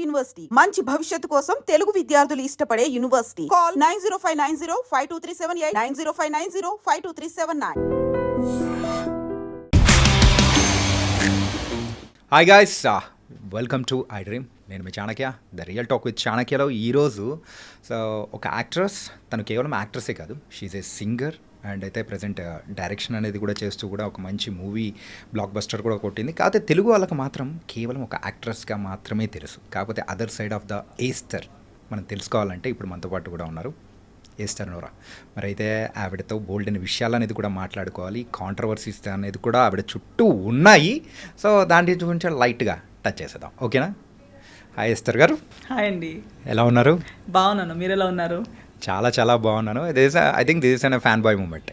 University మంచి భవిష్యత్తు కోసం తెలుగు విద్యార్థులు ఇష్టపడే university. Call 905905237 905905237. Hi guys, welcome to iDream. నేను మీ Chanakya, the real talk with చాణక్యలో ఈరోజు ఒక యాక్ట్రెస్, తను కేవలం యాక్ట్రెసే కాదు, షీఈ్ ఏ సింగర్ అండ్ అయితే ప్రజెంట్ డైరెక్షన్ అనేది కూడా చేస్తూ కూడా ఒక మంచి మూవీ బ్లాక్ బస్టర్ కూడా కొట్టింది. కాకపోతే తెలుగు వాళ్ళకి మాత్రం కేవలం ఒక యాక్ట్రెస్గా మాత్రమే తెలుసు. కాకపోతే other side of the Aster మనం తెలుసుకోవాలంటే ఇప్పుడు మనతో పాటు కూడా ఉన్నారు ఏస్టర్ నోరా. మరి అయితే ఆవిడతో బోల్డ్ అనే విషయాలు అనేది కూడా మాట్లాడుకోవాలి, కాంట్రవర్సీస్ అనేది కూడా ఆవిడ చుట్టూ ఉన్నాయి. సో దాని గురించి లైట్గా టచ్ చేసేద్దాం, ఓకేనా? హాయ్ ఏస్టర్ గారు. హాయ్ అండి, ఎలా ఉన్నారు? బాగున్నాను, మీరు ఎలా ఉన్నారు? చాలా చాలా బాగున్నాను. I think this is an fan boy moment.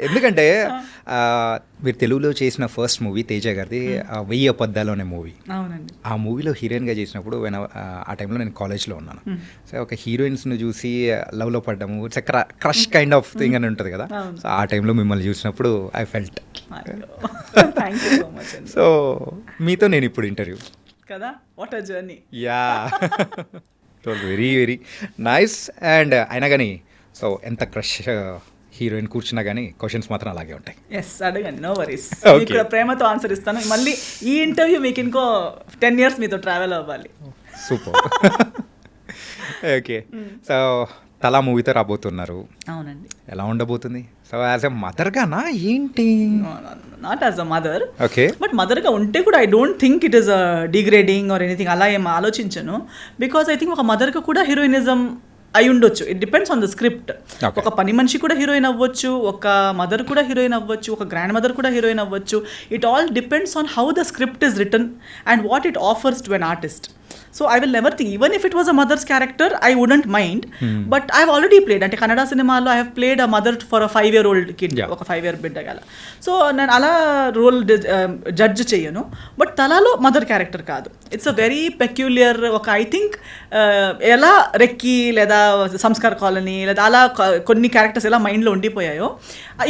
ఎందుకంటే మీరు తెలుగులో చేసిన ఫస్ట్ మూవీ తేజ గారిది 1000 అబద్ధాలు అనే మూవీ. అవునండి. ఆ మూవీలో హీరోయిన్గా చేసినప్పుడు ఆ టైంలో నేను కాలేజ్లో ఉన్నాను. సో ఒక హీరోయిన్స్ని చూసి లవ్లో పడ్డాము, it's crush kind of thing అని ఉంటుంది కదా. సో ఆ టైంలో మిమ్మల్ని చూసినప్పుడు ఐ ఫెల్ట్. సో మీతో నేను ఇప్పుడు ఇంటర్వ్యూ కదా, what a journey. Yeah, it was very very nice. And అయినా కానీ సో ఎంత క్రష్ హీరోయిన్ కూర్చున్నా కానీ క్వశ్చన్స్ మాత్రం అలాగే ఉంటాయి. ఎస్, అడగండి, నో వరీస్. ఇక్కడ ప్రేమతో ఆన్సర్ ఇస్తాను. మళ్ళీ ఈ ఇంటర్వ్యూ మీకు ఇంకో 10 years మీతో ట్రావెల్ అవ్వాలి. సూపర్. ఓకే, సో తలా మూవీతో రాబోతున్నారు. అవునండి. ఎలా ఉండబోతుంది? సో యాజ్ ఎ మదర్గానా ఏంటి? Not as a mother. Okay, but మదర్గా ఉంటే కూడా I don't think it is degrading or anything, అలా ఏం ఆలోచించను. బికాస్ ఐ థింక్ ఒక మదర్గా కూడా హీరోయినిజం అయి ఉండొచ్చు. It depends on the script. ఒక పని మనిషి కూడా హీరోయిన్ అవ్వచ్చు, ఒక మదర్ కూడా హీరోయిన్ అవ్వచ్చు, ఒక గ్రాండ్ మదర్ కూడా హీరోయిన్ అవ్వచ్చు. It all depends on how the script is return and what it offers to an artist. So I will never think, even if it was a mother's character, I wouldn't mind. But I've already played, అంటే కన్నడ సినిమాలో I have played a mother for a 5-year-old kid, ఒక 5-year బిడ్డ గల. So నేను అలా role judge చేయను. But తలాలో mother character కాదు. It's a very peculiar, ఒక ఐ థింక్ ఎలా రెక్కి లేదా సంస్కార్ కాలనీ లేదా అలా కొన్ని క్యారెక్టర్స్ ఎలా మైండ్లో ఉండిపోయాయో,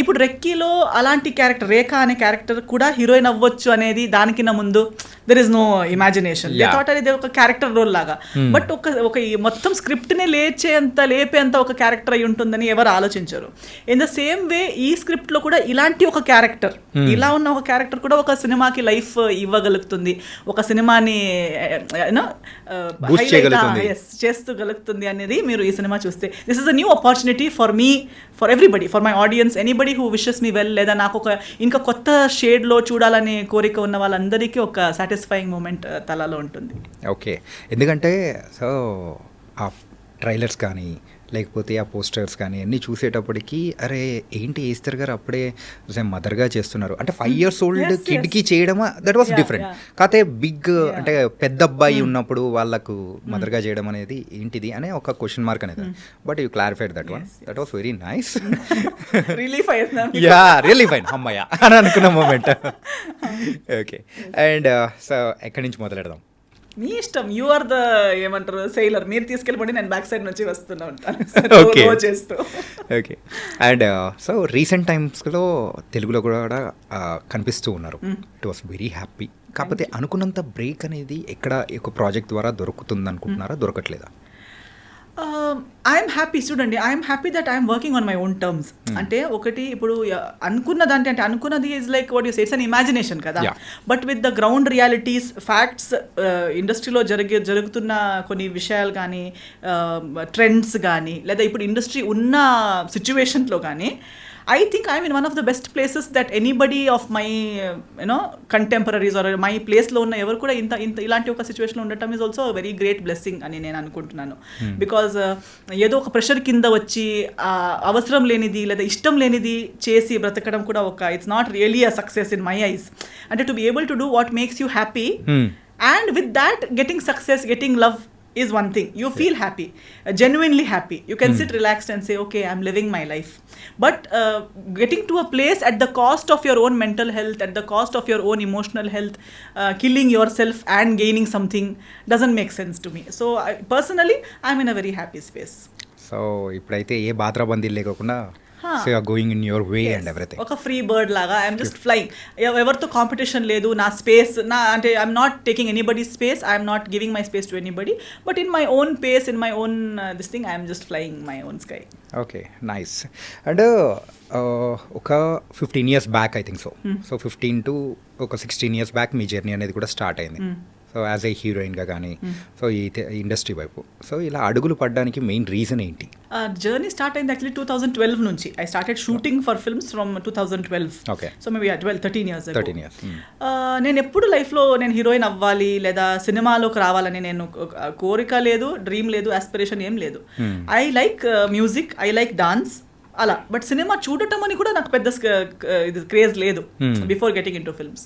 ఇప్పుడు రెక్కీలో అలాంటి క్యారెక్టర్ రేఖ అనే క్యారెక్టర్ కూడా హీరోయిన్ అవ్వచ్చు అనేది దానికన్నా ముందు దెర్ ఇస్ నో ఇమాజినేషన్. ఇది ఒక క్యారెక్టర్ రోల్ లాగా. బట్ ఒక మొత్తం స్క్రిప్ట్ని లేపేంత ఒక క్యారెక్టర్ అయి ఉంటుందని ఎవరు ఆలోచించరు. ఇన్ ద సేమ్ వే ఈ స్క్రిప్ట్లో కూడా ఇలాంటి ఒక క్యారెక్టర్, ఇలా ఉన్న ఒక క్యారెక్టర్ కూడా ఒక సినిమాకి లైఫ్ ఇవ్వగలుగుతుంది, ఒక సినిమాని చేస్తూగలుగుతుంది అనేది మీరు ఈ సినిమా చూస్తే. This is a new opportunity for me, for everybody, for my audience, anybody who wishes me well, లేదా నాకు ఒక ఇంకా కొత్త షేడ్లో చూడాలనే కోరిక ఉన్న వాళ్ళందరికీ ఒక సాటిస్ఫైయింగ్ మూమెంట్ తలలో ఉంటుంది. ఓకే, ఎందుకంటే సో ఆ ట్రైలర్స్ కానీ లేకపోతే ఆ పోస్టర్స్ కానీ అన్నీ చూసేటప్పటికి అరే ఏంటి ఏస్తర్ గారు అప్పుడే మదర్గా చేస్తున్నారు అంటే 5 years old కిడ్కి చేయడం దట్ వాస్ డిఫరెంట్. కాకపోతే బిగ్ అంటే పెద్ద అబ్బాయి ఉన్నప్పుడు వాళ్ళకు మదర్గా చేయడం అనేది ఏంటిది అనే ఒక క్వశ్చన్ మార్క్ అనేది. But you clarified that one, that was very nice. Yeah, really fine అమ్మయ్య అని అనుకున్న మూమెంట్. ఓకే, అండ్ సో ఎక్కడి నుంచి మొదలెడదాం? మీ ఇష్టం, యు ఆర్ ద ఏమంటారు సెయిలర్, మీరు తీసుకెళ్ళిపోండి, నేను బ్యాక్ సైడ్ నుంచి వస్తున్నా ఉంటాను. ఓకే, అండ్ సో రీసెంట్ టైమ్స్లో తెలుగులో కూడా కనిపిస్తూ ఉన్నారు. It was very happy. కాకపోతే అనుకున్నంత బ్రేక్ అనేది ఎక్కడ ఒక ప్రాజెక్ట్ ద్వారా దొరుకుతుంది అనుకుంటున్నారా, దొరకట్లేదా? ఐఎమ్ హ్యాపీ, చూడండి, I'm happy that I'm working on my own terms. అంటే ఒకటి ఇప్పుడు అనుకున్నది అంటే అనుకున్నది is like what you say, it's an imagination కదా. But with the ground realities, facts, ఇండస్ట్రీలో జరుగుతున్న కొన్ని విషయాలు కానీ, ట్రెండ్స్ కానీ, లేదా ఇప్పుడు ఇండస్ట్రీ ఉన్న సిచ్యువేషన్లో కానీ, I think I'm in one of the best places that anybody of my contemporaries or my place లో ఉన్న ఎవరు కూడా ఇంత ఇలాంటి ఒక సిచ్యువేషన్లో ఉండటం is also very great blessing అని నేను అనుకుంటున్నాను. బికాజ్ ఏదో ఒక ప్రెషర్ కింద వచ్చి అవసరం లేనిది లేదా ఇష్టం లేనిది చేసి బ్రతకడం కూడా ఒక it's not really a success in my eyes. అంటే to be able to do what makes you happy and with that getting success, getting love is one thing. You feel happy, genuinely happy. You can sit relaxed and say, okay, I'm living my life. But getting to a place at the cost of your own mental health, at the cost of your own emotional health, killing yourself and gaining something doesn't make sense to me. So personally, I'm in a very happy space. So ఇప్పుడైతే ఏ బాత్రబందీ లేకుండా so you're going in your way and everything. ఒక free bird లాగా I'm just flying. ఎవరితో competition లేదు, నా space నా అంటే I'm not taking anybody space, I'm not giving my space to anybody, but in my own pace, in my own this thing I'm just flying my own sky. Okay, nice. And ఒక 15 years back I think so 15 to ఒక 16 years back మీ journey అనేది కూడా start అయింది. So as a హీరోయిన్గా కానీ so ఈ industry వైపు so ఇలా అడుగులు పడడానికి మెయిన్ రీజన్ ఏంటి? జర్నీ స్టార్ట్ అయింది యాక్చువల్లీ 2012 నుంచి. I started shooting for films from 2012. Okay, so maybe 13 years ago. 13 years. నేను ఎప్పుడు లైఫ్లో నేను హీరోయిన్ అవ్వాలి లేదా సినిమాలోకి రావాలని నేను కోరిక లేదు, డ్రీమ్ లేదు, ఆస్పిరేషన్ ఏం లేదు. I like music, I like dance అలా. బట్ సినిమా చూడటం అని కూడా నాకు పెద్ద ఇది క్రేజ్ లేదు before getting in to films.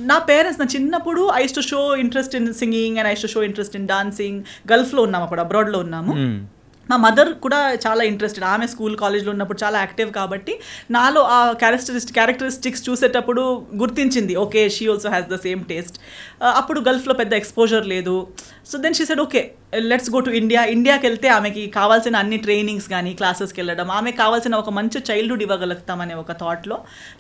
నా పేరెంట్స్ నా చిన్నప్పుడు I use to show interest in singing and I use to show interest in dancing. గల్ఫ్లో ఉన్నాము, అప్పుడు అబ్రాడ్లో ఉన్నాము. మా మదర్ కూడా చాలా ఇంట్రెస్టెడ్, ఆమె స్కూల్ కాలేజ్లో ఉన్నప్పుడు చాలా యాక్టివ్ కాబట్టి నాలో ఆ క్యారెక్టరిస్టిక్స్ చూసేటప్పుడు గుర్తించింది, okay she also has the same taste. అప్పుడు గల్ఫ్లో పెద్ద ఎక్స్పోజర్ లేదు. So then she said okay let's go to India. ఇండియాకి వెళ్తే ఆమెకి కావాల్సిన అన్ని ట్రైనింగ్స్ కానీ క్లాసెస్కి వెళ్ళడం, ఆమెకు కావాల్సిన ఒక మంచి చైల్డ్హుడ్ ఇవ్వగలుగుతామనే ఒక థాట్లో,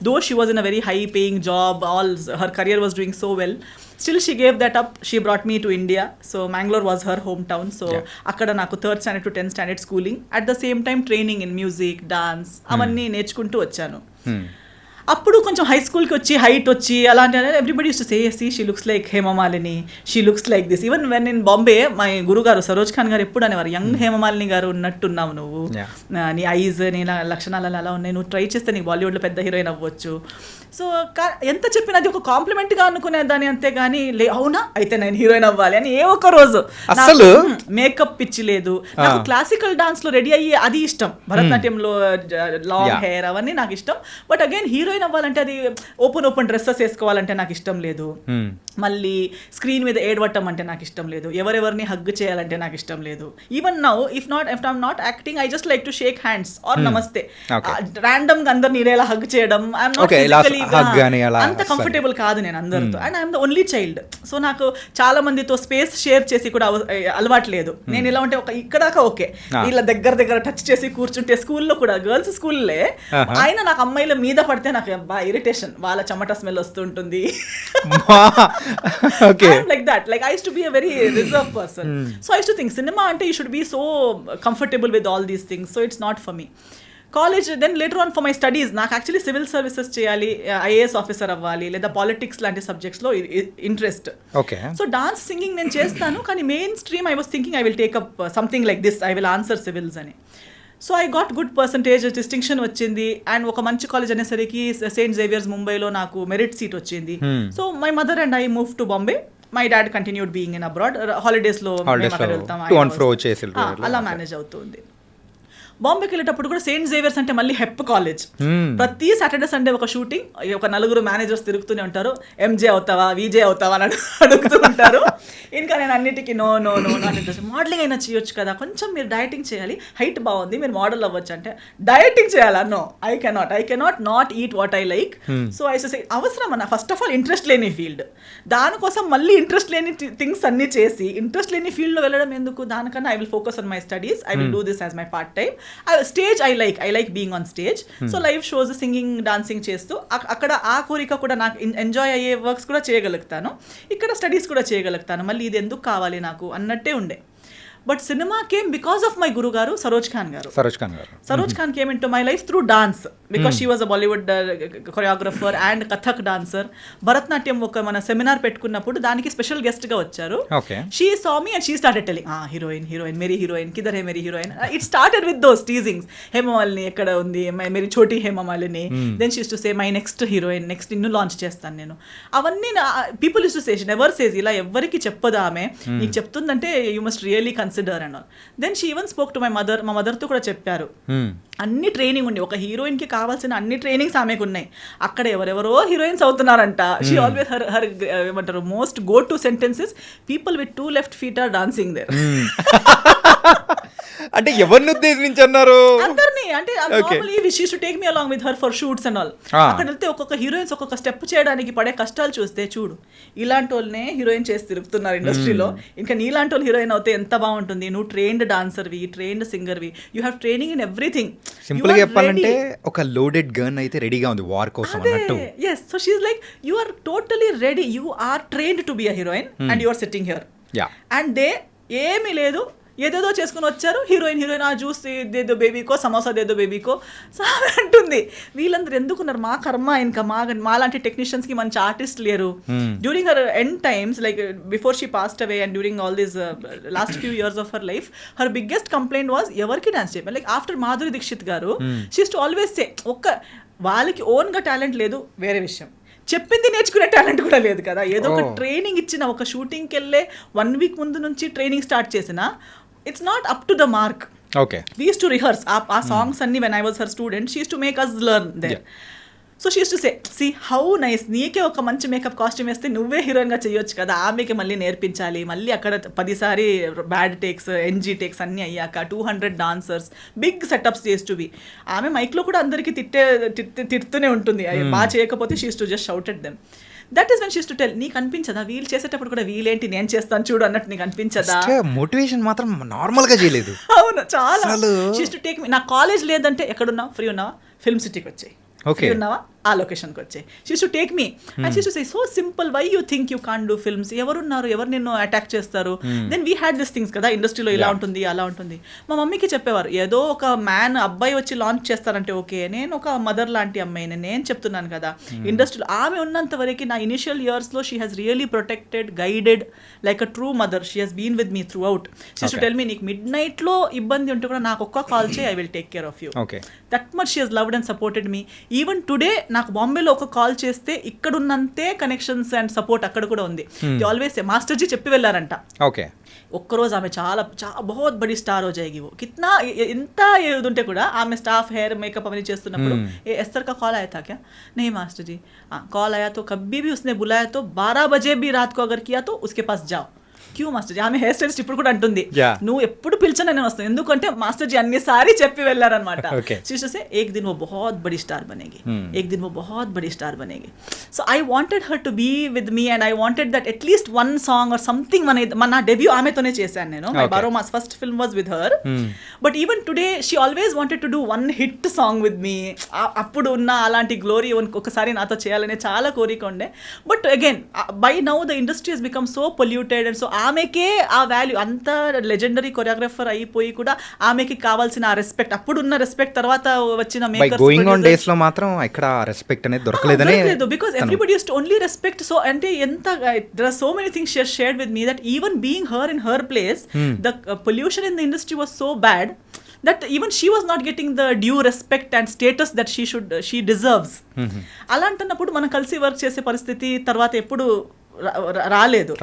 though she was in a very high paying job, all her career was doing so well, still she gave that up. She brought me to India. So Mangalore was her home town. So అక్కడ నాకు 3rd standard to 10th standard schooling, at the same time training in music, dance అవన్నీ నేర్చుకుంటూ వచ్చాను. అప్పుడు కొంచెం high స్కూల్కి వచ్చి height వచ్చి అలాంటి everybody use to say see she looks like Hemamalini, she looks like this. Even when in Bombay my గురుగారు సరోజ్ ఖాన్ గారు ఎప్పుడు అనేవారు, యంగ్ హేమమాలిని గారు ఉన్నట్టున్నావు నువ్వు, నీ ఐజ్ నీ లక్షణాలు అలా ఉన్నాయి, నువ్వు ట్రై చేస్తే నీకు బాలీవుడ్లో పెద్ద హీరోయిన్ అవ్వచ్చు. సో ఎంత చెప్పినా అది ఒక కాంప్లిమెంట్గా అనుకునేదాన్ని, అంతేగాని అవునా అయితే నేను హీరోయిన్ అవ్వాలి అని ఏ ఒక్క రోజు అసలు మేకప్ పిచ్చి లేదు. నాకు క్లాసికల్ డాన్స్లో రెడీ అయ్యి అది ఇష్టం, భరతనాట్యంలో లాంగ్ హెయిర్ అవన్నీ నాకు ఇష్టం. బట్ అగైన్ హీరోయిన్ అవ్వాలంటే అది ఓపెన్ డ్రెస్సెస్ వేసుకోవాలంటే నాకు ఇష్టం లేదు. మళ్ళీ స్క్రీన్ మీద ఏడవటం అంటే నాకు ఇష్టం లేదు. ఎవరెవరిని హగ్ చేయాలంటే నాకు ఇష్టం లేదు. Even now if I'm not acting, I just like to shake hands or నమస్తే. ర్యాండమ్ గా అందరిని ఇలా హగ్ చేయడం అంత కంఫర్టబుల్ కాదు నేను అందరితో. And I'm the only child. So నాకు చాలా మందితో స్పేస్ షేర్ చేసి కూడా అలవాటు లేదు. నేను ఇలా ఉంటే ఒక ఇక్కడాక ఓకే, ఇలా దగ్గర టచ్ చేసి కూర్చుంటే స్కూల్లో కూడా గర్ల్స్ స్కూల్లే ఆయన నాకు అమ్మాయిల మీద పడితే నాకు బాగా ఇరిటేషన్, వాళ్ళ చెమట స్మెల్ వస్తుంటుంది. Like that, like I use to be a very reserve person. So I use to think cinema అంటే you should be so comfortable with all these things. So it's not for me. College then later on for my studies నాకు actually civil services చేయాలి, IAS officer అవ్వాలి లేదా politics లాంటి సబ్జెక్ట్స్లో interest. So dance singing నేను చేస్తాను, కానీ mainstream I was thinking I will take up something like this, I will answer civils అని. So I got good percentage, distinction వచ్చింది. అండ్ ఒక మంచి కాలేజ్ అనేసరికి సెయింట్ జేవియర్స్ ముంబైలో నాకు మెరిట్ సీట్ వచ్చింది. So my mother and I move to Bombay. My dad continued being in abroad. హాలిడేస్లో అలా మేనేజ్ అవుతుంది. బాంబేకి వెళ్ళేటప్పుడు కూడా సెయింట్ జేవియర్స్ అంటే మళ్ళీ హెప్ కాలేజ్. ప్రతి సాటర్డే సండే ఒక షూటింగ్, ఒక నలుగురు మేనేజర్స్ తిరుగుతూనే ఉంటారు. ఎంజే అవుతావా, విజే అవుతావా అని అడుగుతూ ఉంటారు. ఇంకా నేను అన్నిటికీ నో నాట్ ఇంట్రెస్ట్. మోడలింగ్ అయినా చేయొచ్చు కదా, కొంచెం మీరు డయటింగ్ చేయాలి, హైట్ బాగుంది, మీరు మోడల్ అవ్వచ్చు అంటే డయటింగ్ చేయాలా? No, I cannot not eat what I like. So I say అవసరం అన్న, ఫస్ట్ ఆఫ్ ఆల్ ఇంట్రెస్ట్ లేని ఫీల్డ్, దానికోసం మళ్ళీ ఇంట్రెస్ట్ లేని థింగ్స్ అన్నీ చేసి ఇంట్రెస్ట్ లేని ఫీల్డ్లో వెళ్ళడం ఎందుకు? దానికన్నా I will focus on my studies, I will do this as my part time. Stage I like being on stage. So live shows, singing, dancing చేస్తూ అక్కడ ఆ కోరిక కూడా నాకు ఎంజాయ్ అయ్యే వర్క్స్ కూడా చేయగలుగుతాను, ఇక్కడ స్టడీస్ కూడా చేయగలుగుతాను. మళ్ళీ ఇది ఎందుకు కావాలి నాకు అన్నట్టే ఉండే. But cinema came because of my guru గారు సరోజ్ ఖాన్ గారు. Saroj Khan came in to my life through dance, because she was a Bollywood choreographer and Kathak dancer. Bharatanatyam ఒక మన సెమినార్ పెట్టుకున్నప్పుడు దానికి స్పెషల్ గెస్ట్ గా వచ్చారు. She saw me and she started telling heroine మేరీ heroine కిధర్ హే మేరీ heroine. It started with those teasings, Hema Malini ఎక్కడ ఉంది, మేరీ చోటీ Hema Malini. Then she use to say my next heroine, next నిన్ను లాంచ్ చేస్తాను నేను. అవన్నీ people use to say, never says, ఇలా ఎవరికి చెప్పదు ఆమె, నీకు చెప్తుందంటే you must really consider and all. Then she even spoke to my mother. మా మదర్తో కూడా చెప్పారు, అన్ని ట్రైనింగ్ ఉంది, ఒక హీరోయిన్ కి కావాల్సిన అన్ని ట్రైనింగ్స్ ఆమెకు ఉన్నాయి, అక్కడ ఎవరెవరో హీరోయిన్స్ అవుతున్నారంట. షీ ఆల్వేస్ హర్ ఏమంటారు most go to sentences, people with 2 left feet are dancing there. అంటే ఎవరిని ఉద్దేశించి అన్నారు? అందరినీ అంటే normally she to take me along with her for shoots and all. అక్కడ వెళ్తే ఒక్కొక్క హీరోయిన్స్ ఒక్కొక్క స్టెప్ చేయడానికి పడే కష్టాలు చూస్తే చూడు, ఇలాంటి వాళ్ళనే హీరోయిన్ చేసి తిరుగుతున్నారు ఇండస్ట్రీలో. ఇంకా నీలాంటి వాళ్ళు హీరోయిన్ అవుతే ఎంత బాగుంటుంది. నువ్వు ట్రైన్డ్ డాన్సర్వి, ట్రైన్డ్ సింగర్వి, you have training in everything. Simple గా చెప్పాలంటే ఒక లోడెడ్ గన్ అయితే రెడీగా ఉంది వార్ కోసం అన్నట్టు. Yes, so she's like, you are totally ready, you are trained to be a heroine and you are sitting here. Yeah. And they ఏమీ లేదు, ఏదేదో చేసుకుని వచ్చారు. హీరోయిన్ ఆ జ్యూస్ దేదో బేబీకో, సమోసా దేదో బేబీకో అంటుంది. వీళ్ళందరూ ఎందుకున్నారు? మా కర్మ. ఇంకా మాలాంటి టెక్నీషియన్స్కి మంచి ఆర్టిస్ట్ లేరు. During her end times, like before she passed away and during all these last few years of her life, her biggest complaint was ఎవరికి డాన్స్ చేయమని. లైక్ ఆఫ్టర్ మాధురి దీక్షిత్ గారు, she used to always say, వాళ్ళకి ఓన్గా talent లేదు వేరే విషయం, చెప్పింది నేర్చుకునే టాలెంట్ కూడా లేదు కదా. ఏదో ఒక ట్రైనింగ్ ఇచ్చిన, ఒక షూటింగ్కి వెళ్ళే 1 week ముందు నుంచి ట్రైనింగ్ స్టార్ట్ చేసిన, it's not up to the mark. Okay, we use to rehearse ఆ సాంగ్స్ అన్ని. When I was her student, she use to make us learn there. So she use to say, see how nice, నీకే ఒక మంచి makeup costume వేస్తే నువ్వే హీరోయిన్గా చేయొచ్చు కదా, ఆమెకి మళ్ళీ నేర్పించాలి. మళ్ళీ అక్కడ 10 సారి బ్యాడ్ టేక్స్, ఎన్జీ టేక్స్ అన్నీ అయ్యాక 200 డాన్సర్స్, బిగ్ సెటప్స్ చేస్ టు బి. ఆమె మైక్లో కూడా అందరికీ తిడుతూనే ఉంటుంది, బాగా చేయకపోతే she use to just shout at them. That is when she use to tell, నీకు అనిపించదా వీళ్ళు చేసేటప్పుడు కూడా వీళ్ళేంటి నేను చేస్తాను చూడు అన్నట్టు నీకు అనిపించదా? మోటివేషన్ మాత్రం నార్మల్ గా చేయలేదు. అవును, చాలా. షీ యూస్ టు టేక్ మీ. నా కాలేజ్ లేదంటే ఎక్కడున్నావు, ఫ్రీ ఉన్నావా, ఫిల్మ్ సిటీకి వచ్చాయి, ఫ్రీ ఉన్నావా, ఆ లొకేషన్కి వచ్చాయి. She use to take me and she use to say, so simple, why you think you can't do films, ఎవరున్నారు, ఎవరు నిన్ను అటాక్ చేస్తారు. Then we had this things కదా, ఇండస్ట్రీలో ఇలా ఉంటుంది అలా ఉంటుంది. మా మమ్మీకి చెప్పేవారు, ఏదో ఒక అబ్బాయి వచ్చి లాంచ్ చేస్తారంటే ఓకే, నేను ఒక మదర్ లాంటి అమ్మాయిని, నేను చెప్తున్నాను కదా ఇండస్ట్రీలో. ఆమె ఉన్నంత వరకు నా ఇనిషియల్ ఇయర్స్లో she has really protected, guided like a true mother. She has been with me throughout. She use to tell me, నీకు మిడ్నైట్లో ఇబ్బంది ఉంటే కూడా నాకు ఒక్క కాల్ చేయి, I will take care of you. That much she has loved and supported me. Even today నాకు బాంబేలో ఒక కాల్ చేస్తే ఇక్కడ ఉన్నంతే కనెక్షన్స్ అండ్ సపోర్ట్ అక్కడ కూడా ఉంది. ఆల్వేస్ మాస్టర్ జీ చెప్పి వెళ్ళారంట. ఓకే, ఒక్కరోజు ఆమె చాలా బహుత్ బడి స్టార్ హో జాయేగి वो, కిतना ఎంత ఏదుంటే కూడా ఆమె స్టాఫ్ హెయిర్ మేకప్ అవన్నీ చేస్తున్నప్పుడు, ఏ ఎస్తర్ కా కాల్ आया था क्या, नहीं मास्टर जी कॉल आया तो कभी भी उसने बुलाया तो 12 बजे भी रात को अगर किया तो उसके पास जाओ. క్యూ మాస్టర్ జీ, ఆమె హెయిర్ స్టైలిస్ట్ ఇప్పుడు కూడా అంటుంది, నువ్వు ఎప్పుడు పిలిచినా నేను వస్తాను, ఎందుకంటే మాస్టర్ జీ అన్నిసారి చెప్పి వెళ్ళారనమాట. చూస్తే ఏక్ దిన్ वो बहुत बड़ी स्टार बनेगी, एक दिन वो बहुत बड़ी स्टार बनेगी. So I wanted her to be with me and I wanted that at least 1 song or something. నా డెబ్యూ ఆమెతోనే చేశాను నేను. మై బారోమాస్ first film was with her. But even today she always wanted to do 1 hit song with me. అప్పుడు ఉన్న అలాంటి glory ఒకసారి నాతో చేయాలనే చాలా కోరిక ఉండే. But again by now the industry has become so polluted and so ఆమెకే ఆ వాల్యూ, అంత లెజెండరీ కొరియోగ్రాఫర్ అయిపోయి కూడా ఆమెకి కావాల్సిన ఆ రెస్పెక్ట్, అప్పుడున్న రెస్పెక్ట్ తర్వాత వచ్చిన మేకర్స్ గోయింగ్ ఆన్ డేస్ లో మాత్రం ఇక్కడ రెస్పెక్ట్ అనేది దొరకలేదని. Because everybody use to only respect. So అంటే ఎంత there are so many things she has shared with me that even being her in her place, the pollution in the industry was so bad that even she was not getting the due respect and status that she deserves. అలాంటన్నప్పుడు మనం కలిసి work చేసే పరిస్థితి తర్వాత ఎప్పుడు రాలేదు.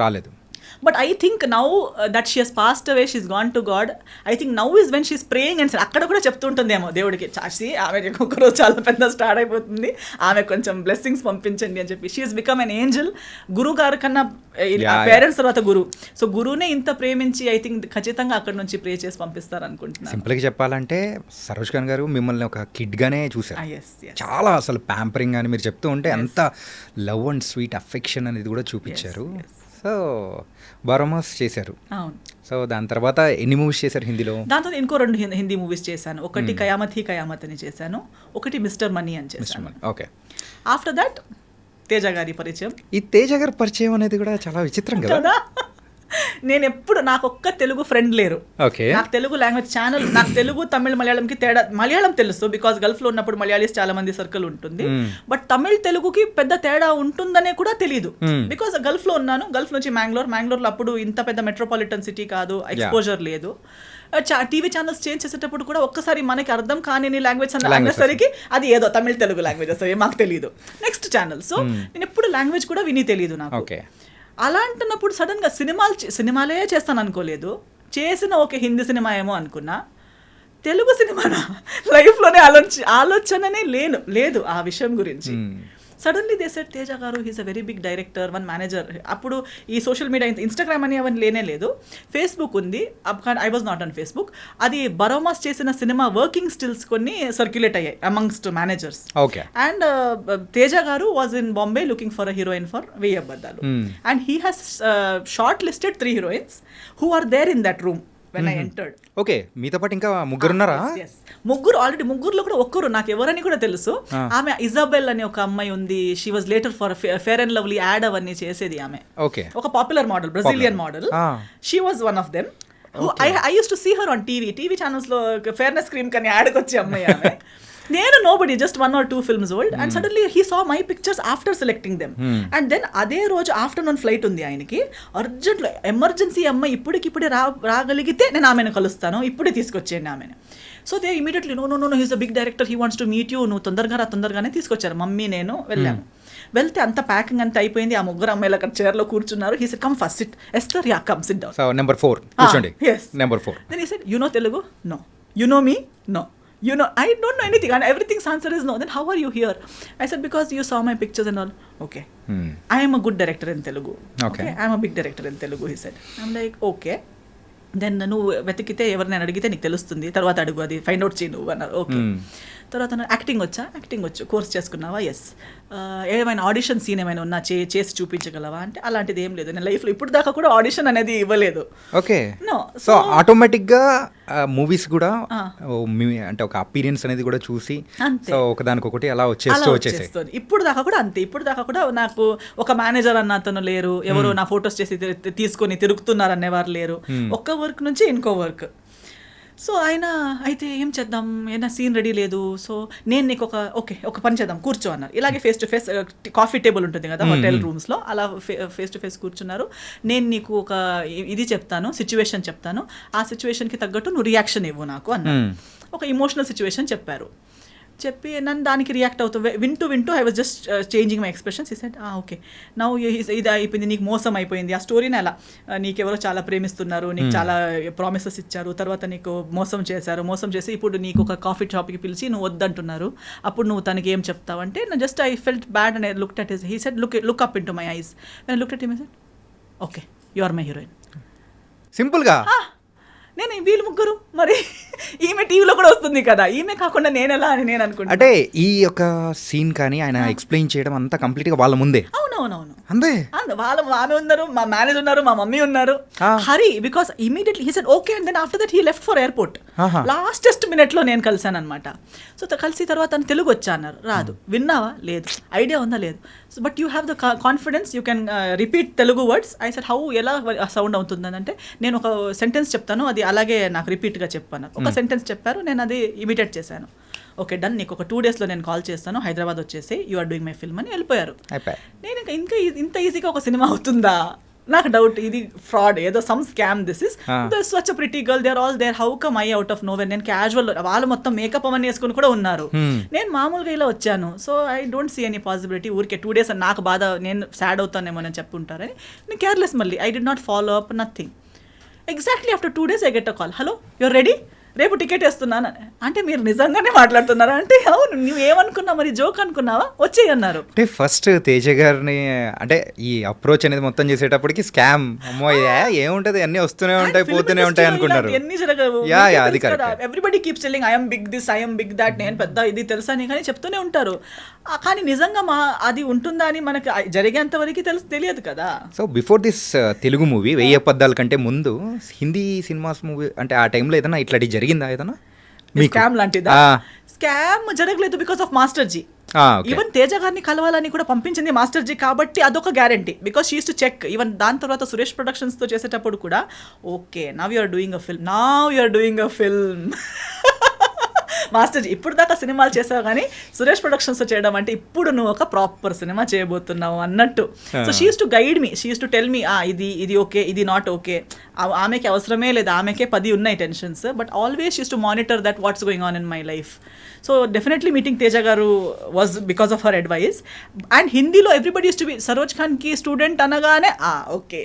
But I think now that she has passed away, she's gone to God. I think now is when she's praying and అక్కడ కూడా చెప్తుంటుందేమో దేవుడికి, చాచి ఆమె ఒక్కరోజు చాలా పెద్ద స్టార్ట్ అయిపోతుంది, ఆమె కొంచెం బ్లెస్సింగ్స్ పంపించండి అని చెప్పి. She has become an Angel. గురువు గారు కన్నా పేరెంట్స్ తర్వాత గురువు. సో గురువునే ఇంత ప్రేమించి ఐ థింక్ ఖచ్చితంగా అక్కడ నుంచి ప్రే చేసి పంపిస్తారు అనుకుంటున్నాను. సింపుల్గా చెప్పాలంటే సరోజ్ ఖాన్ గారు మిమ్మల్ని ఒక కిడ్గానే చూసారు. చాలా అసలు ప్యాంపరింగ్ అని మీరు చెప్తూ ఉంటే అంత లవ్ అండ్ స్వీట్ అఫెక్షన్ అనేది కూడా చూపించారు. సో బారోమాస్ చేశారు. సో దాని తర్వాత ఎన్ని మూవీస్ చేశారు హిందీలో? దాంతో ఇంకో 2 హిందీ మూవీస్ చేశాను. ఒకటి కయామత్ హీ కయామత్ అని చేశాను, ఒకటి మిస్టర్ మనీ అని చేశాను. ఓకే. ఆఫ్టర్ దట్ తేజ గారి పరిచయం. ఈ తేజ గారి పరిచయం అనేది కూడా చాలా విచిత్రం కదా. నేను ఎప్పుడు, నాకు ఒక్క తెలుగు ఫ్రెండ్ లేరు. నాకు తెలుగు లాంగ్వేజ్ ఛానల్, నాకు తెలుగు తమిళ్ మలయాళంకి తేడా, మలయాళం తెలుసు బికాస్ గల్ఫ్లో ఉన్నప్పుడు మలయాళీస్ చాలా మంది సర్కిల్ ఉంటుంది. బట్ తమిళ్ తెలుగుకి పెద్ద తేడా ఉంటుందనే కూడా తెలియదు బికాస్ గల్ఫ్లో ఉన్నాను. గల్ఫ్ నుంచి మ్యాంగ్లూర్లో అప్పుడు ఇంత పెద్ద మెట్రోపాలిటన్ సిటీ కాదు, ఎక్స్పోజర్ లేదు. టీవీ ఛానల్స్ చేంజ్ చేసేటప్పుడు కూడా ఒక్కసారి మనకి అర్థం కాని లాంగ్వేజ్ అనేసరికి అది ఏదో తమిళ్ తెలుగు లాంగ్వేజ్ వస్తుంది, మాకు తెలియదు. Next channel. సో నేను ఎప్పుడు లాంగ్వేజ్ కూడా విని తెలియదు నాకు. అలా అంటున్నప్పుడు సడన్గా సినిమాలే చేస్తాను అనుకోలేదు. చేసిన ఒక హిందీ సినిమా ఏమో అనుకున్నా, తెలుగు సినిమానా లైఫ్లోనే ఆలోచననే లేదు ఆ విషయం గురించి. సడన్లీ దే సెడ్ తేజ గారు he's a very big director, one manager. అప్పుడు ఈ సోషల్ మీడియా ఇన్స్టాగ్రామ్ అని అవన్నీ లేనే లేదు, ఫేస్బుక్ ఉంది. I was not on Facebook. అది బరోమాస్ చేసిన సినిమా వర్కింగ్ స్టిల్స్ కొన్ని సర్క్యులేట్ అయ్యాయి amongst managers. Okay. And Teja గారు was in Bombay looking for a heroine for Veyyi Abaddhalu. And he has short listed 3 heroines who are there in that room when I entered. Okay, మీతో పాటు ఇంకా ముగ్గురున్నారా? Yes. ముగ్గురులో కూడా ఒక్కరు నాకు ఎవరని కూడా తెలుసు. ఆమె ఇజాబెల్ అనే ఒక అమ్మాయి ఉంది. She was later for fair and lovely ad అవన్నీ చేసేది ఆమె. ఓకే. ఒక popular model, Brazilian model. She was one of them. I use to see her on TV channels లో ఫేర్నెస్ క్రీమ్ కని యాడ్కి వచ్చే అమ్మాయి ఆమె. నేను nobody, just 1 or 2 films old, and suddenly he saw my pictures after selecting them. And then అదే రోజు afternoon flight ఉంది ఆయనకి, అర్జెంట్లో ఎమర్జెన్సీ అమ్మాయి ఇప్పుడే రాగలిగితే నేను ఆమెను కలుస్తాను, ఇప్పుడే తీసుకొచ్చేయండి ఆమెను. So they immediately no he's a big director, he wants to meet you, నువ్వు తొందరగానే తీసుకొచ్చారు. మమ్మీ నేను వెళ్ళాము. వెళ్తే అంత ప్యాకింగ్ అంతా అయిపోయింది. ఆ ముగ్గురు అమ్మాయిలు అక్కడ చైర్లో కూర్చున్నారు. He said come first SIT. Esther yeah come SIT down. So number 4 కూర్చోండి. Yes. Number 4. Then he said, you know Telugu? No. You know me? No. You know, I don't know anything, and everything's answer is no. Then how are you here? I said, because you saw my pictures and all. Okay. I am a good director in Telugu. Okay. I am a big director in Telugu, he said. I'm like, okay. Then నువ్వు వెతికితే ఎవరినైనా అడిగితే నీకు తెలుస్తుంది, తర్వాత అడుగు, అది find out చేయి నువ్వు అన్నారు. ఓకే. తర్వాత యాక్టింగ్ వచ్చు, కోర్స్ చేసుకున్నావా? ఎస్. ఏమైనా ఆడిషన్ సీన్ ఏమైనా ఉన్నా చేసి చూపించగలవా అంటే అలాంటిది ఏం లేదు. నేను లైఫ్లో ఇప్పుడు దాకా కూడా ఆడిషన్ అనేది ఇవ్వలేదు. ఓకే. నో. సో ఆటోమేటిక్గా మూవీస్ కూడా అంటే ఒక అపీరియన్స్ అనేది కూడా చూసి సో ఒకదానికొకటి అలా వచ్చేస్తుంది. ఇప్పుడు దాకా కూడా అంతే. ఇప్పుడు దాకా కూడా నాకు ఒక మేనేజర్ అన్న అతను లేరు, ఎవరో నా ఫొటోస్ చేసి తీసుకొని తిరుగుతున్నారు అనేవారు లేరు. ఒక్క వర్క్ నుంచి ఇంకో వర్క్. సో ఆయన అయితే ఏం చేద్దాం, ఏదైనా సీన్ రెడీ లేదు, సో నేను నీకు ఒక పని చేద్దాం, కూర్చో అన్నారు. ఇలాగే face to face coffee table ఉంటుంది కదా హోటల్ రూమ్స్లో, అలా ఫేస్ టు ఫేస్ కూర్చున్నారు. నేను నీకు ఒక ఇది చెప్తాను, సిచ్యువేషన్ చెప్తాను, ఆ సిచ్యువేషన్కి తగ్గట్టు నువ్వు రియాక్షన్ ఇవ్వు నాకు అన్నారు. ఒక ఇమోషనల్ సిచ్యువేషన్ చెప్పి నన్ను దానికి రియాక్ట్ అవుతూ వింటూ I was just changing my expressions. ఈ సెడ్ ఓకే నౌ ఇది అయిపోయింది, నీకు మోసం అయిపోయింది, ఆ స్టోరీని అలా నీకెవరో చాలా ప్రేమిస్తున్నారు, నీకు చాలా ప్రామిసెస్ ఇచ్చారు, తర్వాత నీకు మోసం చేసి ఇప్పుడు నీకు ఒక కాఫీ షాప్కి పిలిచి నువ్వు వద్దంటున్నారు, అప్పుడు నువ్వు తనకి ఏం చెప్తావు అంటే just I felt bad and I looked at his. He said look up in to my eyes. నేను looked at him, I said okay you are my heroine. సింపుల్గా. నేను వీళ్ళు ముగ్గురు మరి ఈమె టీవీలో కూడా వస్తుంది కదా, ఈమె కాకుండా నేను ఎలా అని నేను అనుకుంటా. అంటే ఈ యొక్క సీన్ కానీ ఆయన ఎక్స్ప్లెయిన్ చేయడం అంతా కంప్లీట్గా వాళ్ళ ముందే. అవునవునవును అంతే. ఆమె ఉన్నారు, మా మేనేజర్ ఉన్నారు, మా మమ్మీ ఉన్నారు. Hurry because immediately he said okay and then after that he left for airport. Lastest మినిట్లో నేను కలిసాను అనమాట. సో కలిసి తర్వాత తను తెలుగు వచ్చా అన్నారు. రాదు. విన్నావా? లేదు. ఐడియా ఉందా? లేదు. So but you have the confidence, you can repeat Telugu words. I said how, ఎలా సౌండ్ అవుతుందని అంటే నేను ఒక సెంటెన్స్ చెప్తాను, అది అలాగే నాకు రిపీట్గా చెప్పాను. ఒక సెంటెన్స్ చెప్పారు, నేను అది ఇమిటేట్ చేశాను. ఓకే డన్, నీకు ఒక 2 daysలో నేను కాల్ చేస్తాను, హైదరాబాద్ వచ్చేసి you are doing my film అని వెళ్ళిపోయారు. నేను ఇంకా ఇంత ఈజీగా ఒక సినిమా అవుతుందా నాకు డౌట్. ఇది ఫ్రాడ్, ఏదో some scam. This is such a pretty girl, they are all there, how come I out of nowhere. నేను క్యాజువల్, వాళ్ళు మొత్తం మేకప్ అవన్నీ వేసుకుని కూడా ఉన్నారు, నేను మామూలుగా ఇలా వచ్చాను. So I don't see any possibility. ఊరికే 2 days నాకు బాధ, నేను సాడ్ అవుతానేమో అని చెప్పుంటారని నేను కేర్లెస్. మళ్ళీ I did not follow up nothing. Exactly after 2 days I get a call, hello your ready, రేపు టికెట్ వేస్తున్నాను. అంటే మీరు నిజంగానే మాట్లాడుతున్నారా అంటే అవును. నువ్వు ఏమనుకున్నావు మరి, జోక్ అనుకున్నావా, వచ్చేయి అన్నారు. అంటే ఫస్ట్ తేజ గారిని అంటే ఈ అప్రోచ్ అనేది మొత్తం చేసేటప్పటికి స్కామ్, అమ్మో ఏముంటది, అన్ని వస్తూనే ఉంటాయి పోతూనే ఉంటాయి అనుకున్నారు. ఎన్ని జరగవు. Everybody keeps telling I'm big this, I'm big that, నేను పెద్ద ఇది తెలుసా అని కానీ చెప్తూనే ఉంటారు. కానీ నిజంగా అది ఉంటుందా అని మనకి జరిగేంత వరకు తెలియదు కదా. So before this Telugu movie 1000 అబద్ధాల కంటే ముందు హిందీ సినిమాస్ మూవీ అంటే ఆ టైంలో ఏదైనా ఇట్లాంటి జరిగిందా? ఏదైనా స్కామ్ లాంటిదా? స్కామ్ జరగలేదు because of master ji. Even Teja గారిని కలవాలని కూడా పంపించింది మాస్టర్ జీ కాబట్టి అదొక guarantee. Because she use to check. Even దాని తర్వాత సురేష్ ప్రొడక్షన్స్ తో చేసేటప్పుడు కూడా okay now you are doing a film master ji ఇప్పుడు దాకా సినిమాలు చేసావు కానీ సురేష్ ప్రొడక్షన్స్ చేయడం అంటే ఇప్పుడు నువ్వు ఒక ప్రాపర్ సినిమా చేయబోతున్నావు అన్నట్టు. So she use to guide me, she use to tell మీ ఇది ఓకే, ఇది నాట్ ఓకే. ఆమెకి అవసరమే లేదు, ఆమెకే 10 ఉన్నాయి tensions, but always used to monitor that what's going on in my life. So definitely meeting Teja గారు was because of her advice. And హిందీలో everybody use to be Saroj Khan కి స్టూడెంట్ అనగానే ఓకే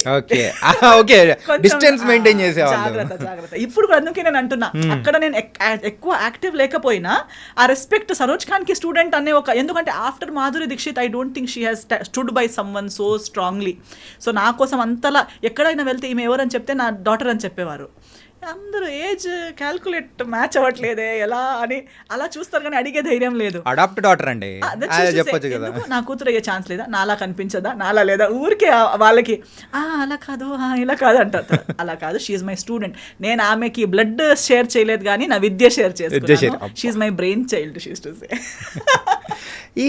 డిస్టెన్స్ మెయింటైన్ చేసేవాళ్ళు. జాగ్రత్త. ఇప్పుడు కూడా అందుకే నేను అంటున్నా, అక్కడ నేను ఎక్కువ యాక్టివ్ లేక లేకపోయినా ఆ రెస్పెక్ట్ సరోజ్ ఖాన్కి స్టూడెంట్ అనే ఒక, ఎందుకంటే after Madhuri Dixit I don't think she has stood by someone so strongly. So నా కోసం అంతలా ఎక్కడైనా వెళ్తే ఈమె ఎవరని చెప్తే నా డాటర్ అని చెప్పేవారు. అందరూ ఏజ్ క్యాల్కులేట్ మ్యాచ్ అవ్వట్లేదే ఎలా అని అలా చూస్తారు, కానీ అడిగే ధైర్యం లేదు. అడాప్ట్ డాటర్ అండి, చెప్పొచ్చు కదా. నా కూతురు అయ్యే ఛాన్స్ లేదా, నాలా కనిపించదా, నాలా లేదా, ఊరికే వాళ్ళకి అలా కాదు ఇలా కాదు అంటారు. అలా కాదు, షీఈ్ మై స్టూడెంట్. నేను ఆమెకి బ్లడ్ షేర్ చేయలేదు కానీ నా విద్య షేర్ చేసుకున్నాను. She's my brain child, she to say. ఈ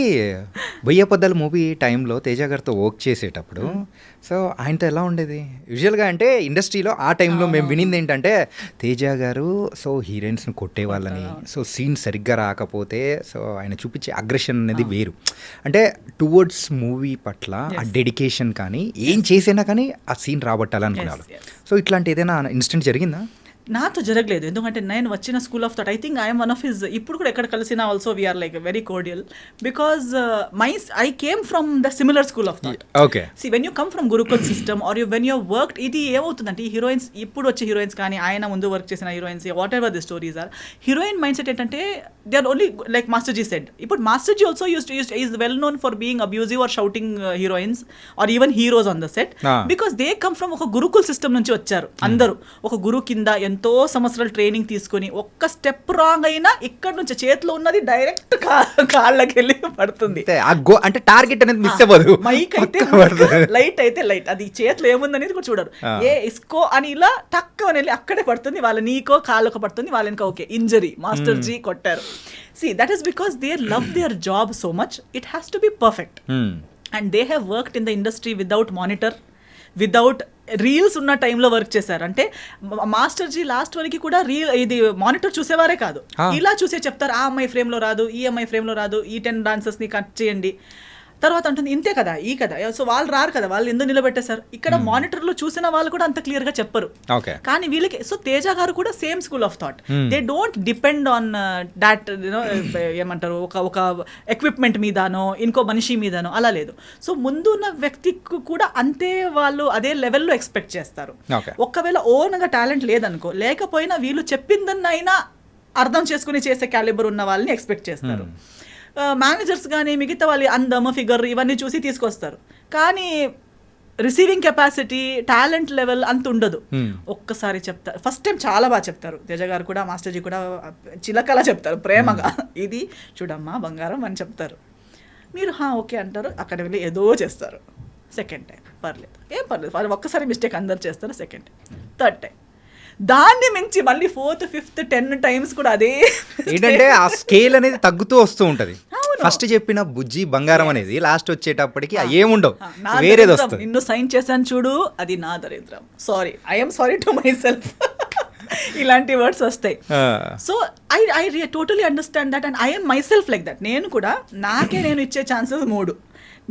వెయ్యి పొద్దల మూవీ టైంలో తేజ గారితో వర్క్ చేసేటప్పుడు సో ఆయనతో ఎలా ఉండేది? యూజువల్గా అంటే ఇండస్ట్రీలో ఆ టైంలో మేము వినింది ఏంటంటే తేజ గారు సో హీరోయిన్స్ని కొట్టేవాళ్ళని, సో సీన్ సరిగ్గా రాకపోతే సో ఆయన చూపించే అగ్రెషన్ అనేది వేరు. అంటే టువర్డ్స్ మూవీ పట్ల ఆ డెడికేషన్ కానీ ఏం చేసినా కానీ ఆ సీన్ రాబట్టాలనుకున్నారు. సో ఇట్లాంటి ఏదైనా ఇన్సిడెంట్ జరిగిందా? నాతో జరగలేదు, ఎందుకంటే నేను వచ్చిన school of thought. I think I'm one of his, ఇప్పుడు కూడా ఎక్కడ కలిసినా also we're like very cordial because I came from the similar school of thought. Okay, see when you come from gurukul system or you when you worked, ఇది ఏమవుతుందంటే ఈ heroines, ఇప్పుడు వచ్చే heroines కానీ ఆయన ముందు వర్క్ చేసిన heroines, whatever the stories are, heroine mindset ఏంటంటే they are only like master ji said. ఇప్పుడు master ji also is well known for being abusive or shouting heroines or even heroes on the set because they come from ఒక gurukul system నుంచి వచ్చారు. అందరూ ఒక గురు కింద ఎంతో సంవత్సరాలు ట్రైనింగ్ తీసుకొని ఒక్క స్టెప్ రాంగ్ అయినా ఇక్కడ నుంచి చేతిలో ఉన్నది డైరెక్ట్ కాళ్ళకి వెళ్ళి పడుతుంది. అంటే టార్గెట్ అనేది మిస్ అవ్వదు. మైక్ అయితే లైట్ అయితే లైట్, అది చేతిలో ఏముందనేది కూడా చూడరు. ఏ ఇస్కో అని ఇలా టక్ అని వెళ్ళి అక్కడే పడుతుంది, వాళ్ళ నీకో కాళ్ళకు పడుతుంది, వాళ్ళకి ఓకే ఇంజరీ, మాస్టర్ జీ కొట్టారు. See, that is because they love their job so much. It has to be perfect. And they have worked in the industry without monitor, without reels ఉన్న టైంలో వర్క్ చేశారు. అంటే master G last వరకు కూడా ఇది monitor చూసేవారే కాదు, ఇలా చూసే చెప్తారు ఆ అమ్మాయి ఫ్రేమ్లో రాదు, ఈ అమ్మాయి ఫ్రేమ్లో రాదు, ఈ 10 డాన్సర్స్ని కట్ చేయండి. తర్వాత అంటుంది ఇంతే కదా ఈ కదా, సో వాళ్ళు రారు కదా, వాళ్ళు ఎందుకు నిలబెట్టేశారు. ఇక్కడ మానిటర్లో చూసిన వాళ్ళు కూడా అంత క్లియర్గా చెప్పరు, కానీ వీళ్ళకి. సో తేజ గారు కూడా same school of thought. They don't depend on that you know ఏమంటారు ఒక ఎక్విప్మెంట్ మీదనో ఇంకో మనిషి మీదనో, అలా లేదు. సో ముందు ఉన్న వ్యక్తికి కూడా అంతే వాళ్ళు అదే లెవెల్లో ఎక్స్పెక్ట్ చేస్తారు. ఒకవేళ ఓన్గా టాలెంట్ లేదనుకో, లేకపోయినా వీళ్ళు చెప్పిందన్నైనా అర్థం చేసుకుని చేసే క్యాలిబర్ ఉన్న వాళ్ళని ఎక్స్పెక్ట్ చేస్తారు. మేనేజర్స్ కానీ మిగతా వాళ్ళు అందం ఫిగర్ ఇవన్నీ చూసి తీసుకొస్తారు, కానీ రిసీవింగ్ కెపాసిటీ టాలెంట్ లెవెల్ అంత ఉండదు. ఒక్కసారి చెప్తారు, ఫస్ట్ టైం చాలా బాగా చెప్తారు. తేజ గారు కూడా మాస్టర్ జీ కూడా చిలకలా చెప్తారు ప్రేమగా, ఇది చూడమ్మా బంగారం అని చెప్తారు. మీరు ఓకే అంటారు, అక్కడ వెళ్ళి ఏదో చేస్తారు. సెకండ్ టైం పర్లేదు, ఏం పర్లేదు, ఒక్కసారి మిస్టేక్ అందరు చేస్తారు. సెకండ్ టైం, థర్డ్ టైం, దాన్ని మించి మళ్ళీ 4th 5th 10 times కూడా అదే ఏంటంటే ఆ స్కేల్ అనేది తగ్గుతూ వస్తూ ఉంటది. ఫస్ట్ చెప్పిన బుజ్జి బంగారం అనేది లాస్ట్ వచ్చేటప్పటికి ఏముండవు, వేరేది వస్తుంది. నిన్ను సైన్ చేశాను చూడు, అది నా దరిద్రం, sorry, I'm sorry to my self, ఇలాంటి వర్డ్స్ వస్తాయి. So I totally understand that and I'm my self like that. నేను కూడా నేను ఇచ్చే ఛాన్సెస్ 3.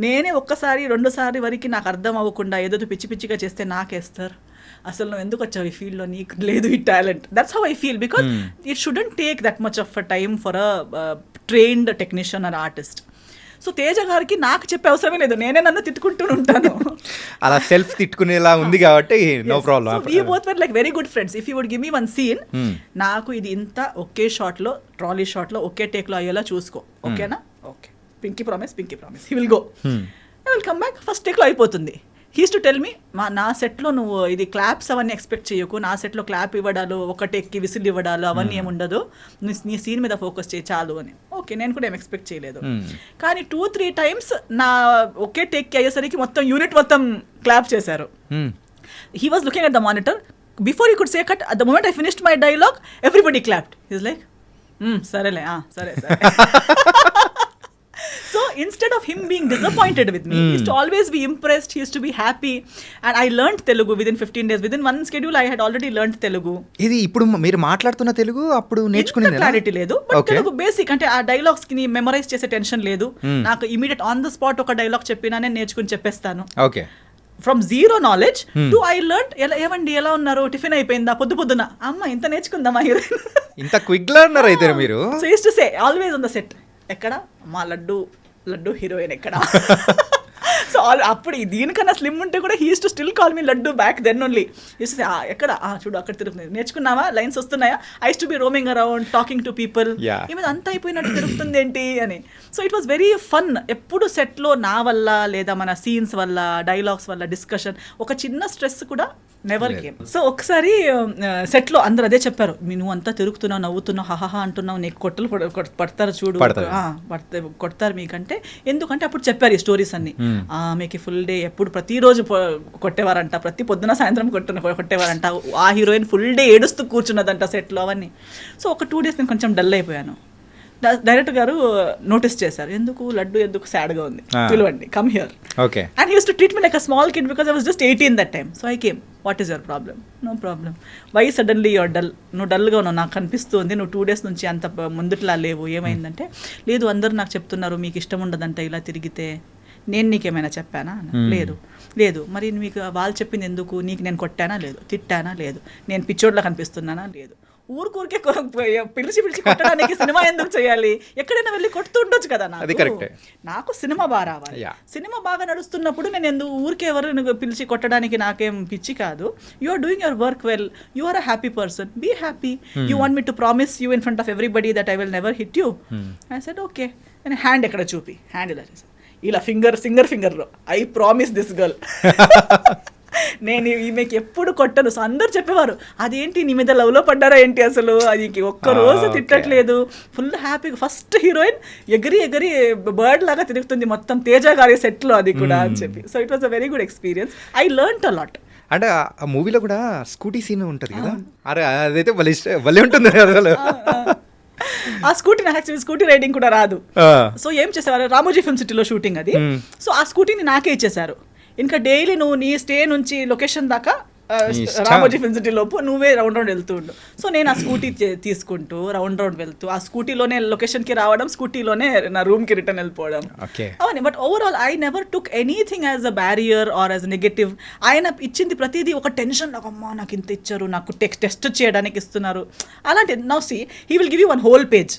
నేనే ఒక్కసారి 2 సారి వరకు నాకు అర్థం అవ్వకుండా ఏదో పిచ్చి పిచ్చిగా చేస్తే నాకేస్తారు, అసలు నువ్వు ఎందుకు వచ్చావు ఈ ఫీల్డ్లో, నీకు లేదు ఈ talent. That's how I feel because it shouldn't take that much of a time for a trained technician are artist. So Teja గారికి నాకు చెప్పే అవసరమే లేదు, నేనే నన్ను తిట్టుకుంటూ ఉంటాను. అలా సెల్ఫ్ తిట్టుకునేలా ఉంది కాబట్టి no problem. We both were like very good friends. If you would give me one scene, నాకు ఇది ఇంత ఒకే షాట్లో ట్రాలీ షాట్లో ఒకే టేక్లో అయ్యేలా చూసుకో, ఓకేనా? Okay, pinky promise, he will go, I will come back, first టేక్లో అయిపోతుంది. హీస్ టు టెల్ మీ, నా సెట్లో నువ్వు ఇది క్లాప్స్ అవన్నీ ఎక్స్పెక్ట్ చేయకు, నా సెట్లో క్లాప్ ఇవ్వడాలు, ఒక టేక్కి విసిల్ ఇవ్వడాలు అవన్నీ ఏముండదు, నీ సీన్ మీద ఫోకస్ చేయి చాలు అని. ఓకే, నేను కూడా ఏం ఎక్స్పెక్ట్ చేయలేదు. కానీ 2-3 times నా ఒకే టేక్కి అయ్యేసరికి మొత్తం యూనిట్ మొత్తం క్లాప్ చేశారు. He was looking at the monitor, before you could say cut, at the moment I finished my dialogue everybody clapped. He's like సరేలే, సరే. So instead of him being disappointed with me, he used to always be impressed, he used to be happy, and I learned Telugu within 15 days. Within one schedule I had already learned Telugu. ఇది ఇప్పుడు మీరు మాట్లాడుతున్న తెలుగు అప్పుడు నేర్చుకునేది clarity లేదు, but Telugu basic, అంటే ఆ dialogues కి మెమరైజ్ చేసే టెన్షన్ లేదు నాకు. ఇమీడియట్ ఆన్ ద స్పాట్ ఒక డైలాగ్ చెప్పినా నేను నేర్చుకుని చెప్పేస్తాను. Okay, from zero knowledge to I learn. ఏమండి ఎలా ఉన్నారు, టిఫిన్ అయిపోయిందా, పొద్దున అమ్మ ఇంత నేర్చుకుందామా హీరోయిన్, ఇంత క్విక్ లెర్నర్ అయితే మీరు. So use to say always on the set, ఎక్కడ మా లడ్డు హీరోయిన్ ఎక్కడ. సో అప్పుడు దీనికన్నా స్లిమ్ ఉంటే కూడా he use to still call me laddu back then only ఎక్కడ చూడు అక్కడ తిరుగుతుంది, నేర్చుకున్నావా, లైన్స్ వస్తున్నాయా, I to be roaming around talking to people, ఈమె అంత అయిపోయినట్టు తిరుగుతుంది ఏంటి అని. So it was very fun. ఎప్పుడు సెట్లో నా వల్ల లేదా మన సీన్స్ వల్ల డైలాగ్స్ వల్ల డిస్కషన్ ఒక చిన్న స్ట్రెస్ కూడా నెవర్ గేమ్. సో ఒకసారి సెట్లో అందరు అదే చెప్పారు, నువ్వు అంతా తిరుగుతున్నావు, నవ్వుతున్నావు, హహహా అంటున్నావు, నీకు కొట్టలు పడతారు చూడు, కొడతారు మీకంటే. ఎందుకంటే అప్పుడు చెప్పారు ఈ స్టోరీస్ అన్ని. మీకు ఫుల్ డే ఎప్పుడు ప్రతిరోజు కొట్టేవారంట, ప్రతి పొద్దున సాయంత్రం కొట్టేవారంట, ఆ హీరోయిన్ ఫుల్ డే ఏడుస్తూ కూర్చున్నదంట సెట్లో అవన్నీ. సో ఒక 2 days నేను కొంచెం డల్ అయిపోయాను. డైరెక్టర్ గారు నోటీస్ చేశారు, ఎందుకు లడ్డు ఎందుకు సాడ్గా ఉంది, పిలవండి, come here. Okay. And he use to treat me like a small kid because I was just 18 that time. So I came, what is your problem? No problem. Why suddenly your dull? నువ్వు డల్గా ఉన్నావు, నాకు కనిపిస్తుంది, నువ్వు 2 days నుంచి అంత ముందుట్లా లేవు, ఏమైందంటే, లేదు అందరూ నాకు చెప్తున్నారు మీకు ఇష్టం ఉండదంట ఇలా తిరిగితే, నేను నీకేమైనా చెప్పానా? లేదు. మరి మీకు వాళ్ళు చెప్పింది ఎందుకు? నీకు నేను కొట్టానా? లేదు. తిట్టానా? లేదు. నేను పిచ్చోడ్లా కనిపిస్తున్నానా? లేదు. ఊరికే పిలిచి కొట్టడానికి సినిమా ఎందుకు చేయాలి? ఎక్కడైనా వెళ్ళి కొడుతూ ఉండొచ్చు కదా. నాకు సినిమా బాగా రావాలి. సినిమా బాగా నడుస్తున్నప్పుడు నేను ఎందుకు ఊరికే ఎవరు పిలిచి కొట్టడానికి నాకేం పిచ్చి కాదు. You are doing your work well, you are a happy person, be happy. You want me to promise you in front of everybody that I will never hit you. I said okay. నేను hand ఎక్కడ చూపి, hand ఇలా చేశాను, ఇలా ఫింగర్లో I promise this girl నేను ఈమెకి ఎప్పుడు కొట్టను. సో అందరు చెప్పేవారు, అదేంటి నీ మీద లవ్లో పడ్డారా ఏంటి అసలు, అది ఒక్కరోజు తిట్టట్లేదు, ఫుల్ హ్యాపీగా. ఫస్ట్ హీరోయిన్ ఎగిరి బర్డ్ లాగా తిరుగుతుంది మొత్తం తేజ గారి సెట్లో, అది కూడా అని చెప్పి. So it was a very good experience. I learned a lot. అంటే ఆ మూవీలో కూడా స్కూటీ సీన్ ఉంటుంది కదా, అరే అదైతే భలే ఉంటుంది అసలు. ఆ స్కూటీ నాకు యాక్చువల్లీ స్కూటీ రైడింగ్ కూడా రాదు. సో ఏం చేసేవారు, రామోజీ ఫిల్మ్ సిటీలో షూటింగ్ అది. సో ఆ స్కూటీని నాకే ఇచ్చేసారు. ఇంకా డైలీ నువ్వు నీ స్టే నుంచి లొకేషన్ దాకా రామోజీ ఫిల్మ్ సిటీ లోపు నువ్వే రౌండ్ వెళ్తూ ఉండు. సో నేను ఆ స్కూటీ తీసుకుంటూ రౌండ్ వెళ్తూ ఆ స్కూటీలోనే లొకేషన్కి రావడం, స్కూటీలోనే నా రూమ్కి రిటర్న్ వెళ్ళిపోవడం అవన్నీ. But overall I never took anything as a barrier or as negative. ఆయన ఇచ్చింది ప్రతిదీ ఒక టెన్షన్, అమ్మా నాకు ఇంత ఇచ్చారు, నాకు టెస్ట్ చేయడానికి ఇస్తున్నారు అలాంటి. Now see he will give you 1 whole page,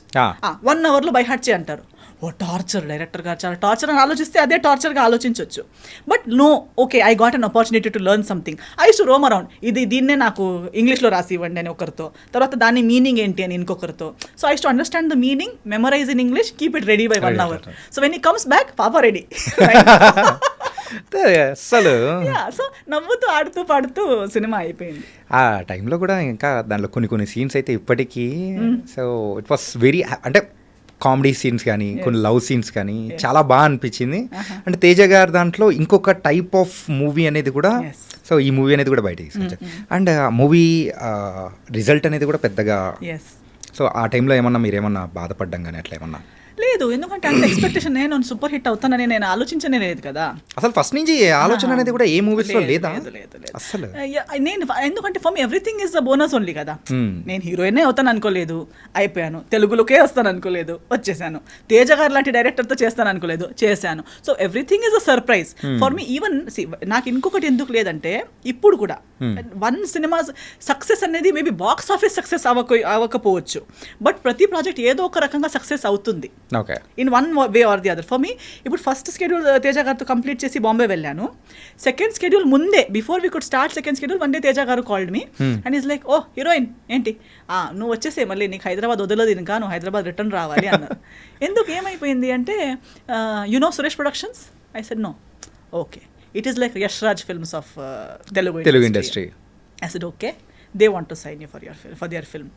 1 hourలో బై హార్ట్ చేయి అంటారు. ఓ టార్చర్, డైరెక్టర్ గారు చాలా టార్చర్ అని ఆలోచిస్తే అదే టార్చర్గా ఆలోచించవచ్చు. But no, okay, I got an opportunity to learn something. I to roam around, దీన్నే నాకు ఇంగ్లీష్లో రాసి ఇవ్వండి అని ఒకరితో, తర్వాత దాని మీనింగ్ ఏంటి అని ఇంకొకరితో. So I to understand the meaning, memorize in English, keep it ready by 1 hour. So when he comes back, పాపా రెడీ. అసలు సో నవ్వుతూ ఆడుతూ పాడుతూ సినిమా అయిపోయింది. ఆ టైంలో కూడా ఇంకా దాంట్లో కొన్ని సీన్స్ అయితే ఇప్పటికీ, సో ఇట్ వాస్ వెరీ, అంటే కామెడీ సీన్స్ కానీ కొన్ని లవ్ సీన్స్ కానీ చాలా బాగా అనిపించింది. అంటే తేజ గారు దాంట్లో ఇంకొక టైప్ ఆఫ్ మూవీ అనేది కూడా, సో ఈ మూవీ అనేది కూడా బయటకి తీసుకొచ్చారు. అండ్ ఆ మూవీ రిజల్ట్ అనేది కూడా పెద్దగా, సో ఆ టైంలో ఏమన్నా మీరేమన్నా బాధపడ్డం కానీ అట్లా ఏమన్నా? లేదు, ఎందుకంటే అంత ఎక్స్పెక్టేషన్, నేను సూపర్ హిట్ అవుతానని నేను ఆలోచించనే లేదు కదా అసలు. ఫస్ట్ నుంచి ఆలోచన అనేది కూడా ఏ మూవీస్లో లేదా అసలు. నేను ఎందుకంటే for me everything is the bonus only కదా. నేను హీరోయినే అవుతాను అనుకోలేదు, అయిపోయాను. తెలుగులోకే వస్తాను అనుకోలేదు, వచ్చేసాను. తేజ గారు లాంటి డైరెక్టర్తో చేస్తాను అనుకోలేదు, చేశాను. So everything is a surprise for me. Even నాకు ఇంకొకటి ఎందుకు లేదంటే, ఇప్పుడు కూడా 1 సినిమా సక్సెస్ అనేది మేబీ బాక్స్ ఆఫీస్ సక్సెస్ అవ్వకపోవచ్చు, బట్ ప్రతి ప్రాజెక్ట్ ఏదో ఒక రకంగా సక్సెస్ అవుతుంది in 1 way or the other. For me ఇప్పుడు ఫస్ట్ స్కెడ్యూల్ తేజ గారితో కంప్లీట్ చేసి బాంబే వెళ్ళాను. సెకండ్ స్కెడ్యూల్ ముందే, before we could start second schedule, one day Teja గారు called me and is like, oh heroine ఏంటి, నువ్వు వచ్చేసే, మళ్ళీ నీకు హైదరాబాద్ వదలదు ఇంకా, నువ్వు హైదరాబాద్ రిటర్న్ రావాలి అన్నారు. ఎందుకు, ఏమైపోయింది అంటే, you know Suresh Productions? I said no. Okay, it is like Yash Raj Films of Telugu industry. I said okay, they want to sign you for their film.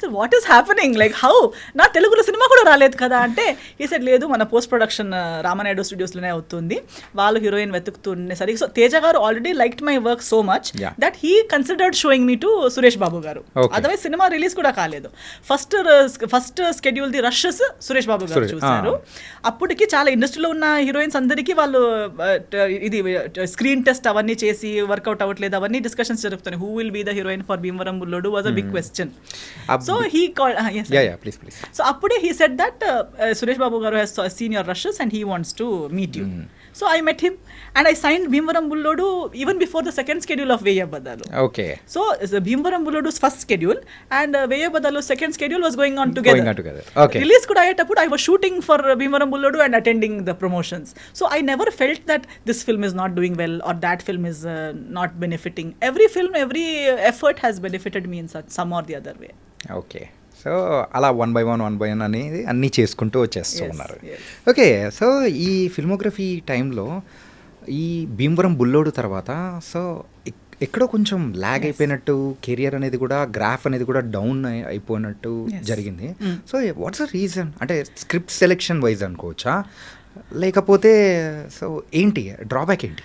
So what is happening, like how, నా తెలుగులో సినిమా కూడా రాలేదు కదా అంటే, ఈ సెడ్ లేదు, మన పోస్ట్ ప్రొడక్షన్ రామానాయుడు స్టూడియోస్లోనే అవుతుంది, వాళ్ళు హీరోయిన్ వెతుకుతుండేసరికి. సో తేజ గారు already liked my work so much that he considered showing me to Suresh Babu గారు. అదర్వైజ్ సినిమా రిలీజ్ కూడా కాలేదు. First schedule the rushes Suresh Babu గారు చూశారు. అప్పటికి చాలా ఇండస్ట్రీలో ఉన్న హీరోయిన్స్ అందరికీ వాళ్ళు ఇది స్క్రీన్ టెస్ట్ అవన్నీ చేసి వర్కౌట్ అవ్వట్లేదు, అవన్నీ డిస్కషన్స్ జరుగుతున్నాయి. Who will be the heroine for Bhimavaram Bullodu was a big question. So he called, yes. Yeah, please. So appude he said that Suresh Babu garu has seen your rushes and he wants to meet you. So I met him and I sign Bhimavaram Bullodu even before the second schedule of Veyyi Abaddhalu. Okay. So Bhimavaram బుల్లోడు's first schedule and Veyyi Abaddhalu second schedule was going on together. Release కూడా అయ్యేటప్పుడు I was shooting for Bhimavaram Bullodu and attending the promotions. So I never felt that this film is not doing well or that film is not benefiting. Every film, every effort has benefited me in some or the other way. Okay. So అలా one by one అనేది అన్నీ చేసుకుంటూ వచ్చేస్తూ Yes, ఉన్నారు. yes. Okay. So ఈ filmography టైంలో ఈ భీమవరం బుల్లోడు తర్వాత సో ఎక్కడో కొంచెం ల్యాగ్ అయిపోయినట్టు కెరియర్ అనేది కూడా గ్రాఫ్ అనేది కూడా డౌన్ అయిపోయినట్టు Yes. జరిగింది. So what's the reason? అంటే స్క్రిప్ట్ సెలెక్షన్ వైజ్ అనుకోవచ్చా, లేకపోతే సో ఏంటి డ్రాబ్యాక్ ఏంటి?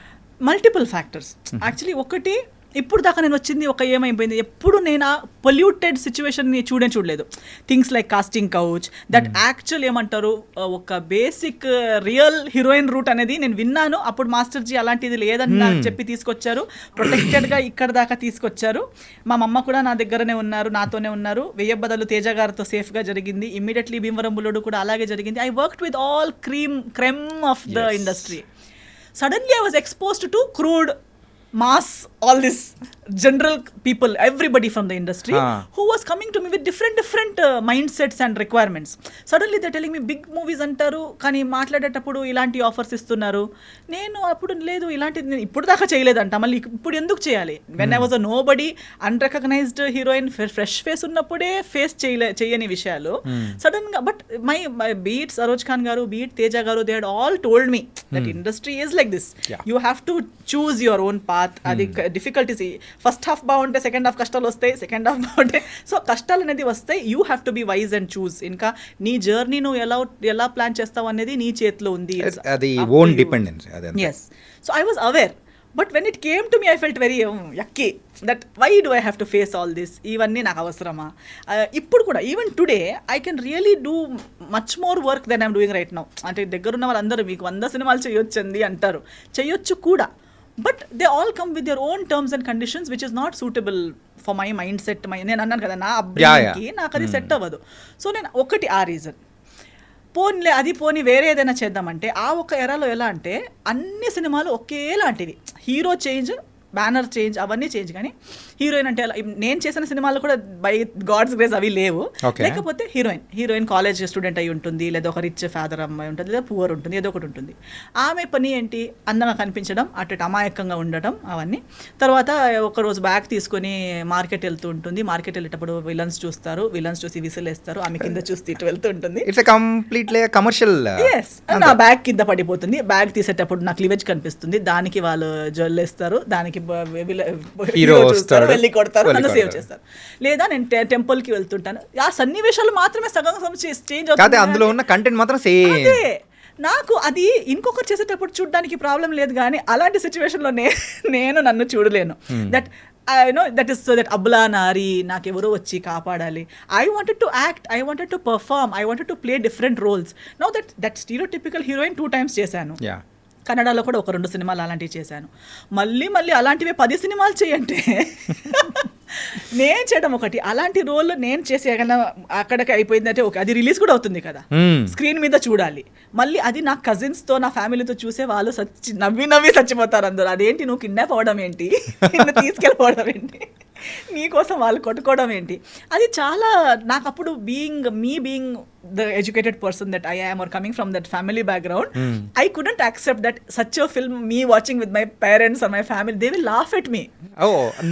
Multiple factors actually. ఒకటి, ఇప్పుడు దాకా నేను వచ్చింది ఒక ఏమైపోయింది, ఎప్పుడు నేను ఆ పొల్యూటెడ్ సిచ్యువేషన్ని చూడలేదు. Things like casting couch, that actual ఏమంటారు ఒక బేసిక్ రియల్ హీరోయిన్ రూట్ అనేది నేను విన్నాను. అప్పుడు మాస్టర్జీ అలాంటిది లేదని నాకు చెప్పి తీసుకొచ్చారు, ప్రొటెక్టెడ్గా ఇక్కడ దాకా తీసుకొచ్చారు. మా మమ్మ కూడా నా దగ్గరనే ఉన్నారు, నాతోనే ఉన్నారు. వెయ్యబ్బదలు తేజ గారితో సేఫ్గా జరిగింది. ఇమ్మీడియట్లీ భీమవరం బుల్లోడు కూడా అలాగే జరిగింది. I worked with all cream of the industry. Suddenly I was exposed to crude, mass, all this general people, everybody from the industry who was coming to me with different mindsets and requirements. Suddenly they're telling me big movies అంటారు కానీ మాట్లాడేటప్పుడు ఇలాంటి offers ఇస్తున్నారు. నేను అప్పుడు లేదు, ఇలాంటిది నేను ఇప్పుడు దాకా చేయలేదంట, మళ్ళీ ఇప్పుడు ఎందుకు చేయాలి? When I was a nobody, unrecognized heroine, fresh face ఉన్నప్పుడే ఫేస్ చేయని విషయాలు సడన్గా. But my be it Saroj Khan గారు, బీట్ తేజ గారు, they had all told me that industry is like this, you have to choose your own path. అది difficulties, first half బాగుంటే second half కష్టాలు వస్తాయి, సెకండ్ హాఫ్ బాగుంటే సో కష్టాలు అనేది వస్తాయి. You have to be wise and choose. ఇంకా నీ జర్నీ నువ్వు ఎలా ప్లాన్ చేస్తావు అనేది నీ చేతిలో ఉంది. అది own dependence. Yes. So I was aware. But when it came to me I felt very yucky that why do I have to face all this, ఇవన్నీ నాకు అవసరమా? ఇప్పుడు కూడా even today I can really do much more work than I'm doing right now. అంటే దగ్గరున్న వాళ్ళందరూ మీకు 100 సినిమాలు చేయొచ్చండి అంటారు, చేయొచ్చు కూడా. But they all come with your own terms and conditions which is not suitable for my mind set. నేను అన్నాను కదా, నా అబ్బాయికి నాకు అది సెట్ అవ్వదు. సో నేను ఒకటి ఆ రీజన్. పోనీ వేరే ఏదైనా చేద్దామంటే ఆ ఒక ఎరాలో ఎలా అంటే అన్ని సినిమాలు ఒకేలాంటివి, హీరో చేంజ్, బ్యానర్ చేంజ్, అవన్నీ చేంజ్. కానీ హీరోయిన్ అంటే నేను చేసిన సినిమాలు కూడా బై గాడ్స్ గ్రేస్ అవి లేవు. లేకపోతే హీరోయిన్ కాలేజ్ స్టూడెంట్ అయి ఉంటుంది, లేదా ఒక రిచ్ ఫాదర్ అమ్మాయి ఉంటుంది, లేదా పువర్ ఉంటుంది, ఏదో ఒకటి ఉంటుంది. ఆమె పని ఏంటి? అందంగా కనిపించడం, అటు అమాయకంగా ఉండటం, అవన్నీ. తర్వాత ఒకరోజు బ్యాగ్ తీసుకొని మార్కెట్ వెళ్తూ ఉంటుంది. మార్కెట్ వెళ్ళేటప్పుడు విలన్స్ చూస్తారు, విలన్స్ చూసి విసిలేస్తారు, ఆమె కింద చూసి ఇటు వెళ్తూ ఉంటుంది. It's completely commercial. ఎస్. నా బ్యాగ్ కింద పడిపోతుంది, బ్యాగ్ తీసేటప్పుడు నాకు క్లీవేజ్ కనిపిస్తుంది, దానికి వాళ్ళు జ్వల్లేస్తారు, దానికి హీరో చూస్తారు, వెళ్ళి కొడతారు, నన్ను సేవ్ చేస్తారు. లేదా నేను టెంపుల్కి వెళ్తుంటాను, ఆ సన్నివేశాలు మాత్రమే సగం చేంజ్ అవుతుంది, అందులో ఉన్న కంటెంట్ మాత్రం సేమ్. నాకు అది ఇంకొకరు చేసేటప్పుడు చూడడానికి ప్రాబ్లం లేదు, కానీ అలాంటి సిచ్యువేషన్లో నేను నన్ను చూడలేను. That I know that is so that అబ్లా నారి నాకెవరో వచ్చి కాపాడాలి. I wanted to act, I wanted to perform, I wanted to play different roles. Now that stereotypical heroine 2 times చేశాను. కన్నడలో కూడా ఒక 2 సినిమాలు అలాంటివి చేశాను. మళ్ళీ అలాంటివే 10 సినిమాలు చేయంటే నేను చేయడం ఒకటి, అలాంటి రోల్ నేను చేసి అక్కడికి అయిపోయిందంటే ఓకే, అది రిలీజ్ కూడా అవుతుంది కదా, స్క్రీన్ మీద చూడాలి. మళ్ళీ అది నా కజిన్స్తో, నా ఫ్యామిలీతో చూసే వాళ్ళు నవ్వి చచ్చిపోతారు అందరూ. అదేంటి నువ్వు కిడ్నాప్ అవ్వడం ఏంటి, నిన్ను తీసుకెళ్ళిపోవడం ఏంటి, నీకోసం వాళ్ళు కొట్టుకోవడం ఏంటి, అది చాలా నాకు అప్పుడు being the educated person that I am or coming from that family background, I couldn't accept that such a film, me watching with my parents or my family, they will laugh at me.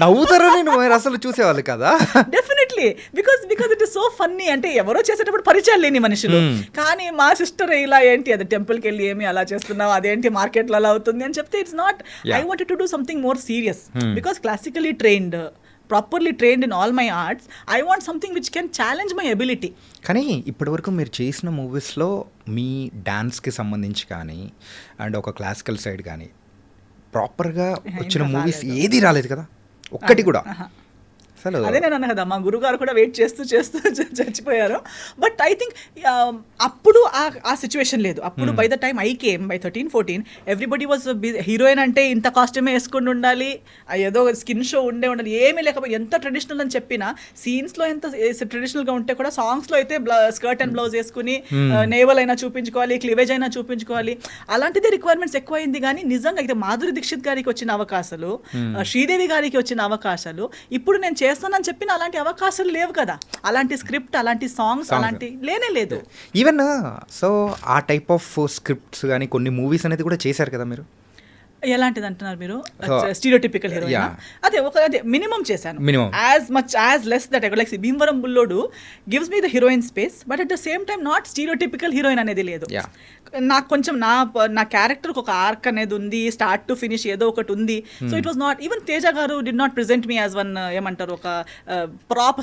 నవ్వుతారు, నేను అసలు చూసేవాళ్ళు కదా. Definitely, because it is so funny. అంటే ఎవరో చేసేటప్పుడు పరిచయాలు లేని మనుషులు, కానీ మా సిస్టర్ ఇలా ఏంటి అది టెంపుల్కి వెళ్ళి ఏమి అలా చేస్తున్నావు, అదేంటి మార్కెట్లో అలా అవుతుంది అని చెప్తే it's not. I wanted to do something more serious because classically trained, properly trained in all my arts, I want something which can challenge my ability. కానీ ఇప్పటివరకు మీరు చేసిన మూవీస్లో మీ డాన్స్కి సంబంధించి కానీ అండ్ ఒక క్లాసికల్ సైడ్ కానీ ప్రాపర్గా వచ్చిన మూవీస్ ఏది రాలేదు కదా, ఒక్కటి కూడా. అసలు అదే నేను అన్నా కదా మా గురుగారు కూడా వెయిట్ చేస్తూ చచ్చిపోయారు. బట్ ఐ థింక్ అప్పుడు ఆ సిచ్యువేషన్ లేదు. అప్పుడు by the time I came by 13-14 everybody was heroine అంటే ఇంత కాస్ట్యూమే వేసుకుని ఉండాలి, ఏదో స్కిన్ షో ఉండాలి, ఏమీ లేకపోతే ఎంత ట్రెడిషనల్ అని చెప్పినా సీన్స్లో ఎంత ట్రెడిషనల్గా ఉంటే కూడా సాంగ్స్లో అయితే స్కర్ట్ అండ్ బ్లౌజ్ వేసుకుని నేవల్ అయినా చూపించుకోవాలి, క్లివేజ్ అయినా చూపించుకోవాలి, అలాంటిదే రిక్వైర్మెంట్స్ ఎక్కువైంది. కానీ నిజంగా అయితే మాధురి దీక్షిత్ గారికి వచ్చిన అవకాశాలు, శ్రీదేవి గారికి వచ్చిన అవకాశాలు, ఇప్పుడు నేను చేస్తానని చెప్పిన అలాంటి అవకాశాలు లేవు కదా. అలాంటి స్క్రిప్ట్, అలాంటి సాంగ్స్ అలాంటి లేనే లేదు. ఈవెన్ సో ఆ టైప్ ఆఫ్ స్క్రిప్ట్స్ కానీ కొన్ని మూవీస్ అనేది కూడా చేశారు కదా మీరు. ఎలాంటిది అంటున్నారు మీరు? స్టీరియోటిపికల్ హీరోయిన్ అదే మినిమం చేశాను. As much as less that like Bhimavaram Bullodu gives me the heroine space, but at the same time not stereotypical heroine అనేది లేదు. నాకు కొంచెం నా క్యారెక్టర్కి ఒక ఆర్క్ అనేది ఉంది, స్టార్ట్ టు ఫినిష్ ఏదో ఒకటి ఉంది. So it was not even Teja గారు did not present me as one ఏమంటారు ఒక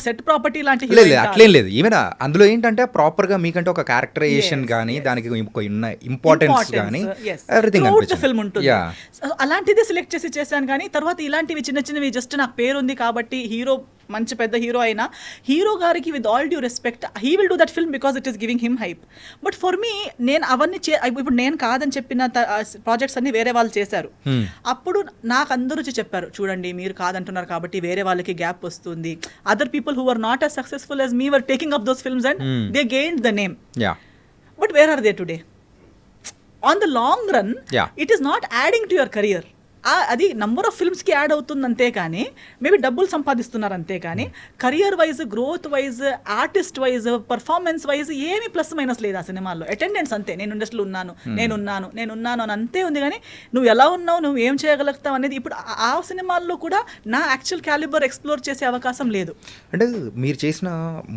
సెట్ ప్రాపర్టీ లాంటి అట్లేం లేదు. ఈవెన్ అందులో ఏంటంటే ప్రాపర్ గా మీకంటే ఒక క్యారెక్టరైజేషన్ కానీ దానికి ఇంపార్టెన్స్ కానీ ఎవ్రీథింగ్ ఫిల్మ్ ఉంటుంది. అలాంటిది సెలెక్ట్ చేశాను. కానీ తర్వాత ఇలాంటివి చిన్న చిన్నవి జస్ట్ నాకు పేరు ఉంది కాబట్టి హీరో మంచి పెద్ద హీరో అయినా హీరో గారికి with all due respect he will do that film because it is giving him hype. But for me నేను అవన్నీ ఇప్పుడు నేను కాదని చెప్పిన ప్రాజెక్ట్స్ అన్ని వేరే వాళ్ళు చేశారు. అప్పుడు నాకు అందరూ వచ్చి చెప్పారు, చూడండి మీరు కాదంటున్నారు కాబట్టి వేరే వాళ్ళకి గ్యాప్ వస్తుంది. Other people who are not as successful as me were taking up those films and they gained the name. But where are they today? On the long run, it is not adding to your career. అది number of ఫిల్మ్స్కి add అవుతుంది అంతే కానీ maybe డబ్బులు సంపాదిస్తున్నారు అంతే కానీ career wise, growth wise, artist wise, performance wise ఏమీ plus minus లేదు ఆ సినిమాల్లో. అటెండెన్స్ అంతే, నేను ఇండస్ట్రీలో ఉన్నాను అని అంతే ఉంది. కానీ నువ్వు ఎలా ఉన్నావు, నువ్వు ఏం చేయగలుగుతావు అనేది ఇప్పుడు ఆ సినిమాల్లో కూడా నా యాక్చువల్ క్యాలిబర్ ఎక్స్ప్లోర్ చేసే అవకాశం లేదు. అంటే మీరు చేసిన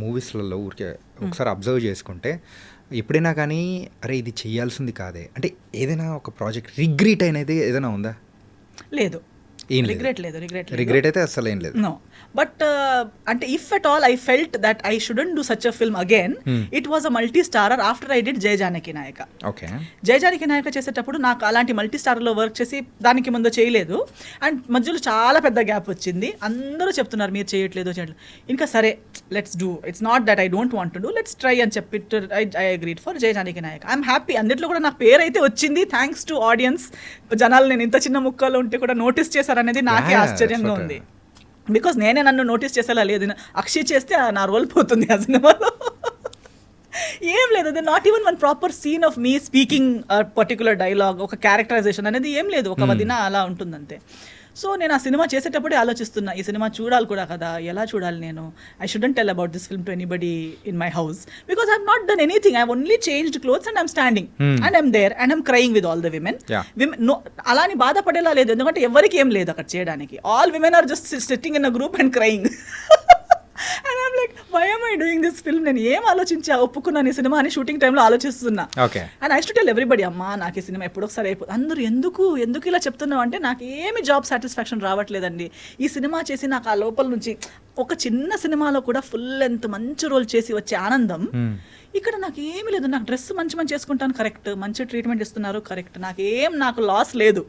మూవీస్లలో ఊరికే ఒకసారి అబ్జర్వ్ చేసుకుంటే ఎప్పుడైనా కానీ అరే ఇది చేయాల్సింది కాదే అంటే ఏదైనా ఒక ప్రాజెక్ట్ రిగ్రెట్ అనేది ఏదైనా ఉందా? లేదు, రిగ్రెట్ అయితే అసలు ఏం లేదు. నో, బట్ అంటే if at all I felt that I shouldn't do such a film again, it was a multistarrer after I did Jaya Janaki Nayaka. Jaya Janaki నాయక చేసేటప్పుడు నాకు అలాంటి మల్టీ స్టారర్లో వర్క్ చేసి దానికి ముందు చేయలేదు. అండ్ మధ్యలో చాలా పెద్ద గ్యాప్ వచ్చింది. అందరూ చెప్తున్నారు మీరు చేయట్లేదు. ఇంకా సరే let's do, it's not that I don't want to do, let's try అని చెప్పి I agreed for Jaya Janaki Nayaka. I'm happy. అన్నిట్లో కూడా నాకు పేరు అయితే వచ్చింది థ్యాంక్స్ టు ఆడియన్స్. జనాలు నేను ఇంత చిన్న ముక్కలో ఉంటే కూడా నోటీస్ చేశారనేది నాకే ఆశ్చర్యంగా ఉంది. బికాస్ నేనే నన్ను నోటీస్ చేసేలా లేదు. అక్షయ్ చేస్తే నా రోల్ పోతుంది ఆ సినిమాలో. ఏం లేదు, అది not even one proper scene of me speaking particular dialogue, ఒక క్యారెక్టరైజేషన్ అనేది ఏం లేదు. ఒక వదిన అలా ఉంటుందంతే. సో నేను ఆ సినిమా చేసేటప్పుడే ఆలోచిస్తున్నా, ఈ సినిమా చూడాలి కూడా కదా, ఎలా చూడాలి నేను. I shouldn't tell about this film to anybody in my house because I have not done anything. I have only changed clothes and I'm standing and I'm there and I'm crying with all the women. అలాని బాధపడేలా లేదు, ఎందుకంటే ఎవరికి ఏం లేదు అక్కడ చేయడానికి. All women are just sitting in a group and crying. And I'm like why am I doing this film? నేను ఏం ఆలోచించి ఒప్పుకున్నాను ఈ సినిమా అని షూటింగ్ టైంలో ఆలోచిస్తున్నా. And I to tell everybody, అమ్మా నాకు ఈ సినిమా ఎప్పుడు ఒకసారి అయిపోతుంది. అందరూ ఎందుకు ఇలా చెప్తున్నావు అంటే నాకు ఏమి జాబ్ సాటిస్ఫాక్షన్ రావట్లేదండి. ఈ సినిమా చేసి నాకు ఆ లోపల నుంచి ఒక చిన్న సినిమాలో కూడా ఫుల్ లెంత్ మంచి రోల్ చేసి వచ్చే ఆనందం ఇక్కడ నాకు ఏమీ లేదు. నాకు డ్రెస్ మంచి చేసుకుంటాను, కరెక్ట్. మంచి ట్రీట్మెంట్ ఇస్తున్నారు, కరెక్ట్. నాకు లాస్ లేదు.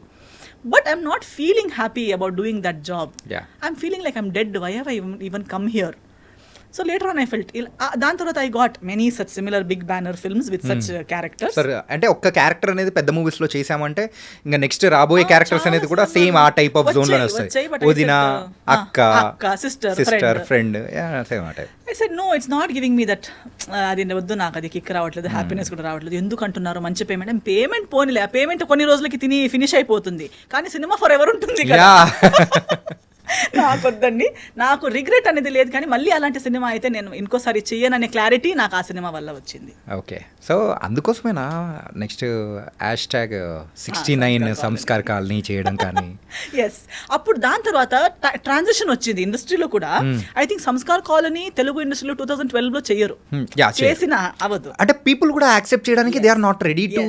But I'm not feeling happy about doing that job. I'm feeling like I'm dead. Why have I even come here? So later on I felt దాని తర్వాత I got many such similar big banner films with such characters. Sir అంటే ఒక్క character అనేది పెద్ద movies లో చేసామంటే ఇంకా next రాబోయే క్యారెక్టర్స్ అనేది కూడా సేమ్ ఆ టైప్ ఆఫ్ జోన్ లోనే వస్తాయి. వదిన, అక్క, సిస్టర్, ఫ్రెండ్, సేమ్ ఆ type. I said no, it's not giving me that. అది వద్దు, నాకు అది కిక్ రావట్లేదు, హ్యాపీనెస్ కూడా రావట్లేదు. ఎందుకు అంటున్నారు మంచి పేమెంట్ పోనీలే, ఆ పేమెంట్ కొన్ని రోజులకి తిని ఫినిష్ అయిపోతుంది, కానీ సినిమా ఫర్ ఎవర్ ఉంటుంది కదా. నాకు వద్దండి, నాకు రిగ్రెట్ అనేది లేదు. కానీ మళ్ళీ అలాంటి సినిమా అయితే నేను ఇంకోసారి చెయ్యననే క్లారిటీ నాకు ఆ సినిమా వల్ల వచ్చింది. ఓకే, సో అందుకోసమేనా నెక్స్ట్ #69 సంస్కార్ కాలనీ చేయడం కానీ. ఎస్, అప్పుడు దాని తర్వాత ట్రాన్సిషన్ వచ్చింది ఇండస్ట్రీలో కూడా. I think Sanskar colony Telugu ఇండస్ట్రీలో 2012లో చెయ్యరు, చేసిన అవదు. అంటే పీపుల్ కూడా యాక్సెప్ట్ చేయడానికి they are not ready to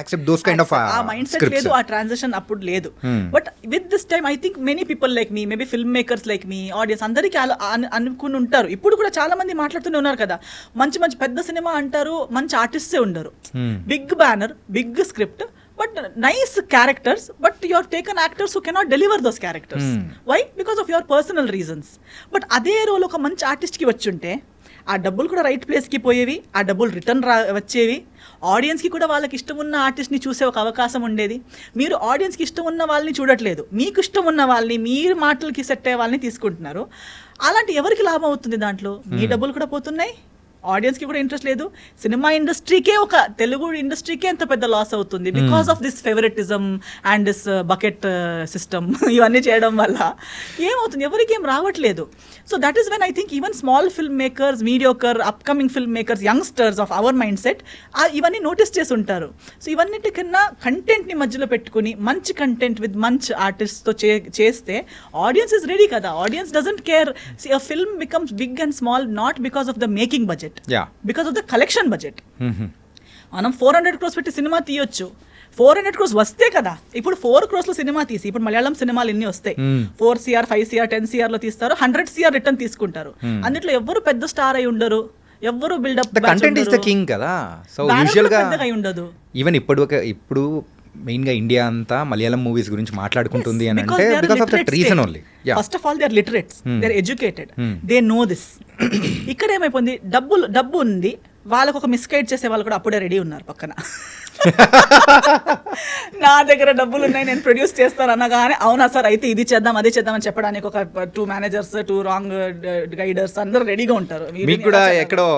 accept those kind of ఆ మైండ్ సెట్ లేదు, ఆ ట్రాన్సిషన్ అప్పుడు లేదు. But with this time I think many people like me, maybe film makers like me, audience అందరికీ అనుకుని ఉంటారు. ఇప్పుడు కూడా చాలా మంది మాట్లాడుతూనే ఉన్నారు కదా, మంచి పెద్ద సినిమా అంటారు, మంచి ఆర్టిస్టే ఉండరు. Big banner, big script, but nice characters, but you are taken actors who cannot deliver those characters. Why? Because of your personal reasons. But అదే రోల్ ఒక మంచి ఆర్టిస్ట్కి వచ్చి ఉంటే ఆ డబ్బులు కూడా రైట్ ప్లేస్కి పోయేవి, ఆ డబ్బులు రిటర్న్ వచ్చేవి, ఆడియన్స్కి కూడా వాళ్ళకి ఇష్టం ఉన్న ఆర్టిస్ట్ని చూసే ఒక అవకాశం ఉండేది. మీరు ఆడియన్స్కి ఇష్టం ఉన్న వాళ్ళని చూడట్లేదు, మీకు ఇష్టం ఉన్న వాళ్ళని, మీరు మాటలకి సెట్ అయ్యే వాళ్ళని తీసుకుంటున్నారు. అలాంటి ఎవరికి లాభం అవుతుంది దాంట్లో? మీ డబ్బులు కూడా పోతున్నాయి, ఆడియన్స్కి కూడా ఇంట్రెస్ట్ లేదు. సినిమా ఇండస్ట్రీకే, ఒక తెలుగు ఇండస్ట్రీకే ఎంత పెద్ద లాస్ అవుతుంది because of this favouritism and this bucket system. ఇవన్నీ చేయడం వల్ల ఏమవుతుంది? ఎవరికి ఏం రావట్లేదు. So that is when I think even small film makers, mediocre, upcoming film makers, youngsters of our mind set ఇవన్నీ నోటీస్ చేసి ఉంటారు. సో ఇవన్నిటికన్నా కంటెంట్ని మధ్యలో పెట్టుకుని మంచి కంటెంట్ విత్ మంచి ఆర్టిస్ట్తో చేస్తే ఆడియన్స్ ఇస్ రెడీ కదా. Audience doesn't care. A film becomes big and small not because of the making budget, because of the collection budget. మనం 400 crores పెట్టి సినిమా తీయొచ్చు, 400 crores వస్తే కదా. ఇప్పుడు 4 crores లో సినిమా తీసి, ఇప్పుడు మలయాళం సినిమాలు ఎన్ని వస్తాయి? 4 CR, 5 CR, 10 CR లో తీస్తారు, 100 CR రిటర్న్ తీసుకుంటారు. అందులో ఎవరు పెద్ద స్టార్ అయి ఉండరు, ఎవరు buildup, content is the king కదా. సో యూజువల్ గా పెద్దగా ఉండదు. ఈవెన్ ఇప్పుడు మెయిన్ గా ఇండియా అంతా మలయాళం మూవీస్ గురించి మాట్లాడుకుంటుంది అని అంటే because of that reason only. First of all they are literates, they are educated, they know this. ఇక్కడ ఏమైపోయింది? డబ్బు ఉంది, వాళ్ళకు ఒక మిస్గైడ్ చేసే వాళ్ళు కూడా అప్పుడే రెడీ ఉన్నారు పక్కన. నా దగ్గర డబ్బులు ఉన్నాయి, నేను ప్రొడ్యూస్ చేస్తాను అనగానే అవునా సార్ అయితే ఇది చేద్దాం అది చేద్దాం అని చెప్పడానికి ఒక 2 మేనేజర్స్, 2 రాంగ్ గైడర్స్ అందరూ రెడీగా ఉంటారు. మీకు కూడా ఎక్కడో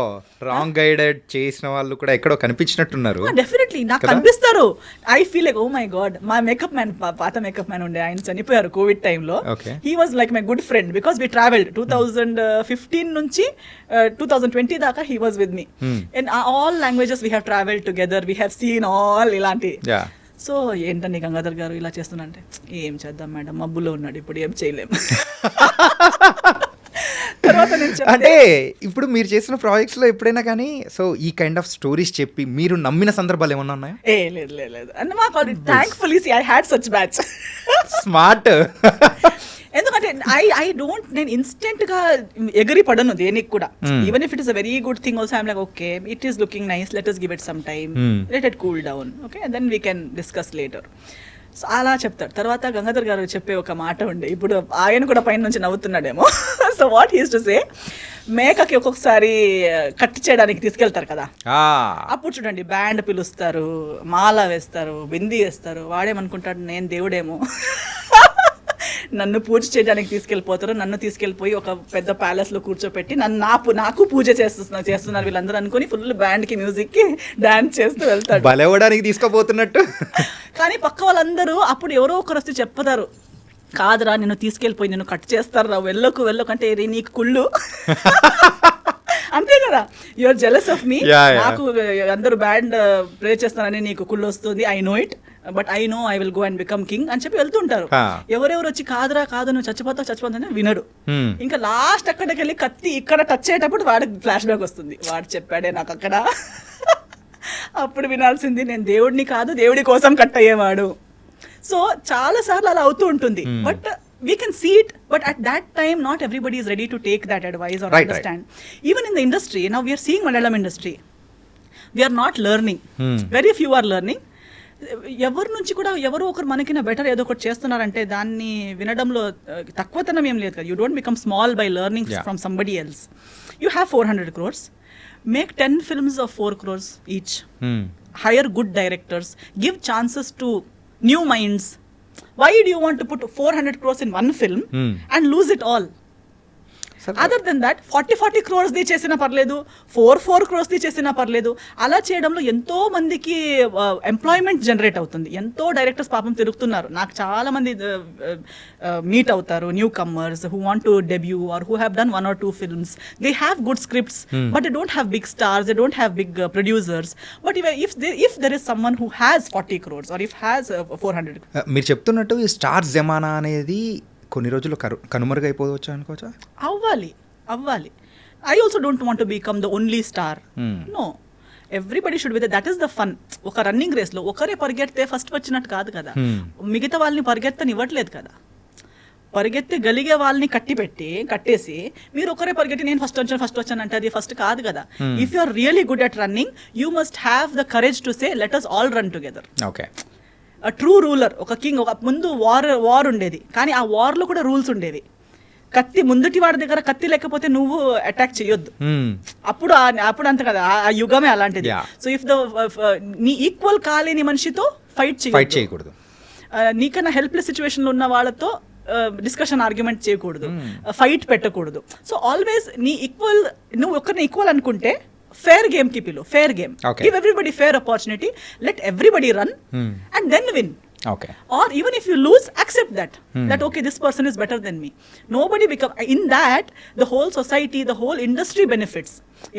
రాంగ్ గైడెడ్ చేసిన వాళ్ళు కూడా ఎక్కడో కనిపించినట్టున్నారు. డెఫినెట్లీ నాకు కనిపిస్తారు. I feel like oh my god, మా మేకప్ మ్యాన్, పాత మేకప్ మ్యాన్ ఉండే, ఆయన చనిపోయారు కోవిడ్ టైంలో. He was like my good friend because we travelled 2015 నుంచి 2020 దాకా he was with me. In all languages we have travelled together, we have seen all ఇలాంటి. సో ఏంటండి గంగాధర్ గారు ఇలా చేస్తున్నా అంటే, ఏం చేద్దాం మేడం, మబ్బులో ఉన్నాడు, ఇప్పుడు ఏం చేయలేం. తర్వాత అంటే ఇప్పుడు మీరు చేసిన ప్రాజెక్ట్స్ లో ఎప్పుడైనా కానీ సో ఈ కైండ్ ఆఫ్ స్టోరీస్ చెప్పి మీరు నమ్మిన సందర్భాలు ఏమన్నా ఉన్నాయా? లేదు అంటే మాకు thankfully I had such batch. Smart. ఎందుకంటే ఐ డోంట్, నేను ఇన్స్టెంట్ గా ఎగిరి పడను దేనికి కూడా. Even if it is a very good thing also I'm like okay it is looking nice, let us give it some time, let it cool down, okay, and then we can discuss later. So అలా చెప్తాడు. తర్వాత గంగాధర్ గారు చెప్పే ఒక మాట ఉండే, ఇప్పుడు ఆయన కూడా పైన నుంచి నవ్వుతున్నాడేమో. So what he's to say, మేకకి ఒక్కొక్కసారి కట్ చేయడానికి తీసుకెళ్తారు కదా, అప్పుడు చూడండి బ్యాండ్ పిలుస్తారు, మాల వేస్తారు, బిందీ వేస్తారు, వాడేమనుకుంటాడు నేను దేవుడేమో, నన్ను పూజ చేయడానికి తీసుకెళ్ళిపోతారు, నన్ను తీసుకెళ్ళిపోయి ఒక పెద్ద ప్యాలెస్ లో కూర్చోపెట్టి నాకు పూజ చేస్తున్నారు వీళ్ళందరూ అనుకుని ఫుల్ బ్యాండ్ కి మ్యూజిక్ కి డాన్స్ చేస్తూ వెళ్తాడు, బలవడానికి తీసుకోపోతున్నట్టు. కానీ పక్క వాళ్ళందరూ అప్పుడు ఎవరో ఒకరు వస్తే చెప్తారు, కాదురా నిన్ను తీసుకెళ్ళిపోయి నిన్ను కట్ చేస్తారు రా, వెళ్ళకు అంటే నీకు కుళ్ళు. అంతే కదా, యూఆర్ జెలస్ ఆఫ్ మీ, నాకు అందరూ బ్యాండ్ ప్లే చేస్తారని నీకు కుళ్ళు వస్తుంది, I know it, but I know I will go and become king అని చెప్పి వెళ్తుంటారు. ఎవరెవరు వచ్చి కాదు నువ్వు చచ్చిపోతావు వినడు. ఇంకా లాస్ట్ అక్కడికి వెళ్ళి కత్తి ఇక్కడ టచ్ అయ్యేటప్పుడు వాడికి ఫ్లాష్ బ్యాక్ వస్తుంది, వాడు చెప్పాడే నాకు అక్కడ. అప్పుడు వినాల్సింది నేను దేవుడిని కాదు, దేవుడి కోసం కట్ అయ్యేవాడు. సో చాలా సార్లు అలా అవుతూ ఉంటుంది, but we can see it, but at that time not everybody is ready to take that advice or understand. Even in the industry now we are seeing Malayalam industry, we are not learning, very few are learning. ఎవరి నుంచి కూడా ఎవరో ఒకరు మనకిన better ఏదో ఒకటి చేస్తున్నారంటే దాన్ని వినడంలో తక్కువతనం ఏం లేదు కదా. You don't become small by learning from somebody else. You have 400 crores, make 10 films of 4 crores each, hire good directors, give chances to new minds. Why do you want to put 400 crores in one film and lose it all? Other than that 40 crores ది చేసినా పర్లేదు, 4 crores ది చేసినా పర్లేదు. అలా చేయడంలో ఎంతో మందికి ఎంప్లాయ్మెంట్ జనరేట్ అవుతుంది. ఎంతో డైరెక్టర్స్ పాపం తిరుగుతున్నారు, నాకు చాలా మంది మీట్ అవుతారు, new comers who want to debut or who have done 1 or 2 films. They have good scripts but they don't have big stars, they don't have big producers. But if there is someone who has 40 crores or if has 400. మీరు చెప్తున్నట్టు ఈ star జమానా అనేది కొన్ని రోజులు కనుమరుగైపోవచ్చు అనుకోవచ్చా? అవ్వాలి. I also don't want to become the only star. No, everybody should be that is the fun. ఒక రన్నింగ్ రేస్ లో ఒకరే పరిగెడితే ఫస్ట్ వచ్చినట్టు కాదు కదా, మిగతా వాళ్ళని పరిగెత్తనివ్వట్లేదు కదా. పరిగెత్తగలిగే వాళ్ళని కట్టేసి మీరు ఒకరే పరిగెట్టి నేను ఫస్ట్ వచ్చాను అంటే అది ఫస్ట్ కాదు కదా. If you are really good at running you must have the courage to say let us all run together. Okay, true ruler, ఒక కింగ్. ఒక ముందు వార్ ఉండేది, కానీ ఆ వార్లో కూడా రూల్స్ ఉండేవి. కత్తి ముందుటి వాడి దగ్గర కత్తి లేకపోతే నువ్వు అటాక్ చేయొద్దు. అప్పుడు అంత కదా, ఆ యుగమే అలాంటిది. సో ఇఫ్ నీ ఈక్వల్ కాలేని మనిషితో ఫైట్ చేయకూడదు, నీకన్నా హెల్ప్లెస్ సిచ్యువేషన్లో ఉన్న వాళ్ళతో డిస్కషన్ ఆర్గ్యుమెంట్ చేయకూడదు, ఫైట్ పెట్టకూడదు. సో ఆల్వేస్ నీ ఈక్వల్, నువ్వు ఒకరిని ఈక్వల్ అనుకుంటే ఫేర్ గేమ్ కి పిలు, fair game, give everybody fair opportunity, let everybody run and then win. Okay. Or even if you lose, accept that that okay, this person is better than me. Nobody become in that, the whole society, the whole industry benefits.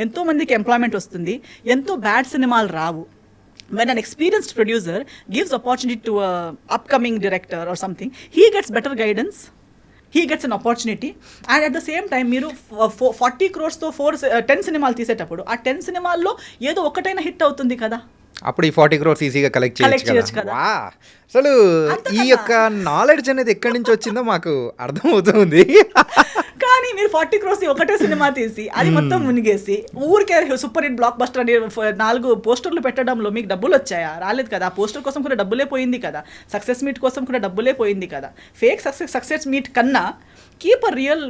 Ento mandiki employment vastundi, ento bad cinemalu ravu. When an experienced producer gives opportunity to a upcoming director or something, he gets better guidance, he gets an opportunity, and at the same time మీరు 40 crores తో 10 సినిమాలు తీసేటప్పుడు ఆ 10 సినిమాల్లో ఏదో ఒకటైనా hit అవుతుంది కదా, అప్పుడు ఈ 40 crores ఈజీగా కలెక్ట్ చేయొచ్చు కదా. అసలు ఈ యొక్క నాలెడ్జ్ అనేది ఎక్కడి నుంచి వచ్చిందో మాకు అర్థమవుతుంది. కానీ మీరు 40 crores ఒకటే సినిమా తీసి అది మొత్తం మునిగేసి ఊరికే సూపర్ హిట్ బ్లాక్ బస్టర్ అని 4 పోస్టర్లు పెట్టడంలో మీకు డబ్బులు వచ్చాయా? రాలేదు కదా. ఆ పోస్టర్ కోసం కూడా డబ్బులే పోయింది కదా, సక్సెస్ మీట్ కోసం కూడా డబ్బులే పోయింది కదా. ఫేక్ సక్సెస్ మీట్ కన్నా keep a real,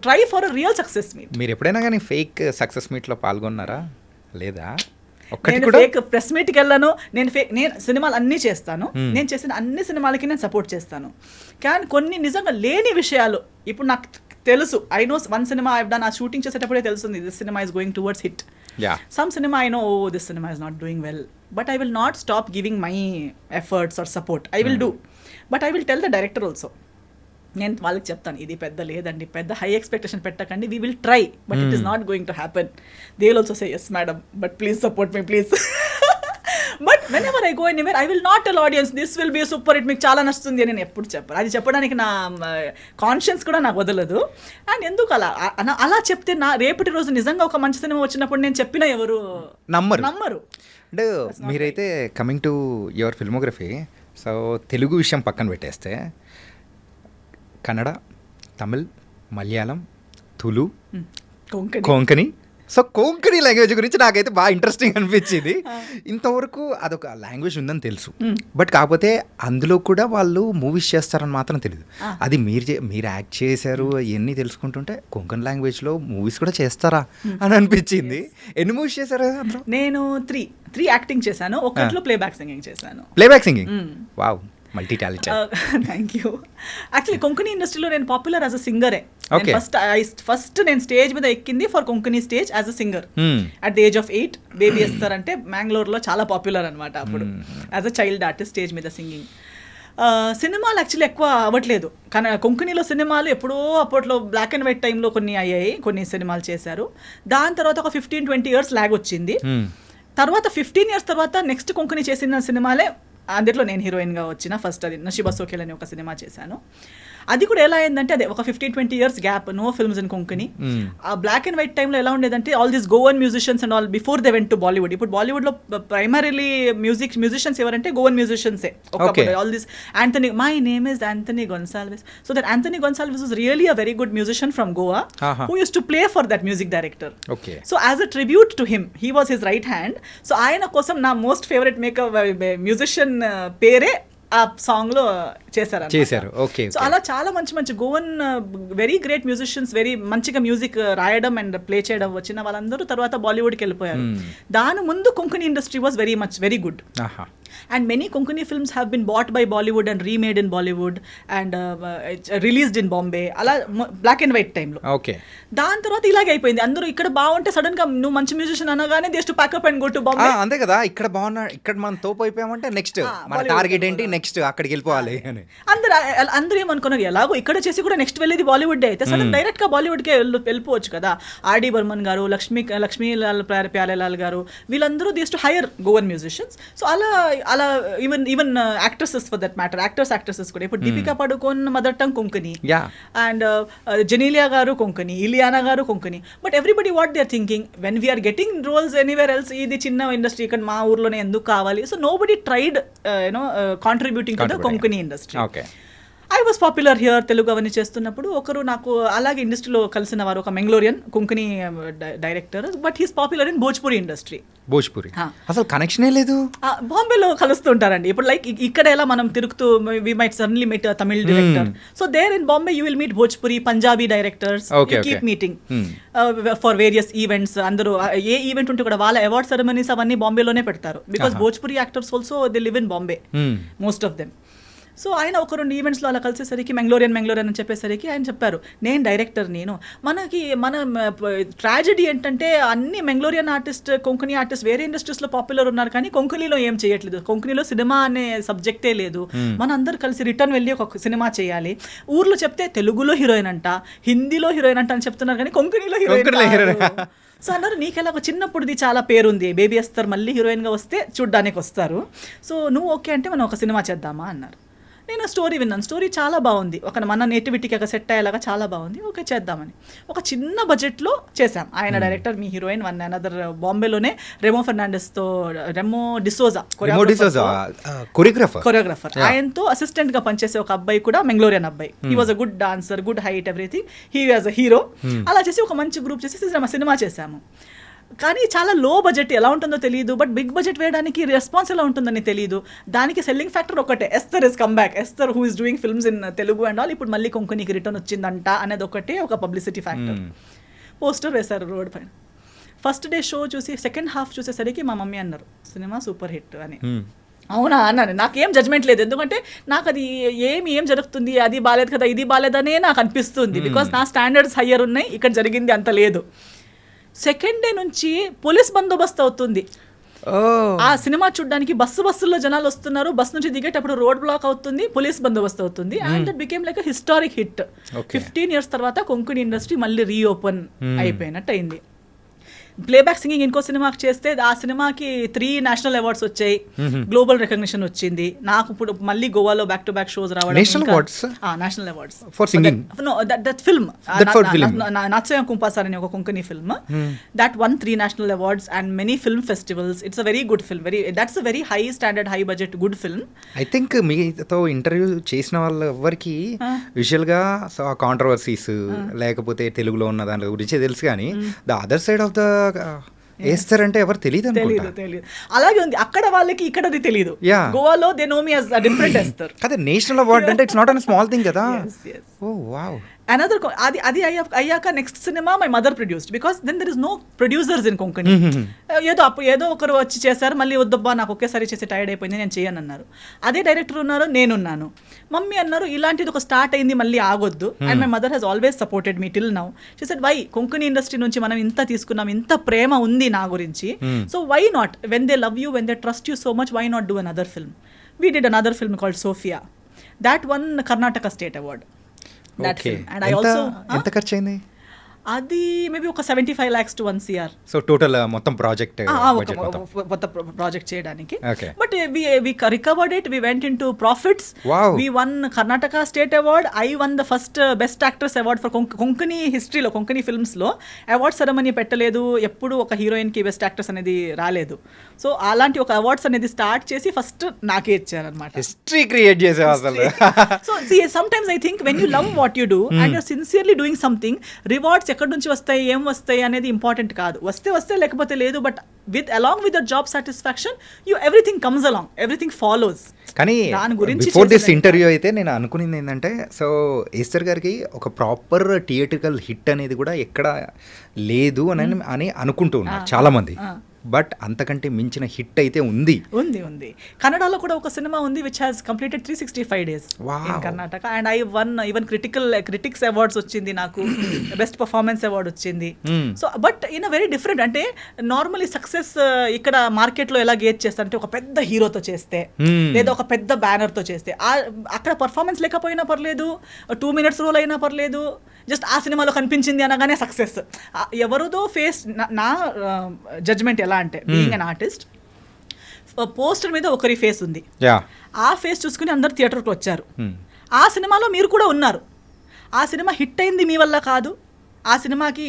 try for a real success meet. మీరు ఎప్పుడైనా కానీ ఫేక్ సక్సెస్ మీట్లో పాల్గొన్నారా? లేదా? నేను ఫేక్ ప్రెస్ మీట్కి వెళ్ళాను, నేను సినిమాలు అన్నీ చేస్తాను, నేను చేసిన అన్ని సినిమాలకి నేను సపోర్ట్ చేస్తాను. కానీ కొన్ని నిజంగా లేని విషయాలు ఇప్పుడు నాకు తెలుసు. I know one cinema I done, ఆ షూటింగ్ చేసేటప్పుడే తెలుస్తుంది this cinema is going towards hit. Some cinema I know this cinema is not doing well, but I will not stop giving my efforts or support. I will do, but I will tell the director also. నేను వాళ్ళకి చెప్తాను, ఇది పెద్ద లేదండి, పెద్ద high expectation పెట్టకండి, we will try, but it is not going to happen. They will also say yes madam, but please support me please. But whenever I go anywhere I will not tell audience this will be super hit, మీకు చాలా నచ్చుతుంది అని నేను ఎప్పుడు చెప్పాను. అది చెప్పడానికి నా కాన్షియన్స్ కూడా నాకు వదలదు. అండ్ ఎందుకు అలా చెప్తే నా రేపటి రోజు నిజంగా ఒక మంచి సినిమా వచ్చినప్పుడు నేను చెప్పిన ఎవరు నమ్మరు. అంటే మీరైతే coming to your filmography, so Telugu విషయం పక్కన పెట్టేస్తే కన్నడ, తమిళ్, మలయాళం, తులు, కొంకణి. సో కొంకణి లాంగ్వేజ్ గురించి నాకైతే బాగా ఇంట్రెస్టింగ్ అనిపించింది. ఇంతవరకు అదొక లాంగ్వేజ్ ఉందని తెలుసు, బట్ కాకపోతే అందులో కూడా వాళ్ళు మూవీస్ చేస్తారని మాత్రం తెలియదు. అది మీరు యాక్ట్ చేశారు ఇవన్నీ తెలుసుకుంటుంటే కొంకణి లాంగ్వేజ్లో మూవీస్ కూడా చేస్తారా అని అనిపించింది. ఎన్ని మూవీస్ చేశారు అందులో? నేను త్రీ యాక్టింగ్ చేశాను, ఒకటిలో ప్లేబ్యాక్ సింగింగ్ చేశాను. Playback singing, wow, multi talented. Thank you. Actually Konkani ఇండస్ట్రీలో నేను పాపులర్ యాజ్ అ సింగరే. ఫస్ట్ నేను స్టేజ్ మీద ఎక్కింది for Konkani stage as a singer at the age of 8. Baby Esther అంటే మ్యాంగ్లూర్లో చాలా పాపులర్ అనమాట అప్పుడు, as a child artist stage మీద సింగింగ్. సినిమాలు యాక్చువల్లీ ఎక్కువ అవ్వట్లేదు, కానీ కొంకణిలో సినిమాలు ఎప్పుడో అప్పట్లో బ్లాక్ అండ్ వైట్ టైంలో కొన్ని అయ్యాయి, కొన్ని సినిమాలు చేశారు. దాని తర్వాత ఒక 15-20 years లాగ్ వచ్చింది. తర్వాత 15 years తర్వాత నెక్స్ట్ కొంకణి చేసిన సినిమాలే, అందులో నేను హీరోయిన్గా వచ్చిన ఫస్ట్ అది నషీబా సోఖేల్ అని ఒక సినిమా చేశాను. అది కూడా ఎలా అయిందంటే అదే ఒక 15-20 years gap, no films in Konkani. ఆ బ్లాక్ అండ్ వైట్ టైంలో ఎలా ఉండేదంటే all these Goan musicians and all before they went to Bollywood. ఇప్పుడు బాలీవుడ్లో ప్రైమరీలీ మ్యూజిషియన్స్ ఎవరంటే గోవన్ మ్యూజిషియన్సే. All this Anthony, my name is Anthony Gonsalves. So that Anthony Gonsalves was really a very good musician from Goa who used to play for that music director. So as a tribute to him, he was his right hand. So ఆయన కోసం నా most favourite makeup musician పేరే ఆ song లో చేశారు. Okay. So అలా చాలా మంచి Goan very great musicians, very మంచిగా మ్యూజిక్ రాయడం అండ్ ప్లే చేయడం వచ్చిన వాళ్ళందరూ తర్వాత బాలీవుడ్కి వెళ్ళిపోయారు. దాని ముందు Konkani industry was very good. And many Konkani films have been bought by Bollywood and remade in Bollywood and released in Bombay. అలా బ్లాక్ అండ్ వైట్ టైంలో. ఓకే. దాని తర్వాత ఇలాగే అయిపోయింది. అందరూ ఇక్కడ బాగుంటే సడన్ గా నువ్వు మంచి మ్యూజిషియన్ అనగానే they to pack up and go to Bombay. అంతే కదా, ఇక్కడ బాగున్నా, ఇక్కడ మనం తోపు అయిపోయామంటే నెక్స్ట్ మన టార్గెట్ ఏంటి, నెక్స్ట్ అక్కడికి వెళ్ళిపోవాలి అని అందరూ ఏమనుకున్నారు, ఎలాగో ఇక్కడ చేసి కూడా నెక్స్ట్ వెళ్ళేది బాలీవుడ్ అయితే సడన్ డైరెక్ట్ గా బాలీవుడ్కే వెళ్ళిపోవచ్చు కదా. ఆర్డి బర్మన్ గారు, లక్ష్మీలాల్ ప్యారేలాల్ గారు, వీళ్ళందరూ they to hire Goan musicians. So అలా even actresses for that matter, actresses కూడా ఇప్పుడు Deepika Padukone mother tongue Konkani, and Genelia గారు కొంకణి, ఇలియానా గారు Konkani. But everybody what they are thinking when we're getting roles anywhere else, ఇది చిన్న ఇండస్ట్రీ ఇక్కడ మా ఊర్లోనే ఎందుకు కావాలి. So nobody tried contributing to the Konkani industry. I was popular here Telugu అవన్నీ చేస్తున్నప్పుడు ఒకరు నాకు అలాగే ఇండస్ట్రీలో కలిసిన వారు ఒక Mangalorean Konkani director, but he's popular in Bhojpuri industry. Bhojpuri అసలు కనెక్షనే లేదు. బాంబేలో కలుస్తుంటారండి. ఇప్పుడు లైక్ ఇక్కడ ఎలా మనం తిరుగుతూ we might suddenly meet Tamil director, so there in Bombay you will meet Bhojpuri Punjabi directors, keep meeting for various events. అందరూ ఏ ఈవెంట్ ఉంటే కూడా వాళ్ళ అవార్డ్ సెరమనీస్ అవన్నీ బాంబేలోనే పెడతారు, because Bhojpuri actors also they live in Bombay most of them. So ఆయన ఒక 2 ఈవెంట్స్లో అలా కలిసేసరికి మెంగ్లోరియన్ అని చెప్పేసరికి ఆయన చెప్పారు, నేను డైరెక్టర్, మన ట్రాజెడీ ఏంటంటే అన్ని మెంగ్లోరియన్ ఆర్టిస్ట్, కొంకణి ఆర్టిస్ట్ వేరే ఇండస్ట్రీస్లో పాపులర్ ఉన్నారు, కానీ కొంకణిలో ఏం చేయట్లేదు. కొంకణిలో సినిమా అనే సబ్జెక్టే లేదు. మన అందరు కలిసి రిటర్న్ వెళ్ళి ఒక సినిమా చేయాలి. ఊర్లో చెప్తే తెలుగులో హీరోయిన్ అంట, హిందీలో హీరోయిన్ అంట అని చెప్తున్నారు, కానీ కొంకణిలో హీరోయిన్. సో అన్నారు, నీకెలా ఒక చిన్నప్పుడుది చాలా పేరుంది, బేబీ ఎస్తర్ మళ్ళీ హీరోయిన్గా వస్తే చూడ్డానికి వస్తారు, సో నువ్వు ఓకే అంటే మనం ఒక సినిమా చేద్దామా అన్నారు. నేను స్టోరీ విన్నాను, స్టోరీ చాలా బాగుంది, ఒక మన నేటివిటీకి ఒక సెట్ అయ్యేలాగా చాలా బాగుంది, ఓకే చేద్దామని ఒక చిన్న బడ్జెట్లో చేశాం. ఆయన director, me heroine one another బాంబేలోనే రెమో డిసోజా కొరియోగ్రాఫర్, ఆయనతో అసిస్టెంట్గా పనిచేసే ఒక అబ్బాయి కూడా మెంగ్లోరియన్ అబ్బాయి. He was a good dancer, good height, everything. He was a hero. అలా చేసి ఒక మంచి గ్రూప్ చేసి సినిమా చేశాము. కానీ చాలా లో బడ్జెట్, ఎలా ఉంటుందో తెలియదు, బట్ బిగ్ బడ్జెట్ వేయడానికి రెస్పాన్స్ ఎలా ఉంటుందని తెలియదు. దానికి సెల్లింగ్ ఫ్యాక్టర్ ఒకటే, Esther is come back, Esther who is doing films in Telugu and all, ఇప్పుడు మళ్ళీ కొంకణికి రిటర్న్ వచ్చిందంట అనేది ఒకటే ఒక పబ్లిసిటీ ఫ్యాక్టర్. పోస్టర్ వేశారు రోడ్ పైన. ఫస్ట్ డే షో చూసి సెకండ్ హాఫ్ చూసేసరికి మా మమ్మీ అన్నారు, సినిమా సూపర్ హిట్ అని. అవునా అన్నాను. నాకేం జడ్జ్మెంట్ లేదు, ఎందుకంటే నాకు అది ఏం జరుగుతుంది, అది బాలేదు కదా, ఇది బాలేదనే నాకు అనిపిస్తుంది, బికాస్ నా స్టాండర్డ్స్ హయ్యర్ ఉన్నాయి, ఇక్కడ జరిగింది అంత లేదు. సెకండ్ డే నుంచి పోలీస్ బందోబస్తు అవుతుంది. ఆ సినిమా చూడడానికి బస్సుల్లో జనాలు వస్తున్నారు, బస్ నుంచి దిగేటప్పుడు రోడ్ బ్లాక్ అవుతుంది, పోలీస్ బందోబస్తు అవుతుంది. And that became like historic hit. 15 years తర్వాత కొంకణి ఇండస్ట్రీ మళ్ళీ రీఓపెన్ అయిపోయినట్టు అయింది. ప్లేబ్యాక్ సింగింగ్ ఇంకో సినిమాకి చేస్తే ఆ సినిమాకి 3 నేషనల్ అవార్డ్స్ వచ్చాయి, గ్లోబల్ రికగ్నిషన్ వచ్చింది. నాకు ఇప్పుడు మళ్ళీ గోవాలో బ్యాక్ టు బ్యాక్ షోస్ రావడం, national awards for singing. No that film Nachomia Kumpasar అనే ఒక Konkani film, that won 3 national awards and many film festivals. It's a very good film, that's a very high standard, high budget, good film. I think మీతో interview చేసిన వాళ్ళ ఎవరికి విజువల్గా controversies లేకపోతే తెలుగులో ఉన్న దాని గురించి తెలుసు, కానీ the other side of the వేస్తారంటే ఎవరు తెలియదు. అలాగే ఉంది అక్కడ వాళ్ళకి, ఇక్కడ అది తెలియదు. గోవాలో they know me as different వేస్తారు కదా. నేషనల్ అవార్డ్ అంటే it's not an small thing కదా. Oh wow. అనదర్ అది అయ్యాక next cinema my mother produced, because then there is no producers in Konkani. ఏదో ఒకరు వచ్చి చేశారు, మళ్ళీ వద్దబ్బా నాకు ఒకేసారి చేసి టైర్డ్ అయిపోయింది, నేను చేయను అన్నారు. అదే డైరెక్టర్ ఉన్నారు, నేనున్నాను. మమ్మీ అన్నారు ఇలాంటిది ఒక స్టార్ట్ అయింది, మళ్ళీ ఆగొద్దు. And my mother has always supported me till now. She said why, Konkani industry నుంచి మనం ఇంత తీసుకున్నాం, ఇంత ప్రేమ ఉంది నా గురించి, so why not, when they love you, when they trust you so much, why not do another film. We did another film called Sofia, that won Karnataka state award. That film. And I also ఎంత ఖర్చు అయింది? అది maybe ఒక 75 lakhs to 1 crore. So total మొత్తం project project చేయడానికి. But we recovered it, we went into profits. We won Karnataka state award. I won the first best actress award for Konkani హిస్టరీలో. Konkani films లో award ceremony పెట్టలేదు, ఎప్పుడు ఒక heroine కి best actress అనేది రాలేదు. సో అలాంటి ఒక అవార్డ్స్ అనేది స్టార్ట్ చేసి ఫస్ట్ నాకే ఇచ్చారనమాట. హిస్టరీ క్రియేట్ చేసే అసలు. So sometimes I think when you love what you do and your sincerely doing something, rewards ఎక్కడి నుంచి వస్తాయి, ఏం వస్తాయి అనేది ఇంపార్టెంట్ కాదు. వస్తే లేకపోతే లేదు. But along with the job satisfaction, everything comes along, everything follows. కానీ బిఫోర్ దిస్ ఇంటర్వ్యూ అయితే నేను అనుకునేది ఏంటంటే, సో ఈస్టర్ గారికి ఒక ప్రాపర్ థియేట్రికల్ హిట్ అనేది కూడా ఎక్కడ లేదు అని అనుకుంటూ ఉన్నారు చాలా మంది. బట్ అంతకంటే మించిన హిట్ అయితే ఉంది. కన్నడలో కూడా ఒక సినిమా ఉంది which has completed 365 days in Karnataka. And I one even critics awards వచ్చింది నాకు, బెస్ట్ పర్ఫార్మెన్స్ అవార్డ్ వచ్చింది. So but in a very different, అంటే నార్మలీ సక్సెస్ ఇక్కడ మార్కెట్ లో ఎలా గేజ్ చేస్తారంటే ఒక పెద్ద హీరోతో చేస్తే, లేదా ఒక పెద్ద బ్యానర్ తో చేస్తే, అక్కడ పర్ఫార్మెన్స్ లేకపోయినా పర్లేదు, 2 minutes రోల్ అయినా పర్లేదు, జస్ట్ ఆ సినిమాలో కనిపించింది అనగానే సక్సెస్. ఎవరిదో ఫేస్, నా జడ్జ్మెంట్ ఎలా అంటే, బీయింగ్ అన్ ఆర్టిస్ట్, పోస్టర్ మీద ఒకరి ఫేస్ ఉంది, ఆ ఫేస్ చూసుకుని అందరు థియేటర్కి వచ్చారు. ఆ సినిమాలో మీరు కూడా ఉన్నారు. ఆ సినిమా హిట్ అయింది మీ వల్ల కాదు. ఆ సినిమాకి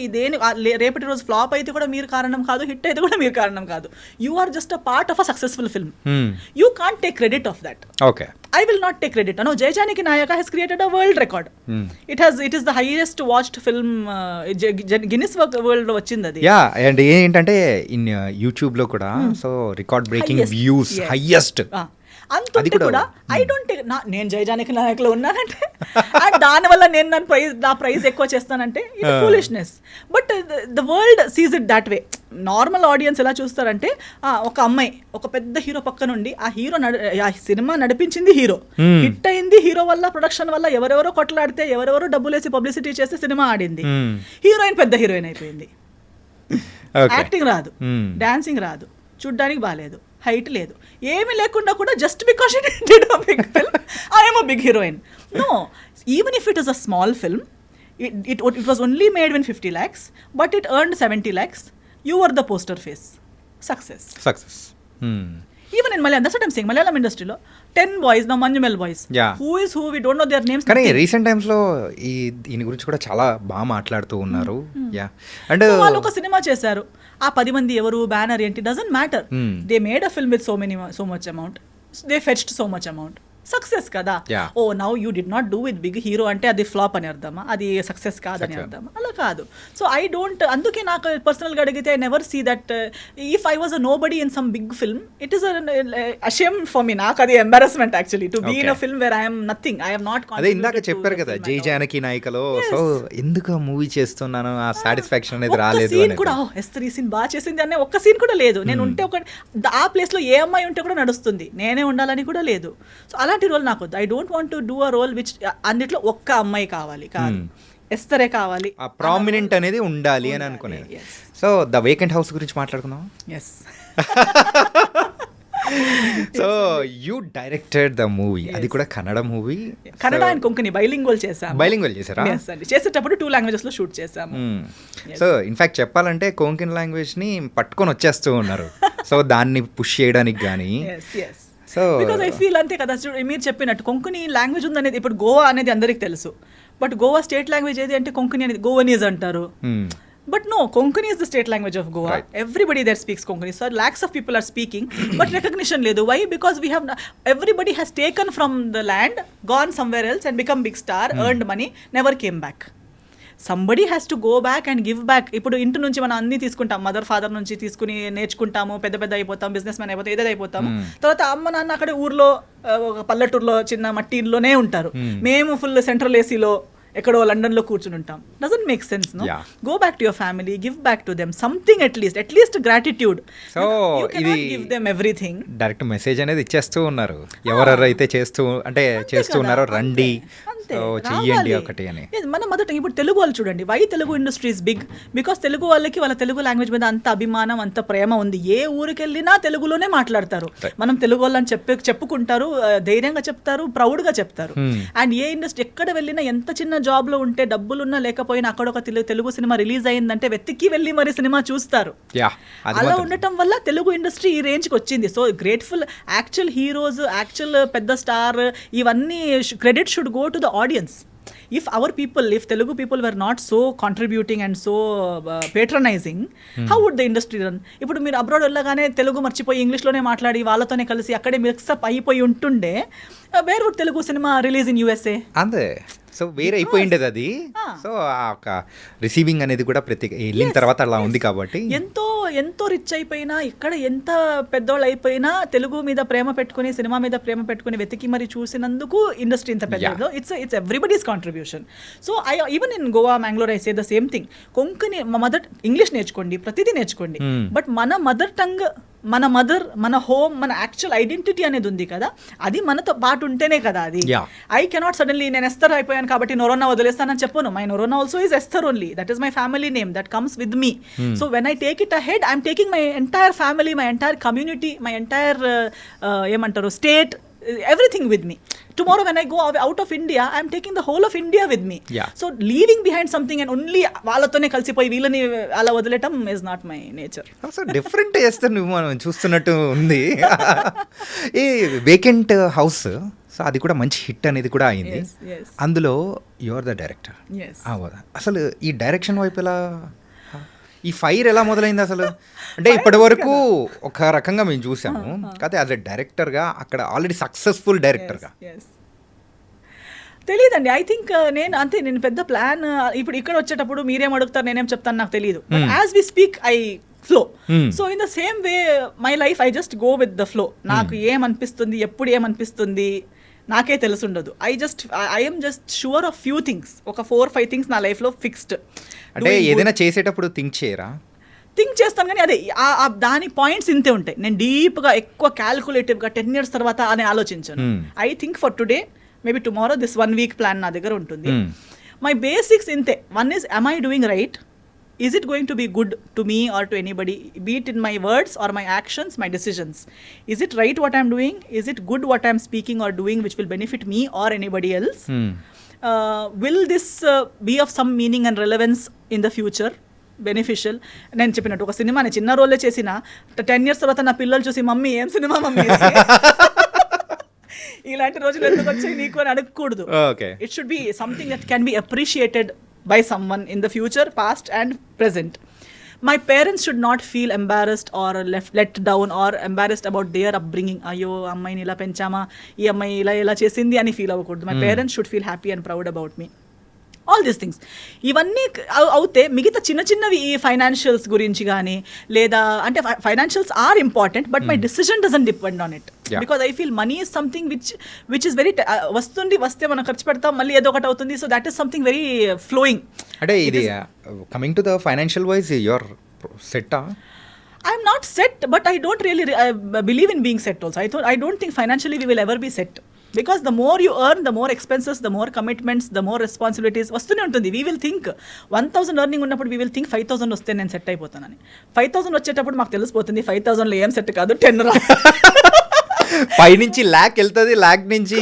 రేపటి రోజు ఫ్లాప్ అయితే కూడా మీరు కారణం కాదు, హిట్ అయితే కూడా మీరు కారణం కాదు. You are just a part of a successful film. You can't take credit of that. Okay, I will not take credit. No, Jai Janaki Nayaka has created a world record. It is the highest watched film. Guinness World వచ్చింది అది. Yeah and ఏంటంటే in యూట్యూబ్లో కూడా so record breaking Highest. Views Yes. Highest. అంతుంటే కూడా- కూడా I don't నేను జై జానకి నాయకులో ఉన్నానంటే అండ్ దానివల్ల నేను నా ప్రైజ్ ఎక్కువ చేస్తానంటే ఇది foolishness. But the world seize it that way. Normal audience ఎలా చూస్తారంటే ఒక అమ్మాయి ఒక పెద్ద హీరో పక్క నుండి ఆ సినిమా నడిపించింది హీరో, హిట్ అయింది హీరో వల్ల, ప్రొడక్షన్ వల్ల, ఎవరెవరో కొట్లాడితే ఎవరెవరో డబ్బులేసి పబ్లిసిటీ చేస్తే సినిమా ఆడింది, హీరోయిన్ పెద్ద హీరోయిన్ అయిపోయింది. యాక్టింగ్ రాదు, డాన్సింగ్ రాదు, చూడ్డానికి బాగాలేదు, హైట్ లేదు, ఏమీ లేకుండా కూడా just because she did a big film I'm a big heroine. No, even if it is a small film, it was only made in 50 lakhs, but it earned 70 lakhs. You were the poster face. Success. Even in Malayalam, that's what I'm saying. Malayalam industry lo 10 boys, now Manjumel boys. Yeah. Who is who? We don't know their names. కానీ recent టైమ్స్లో దీని గురించి కూడా చాలా బాగా మాట్లాడుతూ ఉన్నారు. Yeah and so వాళ్ళు ఒక సినిమా చేశారు, ఆ 10 మంది ఎవరు, బ్యానర్ ఏంటి, doesn't matter. They made a film with so much amount, they fetched so much amount. Success కదా. Oh now you did not do with big hero అంటే అది ఫ్లాప్ అని అర్థమా, అది సక్సెస్ కాదని అర్థమా? అలా కాదు. సో ఐ డోంట్, అందుకే నాకు పర్సనల్గా అడిగితే I never see that if I was a nobody in some big film, it is a shame for me. నాకు అది embarrassment actually to be in a film where I'm nothing, I have not. అదే ఇందాక చెప్పారు కదా జై జానకి నాయకలో, so ఎందుకు movie చేస్తున్నాను, ఆ సాటిస్ఫాక్షన్ అనేది రాలేదు సీన్ కూడా ఎస్తర్ ఈ సీన్ బాగా చేసింది అనే ఒక్క సీన్ కూడా లేదు. నేను ఉంటే ఒక ఆ ప్లేస్ లో ఏ అమ్మాయి ఉంటే కూడా నడుస్తుంది, నేనే ఉండాలని కూడా లేదు. సో అలాంటి రోల్ నాకు వద్దు. I don't want to do a role which అన్నిట్లో ఒక్క అమ్మాయి కావాలి, కాదు ఎస్తరే కావాలి, ఆ ప్రామినెంట్ అనేది ఉండాలి అని అనుకునేది. సో ద వేకెంట్ హౌస్ గురించి మాట్లాడుకుందాం. Yes. So you directed the movie, అది కూడా Kannada movie, Kannada and Konkani bilingual చేసాము. బైలింగ్వల్ చేశారా? చేసేటప్పుడు 2 languages లో షూట్ చేసాము. సో ఇన్ఫాక్ట్ చెప్పాలంటే కొంకణి లాంగ్వేజ్ ని పట్టుకొని వచ్చేస్తూ ఉన్నారు. సో దాన్ని పుష్ చేయడానికి కానీ. సో బికాజ్ ఐ ఫీల్ అంతే కదా, మీరు చెప్పినట్టు కొంకణి లాంగ్వేజ్ ఉందనేది, ఇప్పుడు గోవా అనేది అందరికి తెలుసు, బట్ గోవా స్టేట్ లాంగ్వేజ్ ఏది అంటే కొంకణి అనేది, గోవనీస్ అంటారు. But no, Konkani is the state language of Goa. Right. Everybody there speaks Konkani. So lakhs of people are speaking, but recognition ledu. Why? Because we have everybody has taken from the land, gone somewhere else and become big star, earned money, never came back. Somebody has to go back and give back. ఇప్పుడు ఇంటి నుంచి మనం అన్ని తీసుకుంటాం, mother father నుంచి తీసుకుని నేర్చుకుంటాము, పెద్ద అయిపోతాం, బిజినెస్ మ్యాన్ అయిపోతాం, ఏదైతే అయిపోతాము. తర్వాత అమ్మ నాన్న అక్కడే ఊర్లో ఒక పల్లెటూరులో చిన్న మట్టి ఇంట్లోనే ఉంటారు. మేము ఫుల్ సెంట్రల్ ఏసీలో ఎక్కడో లండన్ లో కూర్చుని ఉంటాం. Doesn't make sense. No, go back to your family, give back to them something, at least gratitude. So ఇది give them everything. Direct message అనేది ఇచ్చేస్తూ ఉన్నారు, ఎవరెవరైతే చేస్తూ ఉన్నారో రండి, చెయ్యండి ఒకటి అని. మన మొదట ఇప్పుడు తెలుగు వాళ్ళు చూడండి, why Telugu industry is big, because Telugu వాళ్ళకి వాళ్ళ తెలుగు లాంగ్వేజ్ మీద అంత అభిమానం, అంత ప్రేమ ఉంది. ఏ ఊరికి వెళ్ళినా తెలుగులోనే మాట్లాడతారు. మనం తెలుగు వాళ్ళని చెప్పుకుంటారు, ధైర్యంగా చెప్తారు, ప్రౌడ్ గా చెప్తారు. అండ్ ఏ ఇండస్ట్రీ ఎక్కడ వెళ్ళినా, ఎంత చిన్న జాబ్ లో ఉంటే, డబ్బులున్నా లేకపోయినా, అక్కడ ఒక తెలుగు సినిమా రిలీజ్ అయిందంటే వెతికి వెళ్ళి మరి సినిమా చూస్తారు. అలా ఉండటం వల్ల తెలుగు ఇండస్ట్రీ ఈ రేంజ్ కి వచ్చింది. So grateful. Actual heroes, actual పెద్ద స్టార్, ఇవన్నీ credit should go to the audience. If Telugu people were not so contributing and so patronizing, how would the industry run? ఇప్పుడు మీరు అబ్రాడ్ వెళ్ళగానే తెలుగు మర్చిపోయి ఇంగ్లీష్లోనే మాట్లాడి వాళ్ళతోనే కలిసి అక్కడే మిక్సప్ అయిపోయి ఉంటుండే, where would Telugu cinema release in USA? అంతే. సో వేరే అయిపోయిండేది అది. సో ఆ ఒక రిసీవింగ్ అనేది కూడా ప్రతి వెళ్ళిన తర్వాత అలా ఉంది కాబట్టి, ఎంతో రిచ్ అయిపోయినా, ఇక్కడ ఎంత పెద్దోళ్ళు అయిపోయినా, తెలుగు మీద ప్రేమ పెట్టుకుని, సినిమా మీద ప్రేమ పెట్టుకుని వెతికి మరి చూసినందుకు ఇండస్ట్రీ ఇంత పెద్దదో. It's everybody's contribution. So even in Goa, Mangalore, I say the same thing. Konkani English నేర్చుకోండి, ప్రతిదీ నేర్చుకోండి, బట్ మన మదర్ టంగ్, మన హోమ్, మన యాక్చువల్ ఐడెంటిటీ అనేది ఉంది కదా, అది మనతో పాటు ఉంటేనే కదా అది. ఐ కెనాట్ సడన్లీ నేను ఎస్తర్ అయిపోయాను కాబట్టి నొరోనా వదిలేస్తానని చెప్పను. My Noronha also is Esther only. That is my family name that comes with me. So when I take it ahead, I'm taking my entire family, my entire community, my entire ఏమంటారు state, everything with me. Tomorrow when I go out of India, I am taking the whole of India with me. So leaving behind something and only వాళ్ళతోనే కలిసిపోయి వీళ్ళని అలా వదిలేయటం is not my nature. So different చేస్తే నువ్వు మనం చూస్తున్నట్టు ఉంది. ఈ వేకెంట్ హౌస్, సో అది కూడా మంచి హిట్ అనేది కూడా అయింది. అందులో యు ఆర్ ద డైరెక్టర్. అసలు ఈ డైరెక్షన్ వైపు ఎలా? ఈ ఫైర్ ఎలా మొదలైంది అసలు? అంటే ఇప్పటి వరకు ఒక రకంగా మేము చూసాము, కాకపోతే యాజ్ ఎ డైరెక్టర్గా అక్కడ ఆల్రెడీ సక్సెస్ఫుల్ డైరెక్టర్గా. తెలియదండి. ఐ థింక్ నేను పెద్ద ప్లాన్ ఇప్పుడు ఇక్కడ వచ్చేటప్పుడు మీరేం అడుగుతారు నేనేం చెప్తాను నాకు తెలియదు. As we speak I flow. So in the same way my life I just go with the flow. నాకు ఏమనిపిస్తుంది, ఎప్పుడు ఏమనిపిస్తుంది నాకే తెలుసుండదు. I'm just sure of few things. ఒక 4-5 థింగ్స్ నా లైఫ్లో ఫిక్స్డ్. అంటే ఏదైనా చేసేటప్పుడు థింక్ చేయరా? థింక్ చేస్తాను కానీ అదే దాని పాయింట్స్ ఇంతే ఉంటాయి. నేను డీప్గా ఎక్కువ క్యాల్కులేటివ్గా 10 years తర్వాత అని ఆలోచించాను. I think for today, maybe tomorrow, this 1 week plan నా దగ్గర ఉంటుంది. మై బేసిక్స్ ఇంతే. One is, am I doing right? Is it going to be good to me or to anybody, be it in my words or my actions, my decisions? Is it right what I'm doing? Is it good what I'm speaking or doing which will benefit me or anybody else? Will this be of some meaning and relevance in the future? Beneficial. నేను చెప్పినట్టు ఒక సినిమాని చిన్న రోలే చేసిన 10 years తర్వాత నా పిల్లలు చూసి మమ్మీ ఏం సినిమా మమ్మీ ఇలాంటి రోజులు ఎందుకు వచ్చాయి నీకు అని అడగకూడదు. It should be something that can be appreciated by someone in the future, past and present. My parents should not feel embarrassed or let down or embarrassed about their upbringing. Ayyo ammayini ila penchama, ee ammayi ila chesindi ani feel avakuddu. My parents should feel happy and proud about me. All these things ఇవన్నీ అవుతే మిగతా చిన్న చిన్నవి ఈ financials గురించి కానీ లేదా అంటే financials are important but my decision doesn't depend on it because I feel money is something which is very వస్తే మనం ఖర్చు పెడతాం మళ్ళీ ఏదో ఒకటి అవుతుంది. So that is something very flowing. అంటే ఇది coming to the financial wise your సెట్టా? I'm not set, but I don't really believe in being set also. I don't think financially we will ever be set. Because the more you earn, the more expenses, the more commitments, the more responsibilities వస్తూనే ఉంటుంది. We will think 1,000 earning ఉన్నప్పుడు we will think 5,000 వస్తే నేను set అయిపోతానని. 5,000 వచ్చేటప్పుడు మాకు తెలిసిపోతుంది 5,000లో ఏం set కాదు, 10 రా 5 నుంచి lakh వెళ్తుంది, lakh నుంచి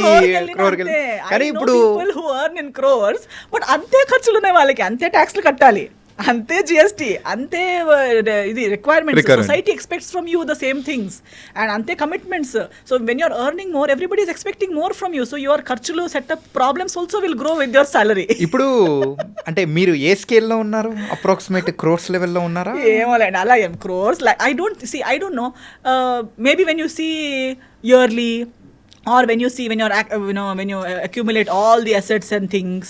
crore కి. కానీ ఇప్పుడు people who earn in crores, but అంతే ఖర్చులు ఉన్నాయి వాళ్ళకి, అంతే ట్యాక్స్లు కట్టాలి, అంతే జిఎస్టీ, అంతే ఇది requirements. Society expects from you the same things and అంతే commitments. So when you're earning more everybody is expecting more from you. So your ఖర్చులు setup problems also will grow with your salary. ఇప్పుడు అంటే మీరు ఏ స్కేల్లో ఉన్నారు? Approximate crores లెవెల్లో ఉన్నారా? ఏమోలేండి అలా ఏం crores like I don't know. Maybe when you see yearly or when you when you accumulate all the assets and things,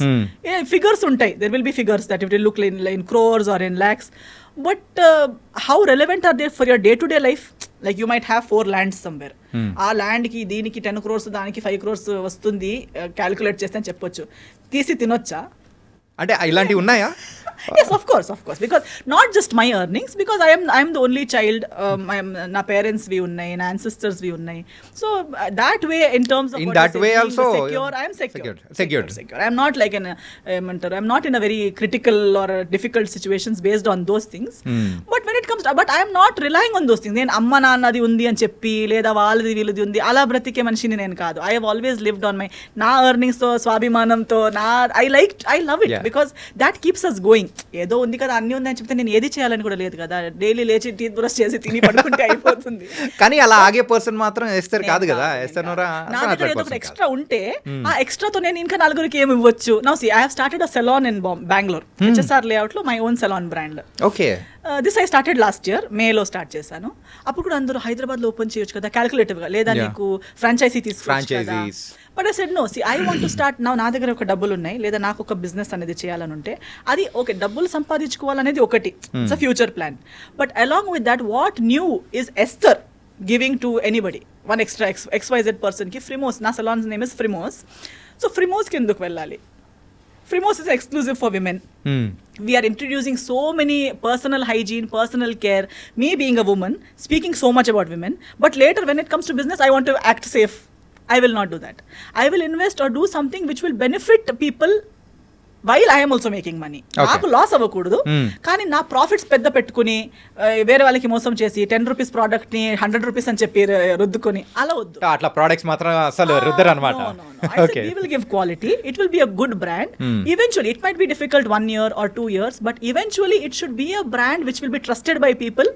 figures untai, there will be figures that it will look in crores or in lakhs, but how relevant are they for your day to day life? Like you might have 4 lands somewhere, ఆ land కి దీనికి 10 crores దానికి 5 crores వస్తుంది calculate చేస్తే అని చెప్పొచ్చు. తీసి తినొచ్చా? అంటే ఇలాంటివి ఉన్నాయా? Yes, of course, because not just my earnings, because I am the only child. Na parents vi unnai, na ancestors vi unnai. So that way, in terms of in that way also secure, I am secured. I am not like I'm not in a very critical or difficult situations based on those things. But when it comes to, but I am not relying on those things. నేను అమ్మ నాన్నది ఉంది అని చెప్పి లేదా వాళ్ళది వీళ్ళది ఉంది అలా బ్రతికే మనిషిని నేను కాదు. I have always lived on my నా earnings తో స్వాభిమానంతో I love it because that keeps us going. ఏదో ఉంది కదా అన్ని ఉంది అని చెప్తే నేను ఏది చేయాలని కూడా లేదు కదా. డైలీ లేచి టీత్ బ్రష్ చేసి తిని పడుకుంటే అయిపోతుంది. కానీ అలా ఆగే పర్సన్ మాత్రం ఎస్తర్ కాదు కదా. నా దగ్గర ఏదో ఒకటి ఎక్స్ట్రా ఉంటే ఆ ఎక్స్ట్రాతో నేను ఇంకా 4కి ఏమి ఇవ్వచ్చు. Now see I have started a salon in Bengaluru, HSR layout లో, my own salon brand. Okay. This I started last year మేలో స్టార్ట్ చేశాను. అప్పుడు కూడా అందరూ హైదరాబాద్లో ఓపెన్ చేయొచ్చు కదా క్యాలిక్యులేటివ్ గా, లేదా నీకు ఫ్రాంచైజీ తీసుకోవచ్చు కదా. But I said no, see I want to start now. నా దగ్గర ఒక డబ్బులు ఉన్నాయి లేదా నాకు ఒక బిజినెస్ అనేది చేయాలని ఉంటే అది ఓకే, డబ్బులు సంపాదించుకోవాలనేది ఒకటి, it's a future plan. But along with that what new is Esther giving to anybody, one extra XYZ పర్సన్కి ఫ్రిమోస్, నా సలాన్స్ నేమ్ ఇస్ ఫ్రిమోస్. సో ఫ్రిమోస్కి ఎందుకు వెళ్ళాలి? Frimoz is exclusive for women. We are introducing so many personal hygiene, personal care, me being a woman, speaking so much about women. But later when it comes to business, I want to act safe. I will not do that. I will invest or do something which will benefit people while I am also making money. నాకు loss అవ్వకూడదు, కానీ నా profits పెద్ద పెట్టుకుని వేరే వాళ్ళకి మోసం చేసి 10 రూపీస్ ప్రోడక్ట్ ని 100 రూపీస్ అని చెప్పి రుద్దుకొని అలా వద్దు. అట్లా ప్రొడక్ట్స్ మాత్రం అసలు రుద్దరు అన్నమాట. Okay. We will give quality. It will be a good brand. Eventually, it might be difficult 1 year or 2 years, but eventually it should be a brand which will be trusted by people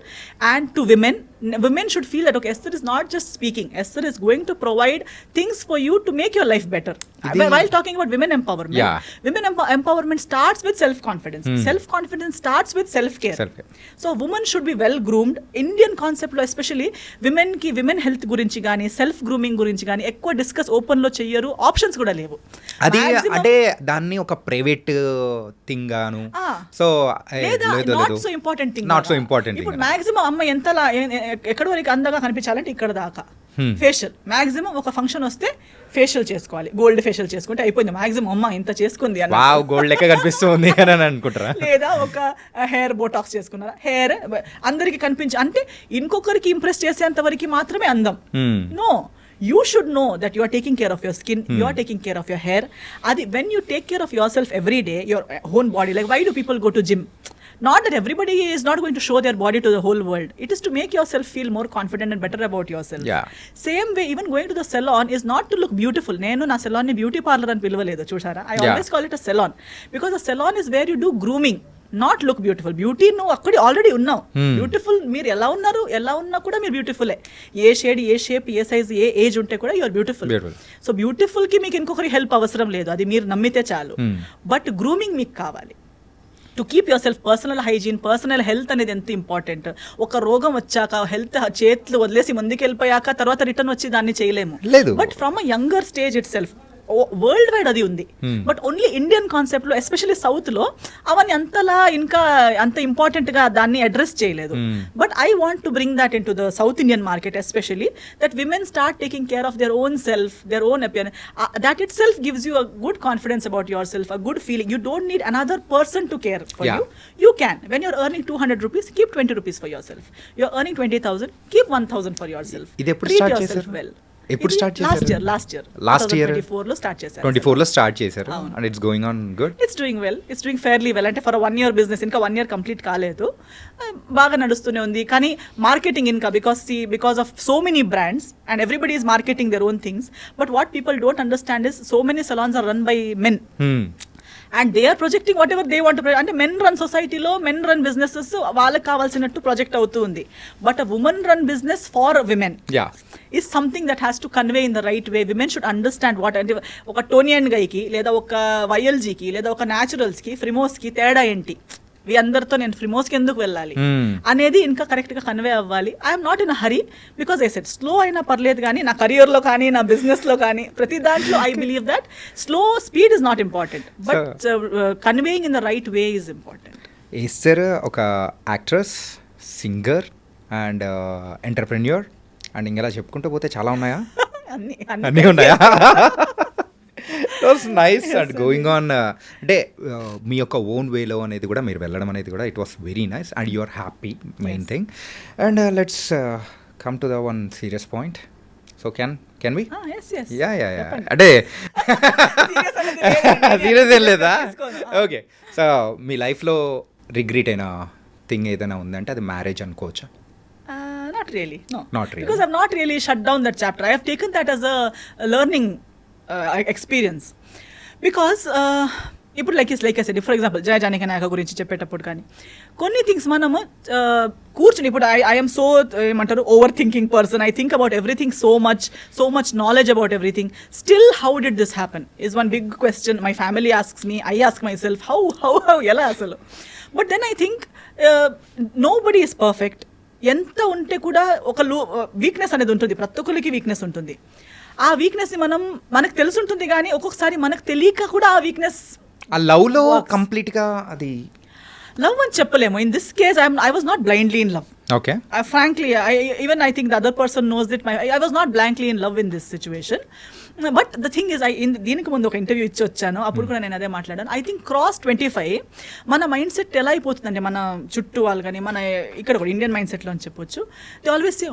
and to women, women should feel that, okay, Esther is not just speaking. Esther is going to provide things for you to make your life better. While talking about women empowerment, women empowerment starts with self-confidence. Self-confidence starts with self-care. So women should be well groomed. Indian concept lo especially women health గురించి గానీ self grooming గురించి గానీ ఎక్కువ discuss open లో చెయ్యరు, options కూడా లేవు. అది అంటే దాన్ని ఒక ప్రైవేట్ థింగ్ గాను, so not so important thing. ఇప్పుడు మాక్సిమం అమ్మ ఎంతలా ఎక్కడి వరకు అందంగా కనిపించాలంటే ఇక్కడ దాకా ఫేషియల్. మాక్సిమం ఒక ఫంక్షన్ వస్తే ఫేషియల్ చేసుకోవాలి, గోల్డ్ ఫేషియల్ చేసుకుంటే అయిపోయింది. మాక్సిమం అమ్మ ఇంత చేసుకుంది అన్న గోల్డ్ లెక్క కనిపిస్తుంది అని అనుకుంటారా? లేదా ఒక హెయిర్ బోటాక్స్ చేసుకున్నారా, హెయిర్ అందరికి కనిపించి అంటే ఇంకొకరికి ఇంప్రెస్ చేసేంత వరకు మాత్రమే అందం. No, you should know that you are taking care of your skin, you are taking care of your hair. Adi when you take care of yourself every day, your own body, like why do people go to gym? Not that everybody is not going to show their body to the whole world. It is to make yourself feel more confident and better about yourself. Same way, even going to the salon is not to look beautiful. Nenu na salon ni beauty parlor ani pilvaledu chusara. I always call it a salon because a salon is where you do grooming, not look beautiful. Beauty నువ్వు అక్కడి already ఉన్నావు. Beautiful మీరు ఎలా ఉన్నారు, ఎలా ఉన్నా కూడా మీరు బ్యూటిఫుల్లే. ఏ షేడ్, ఏ షేప్, ఏ సైజ్, ఏ ఏజ్ ఉంటే కూడా యూఆర్ బ్యూటిఫుల్. సో బ్యూటిఫుల్ కి మీకు ఇంకొకరి హెల్ప్ అవసరం లేదు, అది మీరు నమ్మితే చాలు. బట్ గ్రూమింగ్ మీకు కావాలి. To keep your self, personal hygiene, personal health అనేది ఎంత ఇంపార్టెంట్. ఒక రోగం వచ్చాక హెల్త్ చేతులు వదిలేసి ముందుకు వెళ్ళిపోయాక తర్వాత రిటర్న్ వచ్చి దాన్ని చేయలేము. But from a younger stage it self world wide అది ఉంది. బట్ ఓన్లీ ఇండియన్ కాన్సెప్ట్ లో ఎస్పెషల్లీ సౌత్ లో అవన్నీ అంతలా ఇంకా అంత ఇంపార్టెంట్ గా దాన్ని అడ్రస్ చేయలేదు. But I want to bring that in to the south Indian market especially, that women start taking care of their own self, their own appearance. That itself gives you a good confidence about yourself, a good feeling. You don't need another person to care for you. You can. When you're earning 200 rupees, keep 20 rupees for yourself. You're earning 20,000, keep 1,000 for yourself. Treat yourself well. ఎప్పుడు start చేశారు? Last year 24 లో start చేశారు. 24 లో start చేశారు. And it's going on good. It's doing well, it's doing fairly well. అంటే for 1 year business, ఇంకా 1 year complete కాలేదు, బాగా నడుస్తూనే ఉంది. కానీ మార్కెటింగ్ ఇంకా because of so many brands and everybody is marketing their own things. But what people don't understand is so many salons are run by men. And they are projecting whatever they want. అంటే men run సొసైటీలో men run businesses వాళ్ళకి కావాల్సినట్టు project అవుతూ ఉంది. But a women run business for women is something that has to convey in the right way. Women should understand what, అంటే ఒక Tony and గైకి లేదా ఒక వైఎల్జీకి లేదా ఒక న్యాచురల్స్కి ఫ్రిమోస్కి తేడా ఏంటి, అందరితో నేను ఫ్రిమోస్కి ఎందుకు వెళ్ళాలి అనేది ఇంకా కరెక్ట్గా కన్వే అవ్వాలి. I'm not in a hurry because I said slow అయినా పర్లేదు, కానీ నా కెరియర్లో కానీ నా బిజినెస్లో కానీ ప్రతి దాంట్లో I believe that speed is not important, but conveying in the right way is important. Esther ఒక actress, singer and entrepreneur and ఇంకా చెప్పుకుంటూ పోతే చాలా ఉన్నాయా? అన్నీ ఉన్నాయా? Was nice and going on. అంటే మీ యొక్క ఓన్ వేలో అనేది కూడా మీరు వెళ్ళడం అనేది కూడా it was very nice and you are happy, main thing. And let's come to the one serious point. So can we? Ya అంటే సీరియస్ ఏం లేదా? ఓకే. సో మీ లైఫ్లో రిగ్రెట్ అయిన థింగ్ ఏదైనా ఉందంటే అది మ్యారేజ్ అనుకోవచ్చా? Not really, no. Because I've not really shut down that chapter. I have taken that as a learning experience. Because ఇప్పుడు like I said, for example Jaya Janaki Nayaka గురించి చెప్పేటప్పుడు కానీ కొన్ని థింగ్స్ మనము కూర్చుని, ఇప్పుడు ఐఎమ్ సో ఏమంటారు overthinking person. I think about everything so much knowledge about everything. Still how did this happen is one big question. My family asks me, I ask myself how ఎలా అసలు. But then I think nobody is perfect. ఎంత ఉంటే కూడా ఒక weakness అనేది ఉంటుంది, ప్రతి ఒక్కరికి వీక్నెస్ ఉంటుంది. ఆ వీక్నెస్ని మనకు తెలిసి ఉంటుంది, కానీ ఒక్కొక్కసారి మనకు తెలియక కూడా ఆ వీక్నెస్ ఆ లవ్లో కంప్లీట్గా అది లవ్ అని చెప్పలేము. In this case I was not blindly in love. Okay. Frankly, I think the other person knows that I was not blankly in love in this situation. But the thing is, దీనికి ముందు ఒక interview ఇచ్చి వచ్చాను, అప్పుడు కూడా నేను అదే మాట్లాడాను. ఐ థింక్ క్రాస్ 25 మన మైండ్ సెట్ ఎలా అయిపోతుందంటే, మన చుట్టూ వాళ్ళు కానీ మన ఇక్కడ కూడా ఇండియన్ మైండ్ సెట్లో అని చెప్పొచ్చు. దే ఆల్వేస్ సే,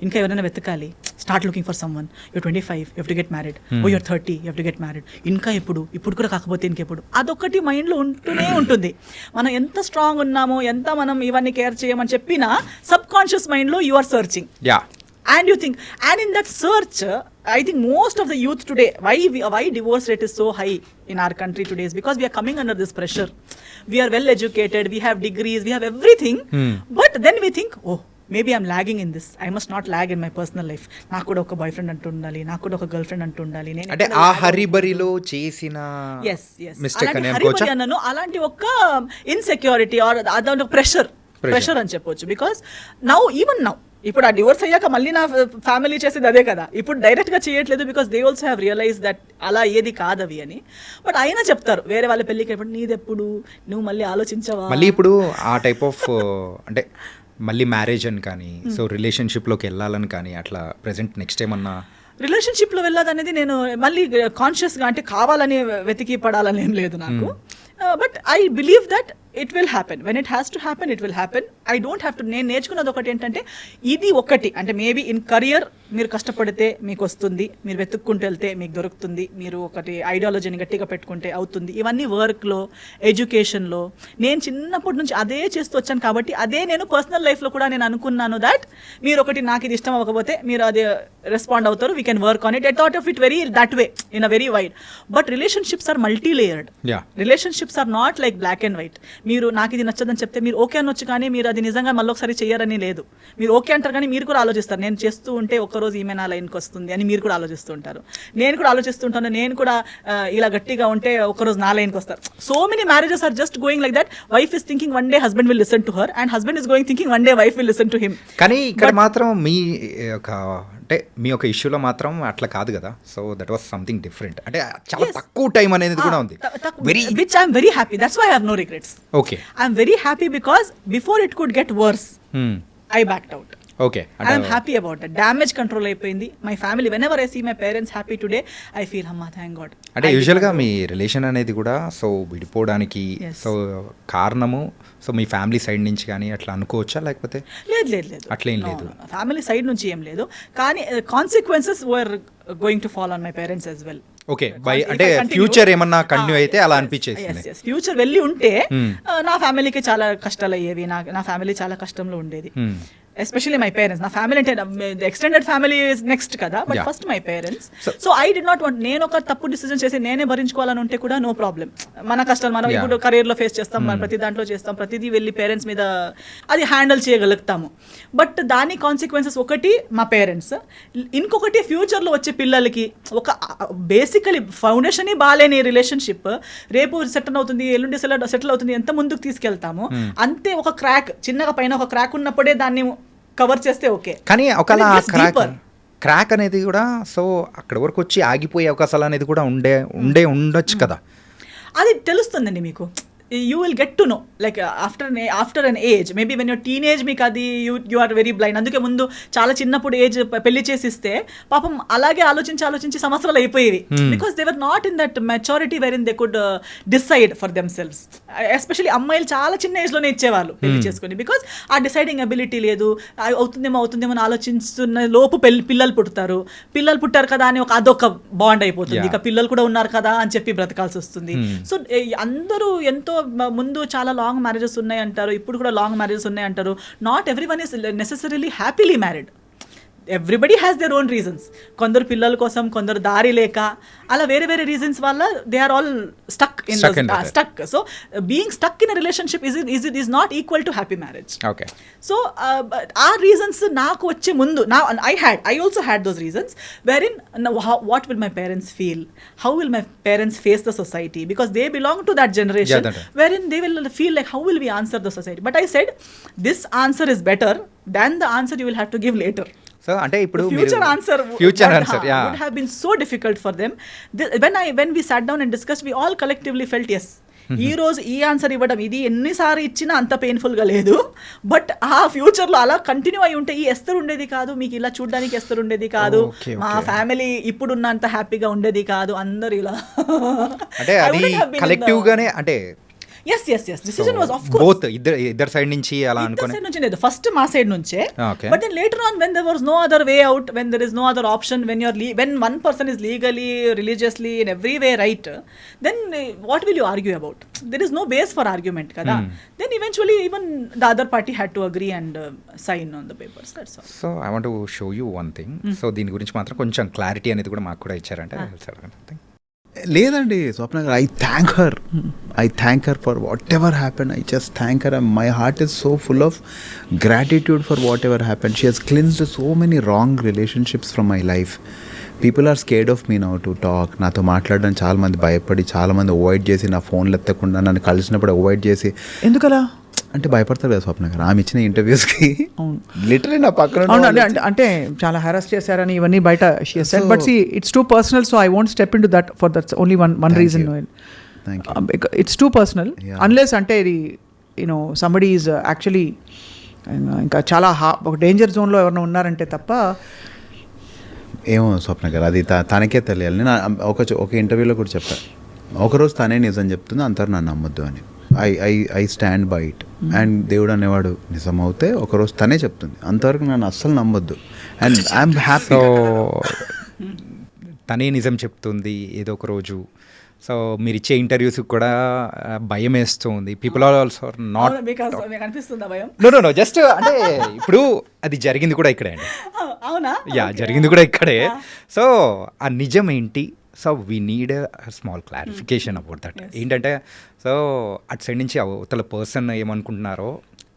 ఇంకా ఎవరైనా వెతకాలి, start looking for someone, your 25, you have to get married, your 30, you have to get married. ఇంకా ఇప్పుడు కూడా కాకపోతే ఇంకెప్పుడు, అదొకటి మైండ్లో ఉంటూనే ఉంటుంది. మనం ఎంత స్ట్రాంగ్ ఉన్నామో, ఎంత మనం ఇవన్నీ కేర్ చేయమని చెప్పినా సబ్ కాన్షియస్ మైండ్లో you are searching. And you think, and in that search, I think most of the youth today, why divorce rate is so high in our country today is because we are coming under this pressure. We are well educated, we have degrees, we have everything, but then we think, maybe I'm logging in this, I must not log in my personal life. నాకు కూడా ఒక boy friend అంటూ ఉండాలి, నాకు కూడా ఒక girl friend అంటూ ఉండాలి. నేను అంటే ఆ హరిబరిలో చేసిన మిస్టేక్ అని అనుకోవచ్చా? అన్నాను అలాంటి ఒక ఇన్సెక్యూరిటీ ఆర్ అదొక ప్రెషర్ అని చెప్పొచ్చు. బికాస్ నౌ ఈవెన్ నౌ ఇప్పుడు ఆ డివోర్స్ అయ్యాక మళ్ళీ నా ఫ్యామిలీ చేసేది అదే కదా, ఇప్పుడు డైరెక్ట్గా చేయట్లేదు. Because they also have realize that అలా ఏది కాదవి అని. బట్ అయినా చెప్తారు వేరే వాళ్ళ పెళ్ళికి ఎప్పుడు నీదెప్పుడు, నువ్వు మళ్ళీ ఆలోచించవా. మళ్ళీ ఇప్పుడు ఆ టైప్ ఆఫ్ అంటే మళ్ళీ మ్యారేజ్ అని కానీ సో రిలేషన్షిప్లోకి వెళ్ళాలని కానీ అట్లా ప్రెసెంట్ నెక్స్ట్ ఏమన్నా రిలేషన్షిప్లో వెళ్ళాలనేది నేను మళ్ళీ కాన్షియస్గా అంటే కావాలని వెతికి పడాలని ఏం లేదు నాకు. But I believe that it will happen. When it has to happen it will happen. I don't have to. నేను నేర్చుకున్నది ఒకటి ఏంటంటే ఇది ఒకటి అంటే మేబీ ఇన్ కరియర్ మీరు కష్టపడితే మీకు వస్తుంది, మీరు వెతుక్కుంటూ వెళ్తే మీకు దొరుకుతుంది, మీరు ఒకటి ఐడియాలజీని గట్టిగా పెట్టుకుంటే అవుతుంది. ఇవన్నీ వర్క్లో, ఎడ్యుకేషన్లో నేను చిన్నప్పటి నుంచి అదే చేస్తూ వచ్చాను కాబట్టి అదే నేను పర్సనల్ లైఫ్లో కూడా నేను అనుకున్నాను దట్ మీరు ఒకటి నాకు ఇది ఇష్టం అవ్వకపోతే మీరు అదే రెస్పాండ్ అవుతారు, we can work on it. I thought of it very that way in a very wide. But relationships are multi layered. Relationships are not like black and white. మీరు నాకు ఇది నచ్చదని చెప్తే మీరు ఓకే అనొచ్చు, కానీ మీరు అది నిజంగా మళ్ళీ ఒకసారి చేయరని లేదు. మీరు ఓకే అంటారు కానీ మీరు కూడా ఆలోచిస్తారు, నేను చేస్తూ ఉంటే ఒక్కరోజు ఈమె నా లైన్కి వస్తుంది అని మీరు కూడా ఆలోచిస్తూ ఉంటారు. నేను కూడా ఆలోచిస్తుంటాను, నేను కూడా ఇలా గట్టిగా ఉంటే ఒకరోజు నా లైన్కి వస్తారు. So many marriages are just going like that. Wife is thinking one day husband will listen to her and husband is going thinking one day wife will listen to him. కానీ ఇక్కడ మాత్రం మీ ఒక అంటే మీ ఒక ఇష్యూలో మాత్రం అట్లా కాదు కదా. So that was something different. అంటే చాలా తక్కువ టైం అనేది కూడా ఉంది. Which I'm very happy. That's why I have no regrets. Okay. I'm very happy because before it could get worse, I backed out. Okay, I'm happy about that. Damage control అయిపోయింది. My family, whenever I see my parents happy today, I feel, Amma, thank God. అంటే యూజువల్గా మీ relation అనేది కూడా so విడిపోవడానికి so కారణము so మీ family side నుంచి కానీ అట్లా అనుకోవచ్చా, లేకపోతే లేదు అట్లేం లేదు, ఫ్యామిలీ సైడ్ నుంచి ఏం లేదు, కానీ consequences were going to fall on my parents as well. Okay, by అంటే ఫ్యూచర్ ఏమన్నా కంటిన్యూ అయితే అలా అనిపించేసింది. ఫ్యూచర్ వెళ్ళి ఉంటే నా ఫ్యామిలీకి చాలా కష్టాలు అయ్యేవి, నా ఫ్యామిలీ చాలా కష్టంలో ఉండేది. Especially my parents. నా ఫ్యామిలీ అంటే ఎక్స్టెండెడ్ ఫ్యామిలీ ఇస్ నెక్స్ట్ కదా, but first my parents. So I did not want, నేను ఒక తప్పు డిసిజన్ చేసి నేనే భరించుకోవాలని ఉంటే కూడా నో ప్రాబ్లం. మన కష్టాలు మనం ఇప్పుడు కెరీర్లో ఫేస్ చేస్తాం, మనం ప్రతి దాంట్లో చేస్తాం, ప్రతిదీ వెళ్ళి పేరెంట్స్ మీద అది హ్యాండిల్ చేయగలుగుతాము. బట్ దాని కాన్సిక్వెన్సెస్ ఒకటి మా పేరెంట్స్, ఇంకొకటి ఫ్యూచర్లో వచ్చే పిల్లలకి ఒక బేసికలీ ఫౌండేషన్ బాగాలేని రిలేషన్షిప్ రేపు సెటిల్ అవుతుంది, ఎల్లుండి సెటిల్ అవుతుంది, ఎంత ముందుకు తీసుకెళ్తాము అంతే. ఒక క్రాక్ చిన్నగా పైన ఒక క్రాక్ ఉన్నప్పుడే దాన్ని కవర్ చేస్తే ఓకే, కానీ ఒకవేళ క్రాక్ అనేది కూడా సో అక్కడ వరకు వచ్చి ఆగిపోయే అవకాశాలు అనేది కూడా ఉండొచ్చు కదా. అది తెలుస్తుందండి మీకు. you will get to know like after an age, maybe when you're teenage మీకు అది you are very blind. అందుకే ముందు చాలా చిన్నప్పుడు ఏజ్ పెళ్లి చేసిస్తే పాపం అలాగే ఆలోచించి సంవత్సరాలు అయిపోయేవి, because they were not in that maturity wherein they could decide for themselves. Especially అమ్మాయిలు చాలా చిన్న ఏజ్లోనే ఇచ్చేవాళ్ళు పెళ్లి చేసుకుని, బికాస్ ఆ డిసైడింగ్ అబిలిటీ లేదు. అవుతుందేమో అని ఆలోచిస్తున్న లోపు పిల్లలు పుట్టారు కదా అని అదొక బాండ్ అయిపోతుంది. ఇక పిల్లలు కూడా ఉన్నారు కదా అని చెప్పి బ్రతకాల్సి వస్తుంది. సో అందరూ ఎంతో ముందు చాలా లాంగ్ మ్యారేజెస్ ఉన్నాయి అంటారు, ఇప్పుడు కూడా లాంగ్ మ్యారేజెస్ ఉన్నాయి అంటారు. Not everyone is necessarily happily married. Everybody has their own reasons. కొందరు పిల్లల కోసం, కొందరు దారి లేక, అలా వేరే వేరే రీజన్స్ వల్ల they are all stuck. So being stuck in a relationship is not equal to happy marriage. So ఆ రీజన్స్ నాకు వచ్చే ముందు I also had those reasons wherein what will my parents feel, how will my parents face the society, because they belong to that generation wherein they will feel like how will we answer the society. But I said this answer is better than the answer you will have to give later. So అంటే ఇప్పుడు future answer would have been so difficult for them. When we sat down and discussed, we all collectively felt yes, ఈ రోజు ఈ answer ఇవ్వడం ఇది ఎన్నిసార్లు ఇచ్చినా అంత పెయిన్ఫుల్గా లేదు. బట్ ఆ ఫ్యూచర్లో అలా కంటిన్యూ అయి ఉంటే ఈ ఎస్తరు ఉండేది కాదు, మీకు ఇలా చూడడానికి ఎస్తరు ఉండేది కాదు, మా ఫ్యామిలీ ఇప్పుడున్నంత హ్యాపీగా ఉండేది కాదు, అందరు ఇలా అంటే అది కలెక్టివ్ గానే అంటే yes decision was of course both ఇద్దరు సైడ్ నుంచి అలా అనుకోని సైడ్ నుంచి లేదు, ఫస్ట్ మా సైడ్ నుంచే. But then later on when there was no other way out, when there is no other option, when one person is legally, religiously, in every way right, then what will you argue about? There is no base for argument kada. Then eventually even the other party had to agree and sign on the papers. That's all. So I want to show you one thing. So దీని గురించి మాత్రం కొంచెం clarity అనేది కూడా మాకు కూడా ఇచ్చారంటే లేదండి Swapna garu, I thank her for whatever happen. I just thank her. My heart is so full of gratitude for whatever happen. She has cleansed so many wrong relationships from my life. People are scared of me now to talk. నాతో మాట్లాడడం చాలామంది భయపడి, చాలామంది avoid చేసి, నా ఫోన్లు ఎత్తకుండా నన్ను కలిసినప్పుడు అవాయిడ్ చేసి. ఎందుకలా అంటే భయపడతారు కదా స్వప్న గారు, ఆమె ఇచ్చిన ఇంటర్వ్యూస్కి లిటరలీ నా పక్కన అవును అంటే చాలా హెరాస్ చేశారని ఇవన్నీ బయట but see it's too personal, so I won't step in to that for that's only one reason. It's too personal unless అంటే ఇది యూనో సంబడి ఈజ్ యాక్చువల్లీ ఇంకా చాలా ఒక డేంజర్ జోన్లో ఎవరైనా ఉన్నారంటే తప్ప. ఏమో స్వప్న గారు, అది తనకే తెలియాలి. నేను ఒక ఇంటర్వ్యూలో కూడా చెప్పాను, ఒకరోజు తనే నిజం చెప్తుంది, అంతరు నన్ను నమ్మొద్దు అని. I stand by it. And దేవుడు అనేవాడు నిజం అవుతే ఒకరోజు తనే చెప్తుంది, అంతవరకు నన్ను అస్సలు నమ్మొద్దు. And I'm happy. తనే నిజం చెప్తుంది ఏదో ఒక రోజు. సో మీరు ఇచ్చే ఇంటర్వ్యూస్ కూడా భయం వేస్తుంది. పీపుల్ ఆర్ ఆల్సో నాట్ అనిపిస్తుందా భయం? నో జస్ట్ అంటే ఇప్పుడు అది జరిగింది కూడా ఇక్కడే అండి. అవునా? యా, జరిగింది కూడా ఇక్కడే. సో ఆ నిజం ఏంటి? So we need small clarification about that. ఏంటంటే సో అటు సైడ్ నుంచి అవతల పర్సన్ ఏమనుకుంటున్నారో,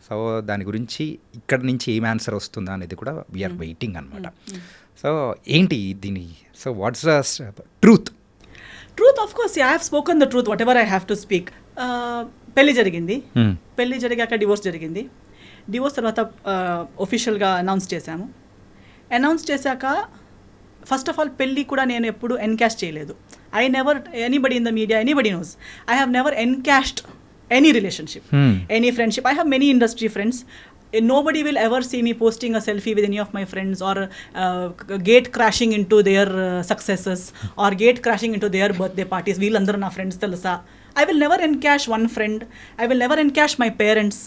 సో దాని గురించి ఇక్కడ నుంచి ఏం ఆన్సర్ వస్తుందా అనేది కూడా వీఆర్ వెయిటింగ్ అనమాట. సో ఏంటి దీని, so what's the truth? Truth of course I have spoken the truth whatever I have to speak. పెళ్లి జరిగింది, పెళ్లి జరిగాక డివోర్స్ జరిగింది. డివోర్స్ తర్వాత ఒఫిషియల్గా అనౌన్స్ చేశాము. అనౌన్స్ చేశాక ఫస్ట్ ఆఫ్ ఆల్ పెళ్ళి కూడా నేను ఎప్పుడు ఎన్కాష్ చేయలేదు. I never, anybody in the media, anybody knows, I have never encashed any relationship, any friendship. I have many industry friends. Nobody will ever see me posting a selfie with any of my friends or gate crashing into their successes or gate crashing into their birthday parties. Veelandaru na friends telusa. I will never encash one friend. I will never encash my parents.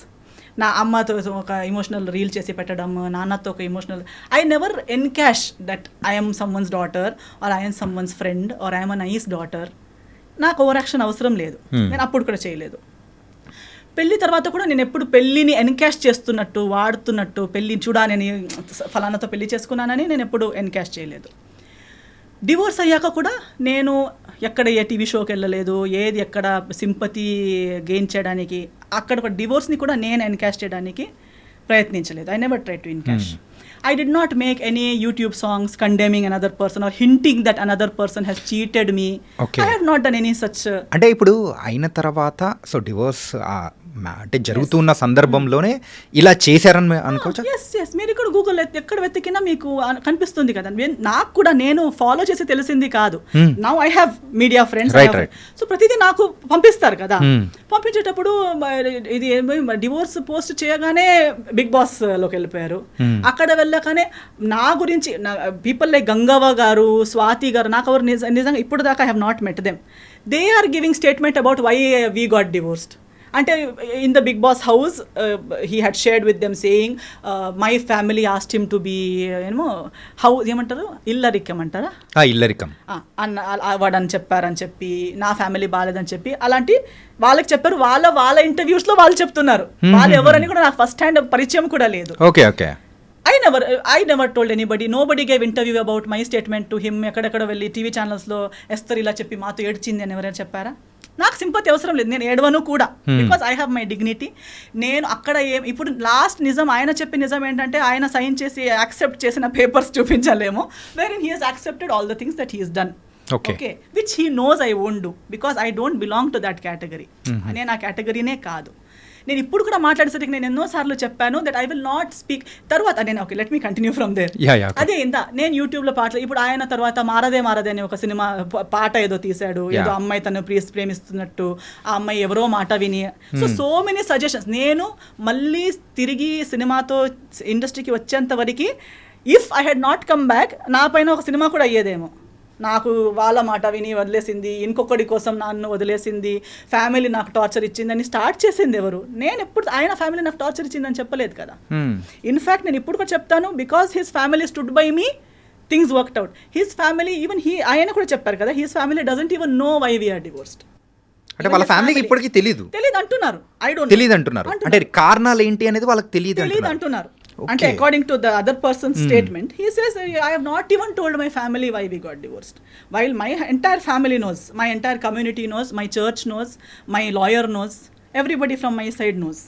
నా అమ్మతో ఒక emotional reel చేసి పెట్టడం, నాన్నతో ఒక emotional. I never encash that I M someone's daughter or I M someone's friend or I M a nice daughter. నాకు over action అవసరం లేదు, నేను అప్పుడు కూడా చేయలేదు. పెళ్లి తర్వాత కూడా నేను ఎప్పుడు పెళ్ళిని ఎన్కాష్ చేస్తున్నట్టు, వాడుతున్నట్టు, పెళ్ళి చూడా నేను ఫలానాతో పెళ్లి చేసుకున్నానని నేను ఎప్పుడు ఎన్కాష్ చేయలేదు. డివోర్స్ అయ్యాక కూడా నేను ఎక్కడ ఏ టీవీ షోకి వెళ్ళలేదు, ఏది ఎక్కడ సింపతి గెయిన్ చేయడానికి, అక్కడ ఒక డివోర్స్ని కూడా నేను ఎన్కాష్ చేయడానికి ప్రయత్నించలేదు. I never try to encash. I did not make any YouTube songs condemning another person or hinting that another person has cheated me. Okay. I have not done any such. అంటే ఇప్పుడు అయిన తర్వాత so divorce అంటే జరుగుతున్న సందర్భంలోనే ఇలా చేశారని అనుకోవచ్చా? ఎస్ మీరు ఇక్కడ గూగుల్ ఎక్కడ వెతికినా మీకు కనిపిస్తుంది కదా. నాకు కూడా నేను ఫాలో చేసి తెలిసింది కాదు. Now I have media friends, so ప్రతిదీ నాకు పంపిస్తారు కదా. పంపించేటప్పుడు ఇది డివోర్స్ పోస్ట్ చేయగానే బిగ్ బాస్ లోకి వెళ్ళిపోయారు. అక్కడ వెళ్ళగానే నా గురించి పీపుల్ లైక్ గంగవ్వ గారు, స్వాతి గారు, నాకు ఎవరు నిజంగా ఇప్పుడు దాకా I have not met them. They are giving statement about why we got divorced. అంటే in the Bigg Boss house he had shared with them saying my family asked him to be ఏమో ఏమంటారు, ఇల్లరికం అంటారా, ఇల్లరికం వాడని చెప్పారని చెప్పి, నా ఫ్యామిలీ బాగాలేదని చెప్పి, అలాంటి వాళ్ళకి చెప్పారు. వాళ్ళ ఇంటర్వ్యూస్లో వాళ్ళు చెప్తున్నారు. వాళ్ళు ఎవరని కూడా నాకు ఫస్ట్ హ్యాండ్ పరిచయం కూడా లేదు. Okay okay. I never told anybody. Nobody gave interview about my statement to him. ఎక్కడెక్కడ వెళ్ళి టీవీ ఛానల్స్లో ఎస్తర్ ఇలా చెప్పి మాతో ఏడ్చింది అని ఎవరైనా చెప్పారా? నాకు సింపతి అవసరం లేదు, నేను ఏడవను కూడా. Because I have my dignity. నేను అక్కడ ఇప్పుడు లాస్ట్ నిజం, ఆయన చెప్పిన నిజం ఏంటంటే ఆయన సైన్ చేసి యాక్సెప్ట్ చేసిన పేపర్స్ చూపించలేము, where in he he's accepted all the things that he he's done. Okay, which he knows I won't do because I don't belong to that category. నేను ఆ కేటగిరీనే కాదు. నేను ఇప్పుడు కూడా మాట్లాడేసరికి నేను ఎన్నోసార్లు చెప్పాను that I will not speak. తర్వాత నేను okay let me continue from there. అదే నేను యూట్యూబ్లో పాటలు, ఇప్పుడు ఆయన తర్వాత మారదే అని ఒక సినిమా పాట ఏదో తీశాడు, ఏదో అమ్మాయి తను ప్రేమిస్తున్నట్టు, ఆ అమ్మాయి ఎవరో మాట విని, సో మెనీ సజెషన్స్. నేను మళ్ళీ తిరిగి సినిమాతో ఇండస్ట్రీకి వచ్చేంత వరకు if I had not come back, నా పైన ఒక సినిమా కూడా అయ్యేదేమో. నాకు వాళ్ళ మాట విని వదిలేసింది, ఇంకొకటి కోసం నన్ను వదిలేసింది, ఫ్యామిలీ నాకు టార్చర్ ఇచ్చిందని స్టార్ట్ చేసింది ఎవరు? నేను ఎప్పుడు ఆయన ఫ్యామిలీ నాకు టార్చర్ ఇచ్చిందని చెప్పలేదు కదా. ఇన్ఫ్యాక్ట్ నేను ఇప్పుడు కూడా చెప్తాను, because his family stood by me, things worked out. His family even ఆయన కూడా చెప్పారు కదా, his family doesn't even know why we're divorced. అంటే వాళ్ళ ఫ్యామిలీకి ఇప్పటికీ తెలియదు అంటున్నారు. ఐ డోంట్ తెలియదు అంటున్నారు. అంటే కారణాలు ఏంటి అనేది వాళ్ళకి తెలియదు అంటున్నారు. అంటే according to the other person statement he says I have not even told my family why we got divorced while my entire family knows, my entire community knows, my church knows, my lawyer knows, everybody from my side knows.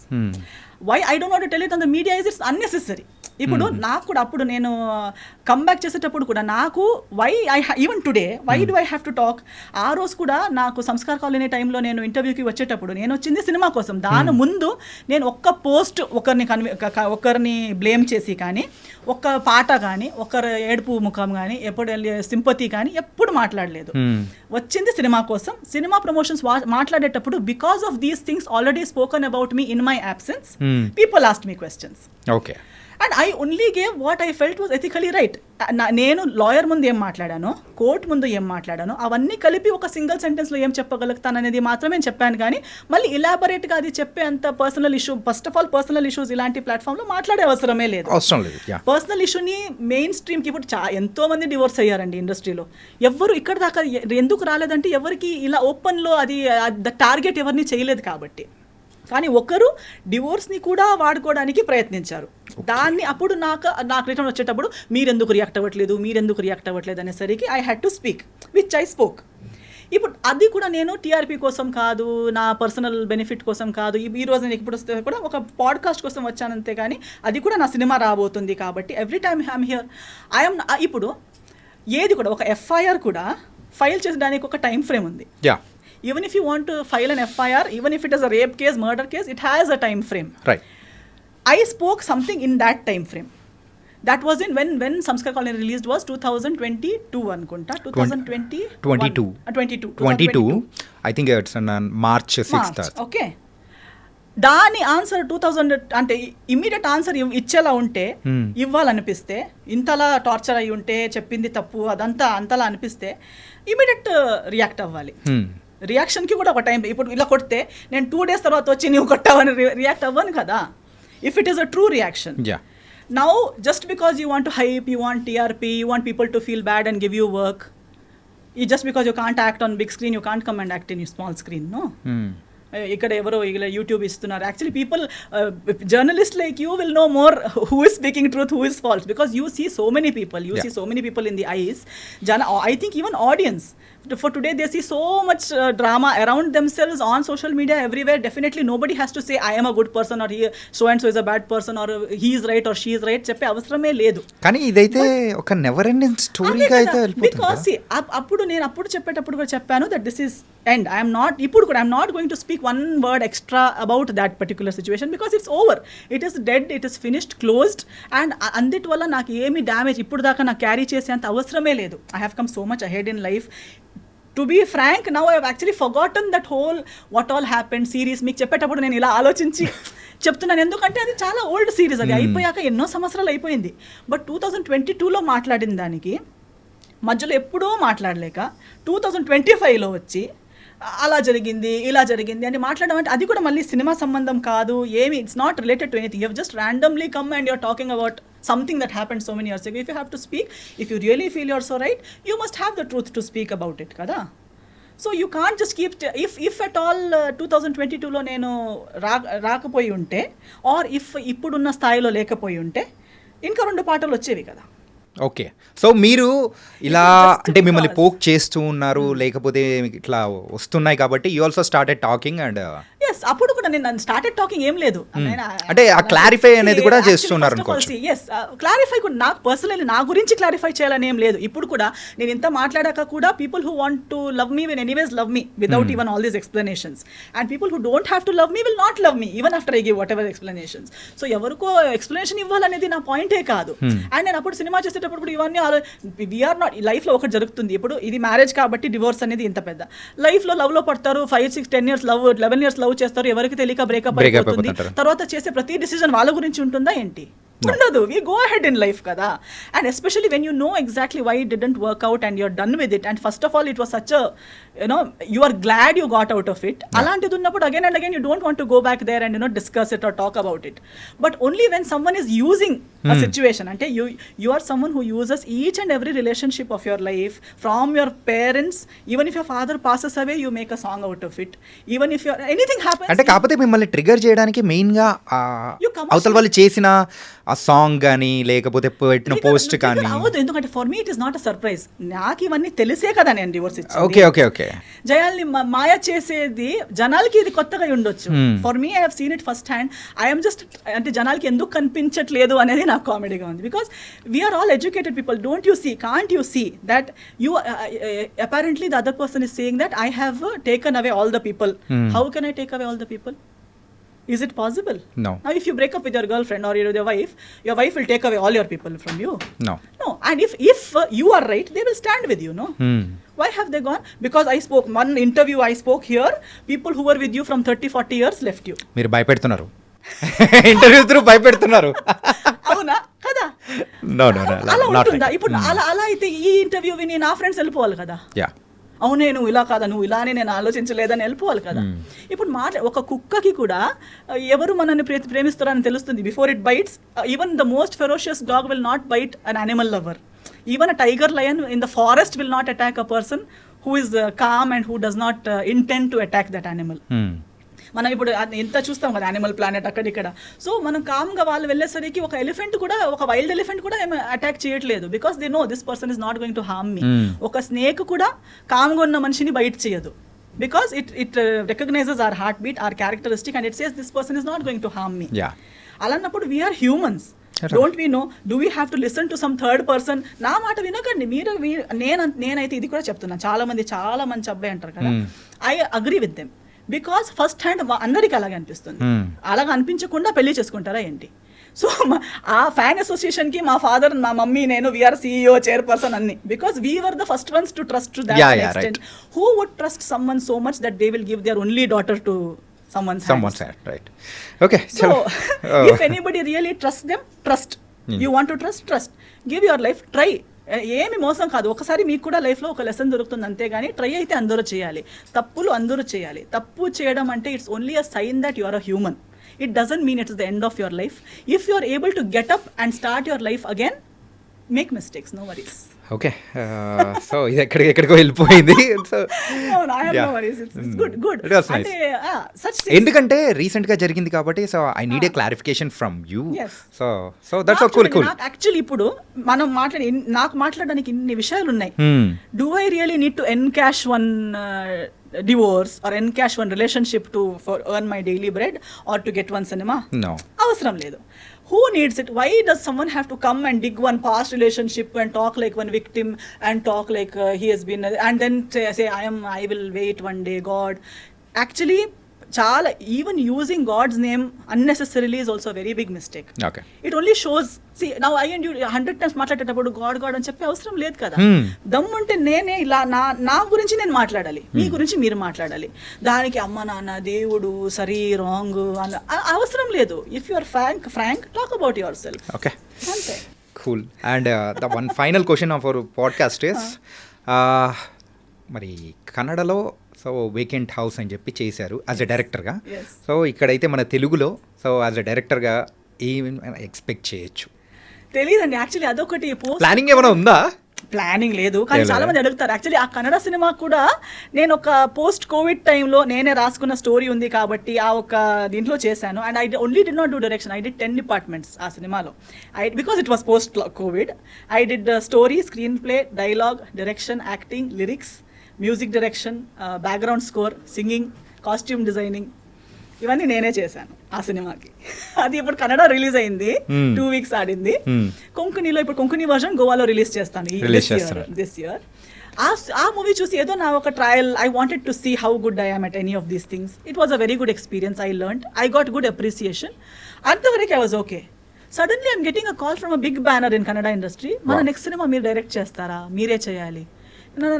Why I don't want to tell it on the media is it's unnecessary. ఇప్పుడు నాకు కూడా అప్పుడు నేను comeback చేసేటప్పుడు కూడా నాకు why even today why do I have to talk. ఆ రోజు కూడా నాకు సంస్కార్ కాలనీ టైంలో నేను ఇంటర్వ్యూకి వచ్చేటప్పుడు నేను వచ్చింది సినిమా కోసం. దాని ముందు నేను ఒక్క పోస్ట్ ఒకరిని బ్లేమ్ చేసి కానీ, ఒక్క పాట కానీ, ఒకరి ఏడుపు ముఖం కానీ, ఎప్పుడు సింపతి కానీ ఎప్పుడు మాట్లాడలేదు. వచ్చింది సినిమా కోసం. సినిమా ప్రమోషన్స్ మాట్లాడేటప్పుడు because of these things already spoken about me in my absence, people asked me questions. Okay. And I only gave what I felt was ethically right. నేను లాయర్ ముందు ఏం మాట్లాడానో, court ముందు ఏం మాట్లాడానో అవన్నీ కలిపి ఒక సింగిల్ సెంటెన్స్లో ఏం చెప్పగలుగుతాను అనేది మాత్రమే చెప్పాను. కానీ మళ్ళీ ఇలాబొరేట్గా అది చెప్పే అంత personal issue, first of all personal issues ఇలాంటి ప్లాట్ఫామ్లో మాట్లాడే అవసరమే లేదు. పర్సనల్ ఇష్యూని మెయిన్ స్ట్రీమ్కి ఇప్పుడు ఎంతో మంది డివోర్స్ అయ్యారండి ఇండస్ట్రీలో. ఎవరు ఇక్కడ దాకా ఎందుకు రాలేదంటే ఎవరికి ఇలా ఓపెన్లో అది టార్గెట్ ఎవరిని చేయలేదు కాబట్టి. కానీ ఒకరు డివోర్స్ని కూడా వాడుకోవడానికి ప్రయత్నించారు. దాన్ని అప్పుడు నాకు రిటర్న్ వచ్చేటప్పుడు మీరెందుకు రియాక్ట్ అవ్వట్లేదు అనేసరికి I had to speak which I spoke. ఇప్పుడు అది కూడా నేను టీఆర్పీ కోసం కాదు, నా పర్సనల్ బెనిఫిట్ కోసం కాదు. ఈ రోజు నేను ఇప్పుడు వస్తే కూడా ఒక పాడ్కాస్ట్ కోసం వచ్చానంతే. కానీ అది కూడా నా సినిమా రాబోతుంది కాబట్టి ఎవ్రీ టైమ్ ఐఎమ్ హియర్. ఇప్పుడు ఏది కూడా ఒక ఎఫ్ఐఆర్ కూడా ఫైల్ చేసడానికి ఒక టైం ఫ్రేమ్ ఉంది. Even if you want to file an FIR, even if it is a rape case, murder case, it has a time frame. Right. I spoke something in that time frame. That was in when Samskar Colony released was 2022 anukunta. 22. I think it's on March 6th. Okay. దాని answer 2000 అంటే immediate answer ఇచ్చేలా ఉంటే, ఇవ్వాలనిపిస్తే, ఇంతలా torture అయి ఉంటే, చెప్పింది తప్పు అదంతా అంతలా అనిపిస్తే ఇమ్మీడియట్ రియాక్ట్ అవ్వాలి. రియాక్షన్కి కూడా ఒక టైం. ఇప్పుడు ఇలా కొడితే నేను 2 days తర్వాత వచ్చి నువ్వు కొట్టావని రియాక్ట్ అవ్వను కదా. If it is a true reaction. Now just because you want to hype, you want TRP, you want people to feel bad and give you work, just because you can't act on big screen, you can't come and act in small screen. No, ఇక్కడ ఎవరో ఇలా YouTube ఇస్తున్నారు. Actually people, journalist like you will know more who is speaking truth, who is false, because you see so many people, you see so many people in the eyes. I think even audience for today they see so much drama around themselves on social media everywhere. Definitely nobody has to say I am a good person or he so and so is a bad person or he is right or she is right చెప్పే అవసరమే లేదు. కానీ ఇదైతే ఒక never ending స్టోరీగా అయితే వెళ్ళిపోతుంది. Because అప్పుడు చెప్పేటప్పుడు కూడా చెప్పాను that this is end. I am not going to speak one word extra about that particular situation because it's over. It is dead, it is finished, closed, and అందుటి వల్ల నాకు ఏమి damage ఇప్పుడు దాకా నాకు క్యారీ చేసేంత అవసరమే లేదు. I have come so much ahead in life. To be frank, now I have actually forgotten that whole what all happened series. మీకు చెప్పేటప్పుడు నేను ఇలా ఆలోచించి చెప్తున్నాను, ఎందుకంటే అది చాలా ఓల్డ్ సిరీస్. అది అయిపోయాక ఎన్నో సంవత్సరాలు అయిపోయింది. బట్ 2022లో మాట్లాడిన దానికి మధ్యలో ఎప్పుడూ మాట్లాడలేక 2025లో వచ్చి అలా జరిగింది ఇలా జరిగింది అని మాట్లాడడం అంటే అది కూడా మళ్ళీ సినిమా సంబంధం కాదు ఏమి. It's not related to anything. You have just randomly come and you're talking about something that happened so many years ago. If you have to speak, if you really feel you're so right, you must have the truth to speak about it kada. So you can't just keep if at all 2022లో నేను రాకపోయి ఉంటే or if ఇప్పుడున్న స్థాయిలో లేకపోయి ఉంటే ఇంకా 2 పాటలు వచ్చేవి కదా. ఓకే, సో మీరు ఇలా అంటే మిమ్మల్ని పోక్ చేస్తూ ఉన్నారు, లేకపోతే ఇట్లా వస్తున్నాయి కాబట్టి you also started talking and yes అప్పుడు కూడా నేను స్టార్టెడ్ టాకింగ్ ఏం లేదు. అంటే ఆ క్లారిఫై అనేది కూడా చేస్తున్నారు అనుకోవచ్చు. ఎస్ క్లారిఫై కూడా నాకు పర్సనలీ నా గురించి క్లారిఫై చేయాలని ఏం లేదు. ఇప్పుడు కూడా నేను ఇంత మాట్లాడాక కూడా people who want to love me will anyways love me without even all these explanations, and people who don't have to love me will not love me even after I give what ever explanations. So ఎవరికో explanation ఇవ్వాలనేది నా పాయింటే కాదు. And నేను అప్పుడు cinema చేసేటప్పుడు కూడా ఇవన్నీ వీఆర్ నాట్ లైఫ్లో ఒకటి జరుగుతుంది. ఇప్పుడు ఇది మ్యారేజ్ కాబట్టి డివోర్స్ అనేది ఇంత పెద్ద లైఫ్లో లవ్లో పడతారు, 5, 6, 10 years లవ్, 11 years లవ్ చేస్తారు, ఎవరికి తెలియక బ్రేకప్ అయిపోతుంది. తర్వాత చేసే ప్రతి డిసిజన్ వాళ్ళ గురించి ఉంటుందా ఏంటి? ఉండదు. We go ahead in life kada, and especially when you know exactly why it didn't work out and you're done with it, and first of all it was such a, you are glad you got out of it. Alantidi unnappudu again and again you don't want to go back there and discuss it or talk about it. But only when someone is using a situation, ante you are someone who uses each and every relationship of your life, from your parents, even if your father passes away you make a song out of it, even if anything happens. అంటే కాకపోతే మిమ్మల్ని trigger చేయడానికి main గా అవతల వాళ్ళు చేసిన ఆ song కానీ లేకపోతే పెట్టిన పోస్ట్ కానీ? అవ్వదు, ఎందుకంటే for me it is not a surprise. నాకు ఇవన్నీ తెలిసే కదా నేను డివోర్స్ ఇచ్చింది. Okay okay okay. జయాల్ని మాయ చేసేది జనాలకి ఇది కొత్తగా ఉండొచ్చు. For me I have seen it first hand. I'm just అంటే జనాలకి ఎందుకు కనిపించట్లేదు అనేది నాకు కామెడీగా ఉంది. Because we're all educated people. Don't you see, can't you see that you apparently the other person is saying that I have taken away all the people. How can I take away all the people? Is it possible? No. Now if you break up with your girlfriend or your wife will take away all your people from you. No. No. And if you are right, they will stand with you, no? Why have they gone? Because I spoke one interview I spoke here, people who were with you from 30-40 years left you. మీరు భయపెడుతున్నారు, interview through భయపెడుతున్నారు. అవునా కదా? No, అలా not ఉంటుందా? like. ఇప్పుడు అలా అయితే ఈ interview విని నా ఫ్రెండ్స్ వెళ్ళిపోవాలి కదా. Yeah. అవునే నువ్వు ఇలా కాదా, నువ్వు ఇలానే నేను ఆలోచించలేదని వెళ్ళిపోవాలి కదా. ఇప్పుడు ఒక కుక్కకి కూడా ఎవరు మనల్ని ప్రేమిస్తారని తెలుస్తుంది before it bites. Even the most ferocious dog will not bite an animal lover. Even a tiger lion in the forest will not attack a person who is calm and who does not intend to attack that animal. మనం ఇప్పుడు ఎంత చూస్తాం కదా animal planet అక్కడిక్కడ. So మనం కామ్గా వాళ్ళు వెళ్ళేసరికి ఒక ఎలిఫెంట్ కూడా, ఒక వైల్డ్ ఎలిఫెంట్ కూడా ఏమి అటాక్ చేయట్లేదు. Because they know this person is not going to harm me. ఒక స్నేక్ కూడా కామ్గా ఉన్న మనిషిని బైట్ చేయదు. Because it recognizes our heartbeat, our characteristic, and it says this person is not going to harm me. అలాన్నప్పుడు we're humans. Don't we know, do we have to listen to some third person? నా మాట వినకండి మీరు. నేనైతే ఇది కూడా చెప్తున్నాను, చాలా మంచి అబ్బాయి అంటారు కదా, I agree with them. Because first hand అందరికీ అలాగే అనిపిస్తుంది. అలాగ అనిపించకుండా పెళ్లి చేసుకుంటారా ఏంటి? సో ఆ ఫ్యాన్ అసోసియేషన్కి మా ఫాదర్, మా మమ్మీ, నేను వీఆర్ CEO, చైర్పర్సన్ అన్ని. Because we were the first ones to trust to that extent. Who would trust someone so much that they will give their only daughter to someone's hand? Right. Okay. So if anybody really trusts them, trust. You want to trust. Give your life, try. ఏమి మోసం కాదు. ఒకసారి మీకు కూడా లైఫ్లో ఒక lesson దొరుకుతుంది అంతేగాని ట్రై అయితే అందరూ చేయాలి, తప్పులు అందరూ చేయాలి. తప్పు చేయడం అంటే it's only a sign that you are a human. It doesn't mean it's the end of your life. If you are able to get up and start your life again, make mistakes, no worries. Okay. So ఇది ఎక్కడికో వెళ్ళిపోయింది. So ఎందుకంటే recent గా జరిగింది కాబట్టి, so I need a clarification from you. So that's cool. Actually ఇప్పుడు మనం నాకు మాట్లాడడానికి ఇన్ని విషయాలు ఉన్నాయి. Do I really need to encash one divorce or encash one relationship to for earn my daily bread or to get one cinema? No. అవసరం లేదు. Who needs it? Why does someone have to come and dig one past relationship and talk like one victim and talk like he has been, and then say I will wait one day, God? Actually చాలా, even using God's name unnecessarily is also very big mistake. It only shows, see now I and you 100 times మాట్లాడేటప్పుడు God అని చెప్పే అవసరం లేదు కదా. దమ్ముంటే నేనే ఇలా నా గురించి నేను మాట్లాడాలి, మీ గురించి మీరు మాట్లాడాలి. దానికి అమ్మ నాన్న దేవుడు సరి రాంగ్ అని అవసరం లేదు. If you are frank talk about yourself. Okay, అంతే. Cool. And the one final question of our podcast is, మరి కన్నడలో సో వేకెంట్ హౌస్ అని చెప్పి చేశారు యాజ్ ఎ డైరెక్టర్గా. సో ఇక్కడైతే మన తెలుగులో సో యాజ్ ఎ డైరెక్టర్గా ఏమైనా ఎక్స్పెక్ట్ చేయొచ్చు? తెలియదండి యాక్చువల్లీ. అదొకటి ప్లానింగ్ ఏమైనా ఉందా? ప్లానింగ్ లేదు, కానీ చాలా మంది అడుగుతారు. యాక్చువల్లీ ఆ కన్నడ సినిమా కూడా నేను ఒక పోస్ట్ కోవిడ్ టైంలో నేనే రాసుకున్న స్టోరీ ఉంది కాబట్టి ఆ ఒక దీంట్లో చేశాను. And I only did not do direction, I did 10 departments ఆ సినిమాలో. Because it was post Covid. I did story, screen play, dialogue, direction, acting, lyrics, music direction, background score, singing, costume designing, ఇవన్నీ నేనే చేశాను ఆ సినిమాకి. అది ఇప్పుడు Kannada release అయింది, 2 weeks ఆడింది. కొంకణిలో ఇప్పుడు కొంకణి వర్షన్ గోవాలో రిలీజ్ చేస్తాను దిస్ ఇయర్. ఆ మూవీ చూసి ఏదో నా ఒక trial, I wanted to see how good I am at any of these things. It was a very good experience. I learned, I got good appreciation. అంతవరకు I was okay. Suddenly I'm getting a call from a big banner in Kannada industry. మన next సినిమా మీరు direct చేస్తారా, మీరే చేయాలి.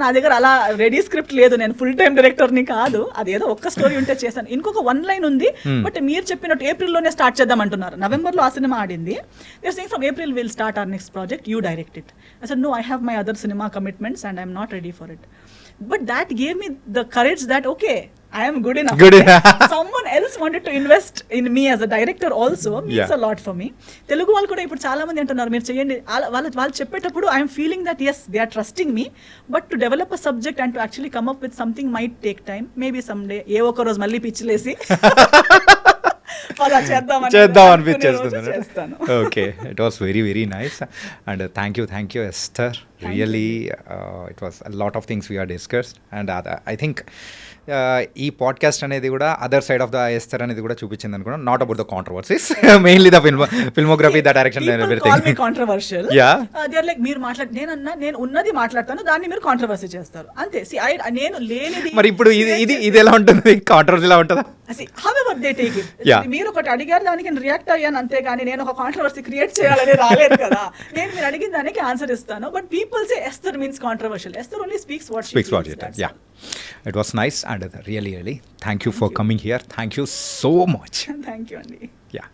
నా దగ్గర అలా రెడీ స్క్రిప్ట్ లేదు, నేను ఫుల్ టైం డైరెక్టర్ని కాదు. అదేదో ఒక్క స్టోరీ ఉంటే చేశాను. ఇంకొక 1 line ఉంది, బట్ మీరు చెప్పినట్టు ఏప్రిల్లోనే స్టార్ట్ చేద్దాం అంటున్నారు. నవంబర్లో ఆ సినిమా ఆడింది. They saying from April will start our next project, you direct it. I said no, I have my other cinema commitments and I'm not ready for it. But that gave me the courage that okay, I am good enough. Someone else wanted to invest in me as a director also means a lot for me. Telugu వాళ్ళు కూడా ఇప్పుడు చాలా మంది అంటున్నారు మీరు చేయండి. వాళ్ళు చెప్పేటప్పుడు I am feeling that yes, they are trusting me, but to develop a subject and to actually come up with something might take time. Maybe someday ఏ ఒక్క రోజు మళ్ళీ పిచ్చిలేసి అలా చేద్దాం అనిపించేస్తుంది. చేస్తాను. Okay, it was very very nice and thank you Esther. Really it was lot of things we are discussed and I think ఈ podcast అనేది కూడా other side of the Esther అనేది కూడా చూపించింది అనుకున్నా. Not about the controversies, mainly the filmography, the direction, everything. Controversial. Yeah. They are like మీరు నేను ఉన్నది మాట్లాడతాను, దాన్ని మీరు కాంట్రవర్సీ చేస్తారు అంతే. నేను లేనిది. మరి ఇప్పుడు ఇది ఎలా ఉంటుంది, కాంట్రవర్సీ ఎలా ఉంటుందా? However they take it. Yeah. మీరు ఒకటి అడిగారు, దానికి నేను రియాక్ట్ అయ్యాను అంతే, కానీ నేను ఒక కాంట్రవర్సీ క్రియేట్ చేయాలని రాలేదు కదా. నేను మీరు అడిగిన దానికి ఆన్సర్ ఇస్తాను. But people say ఎస్థర్ means controversial. ఎస్థర్ only speaks what she speaks. Yeah, it was nice and really thank you for coming here. Thank you so much. Thank you అండి. Yeah.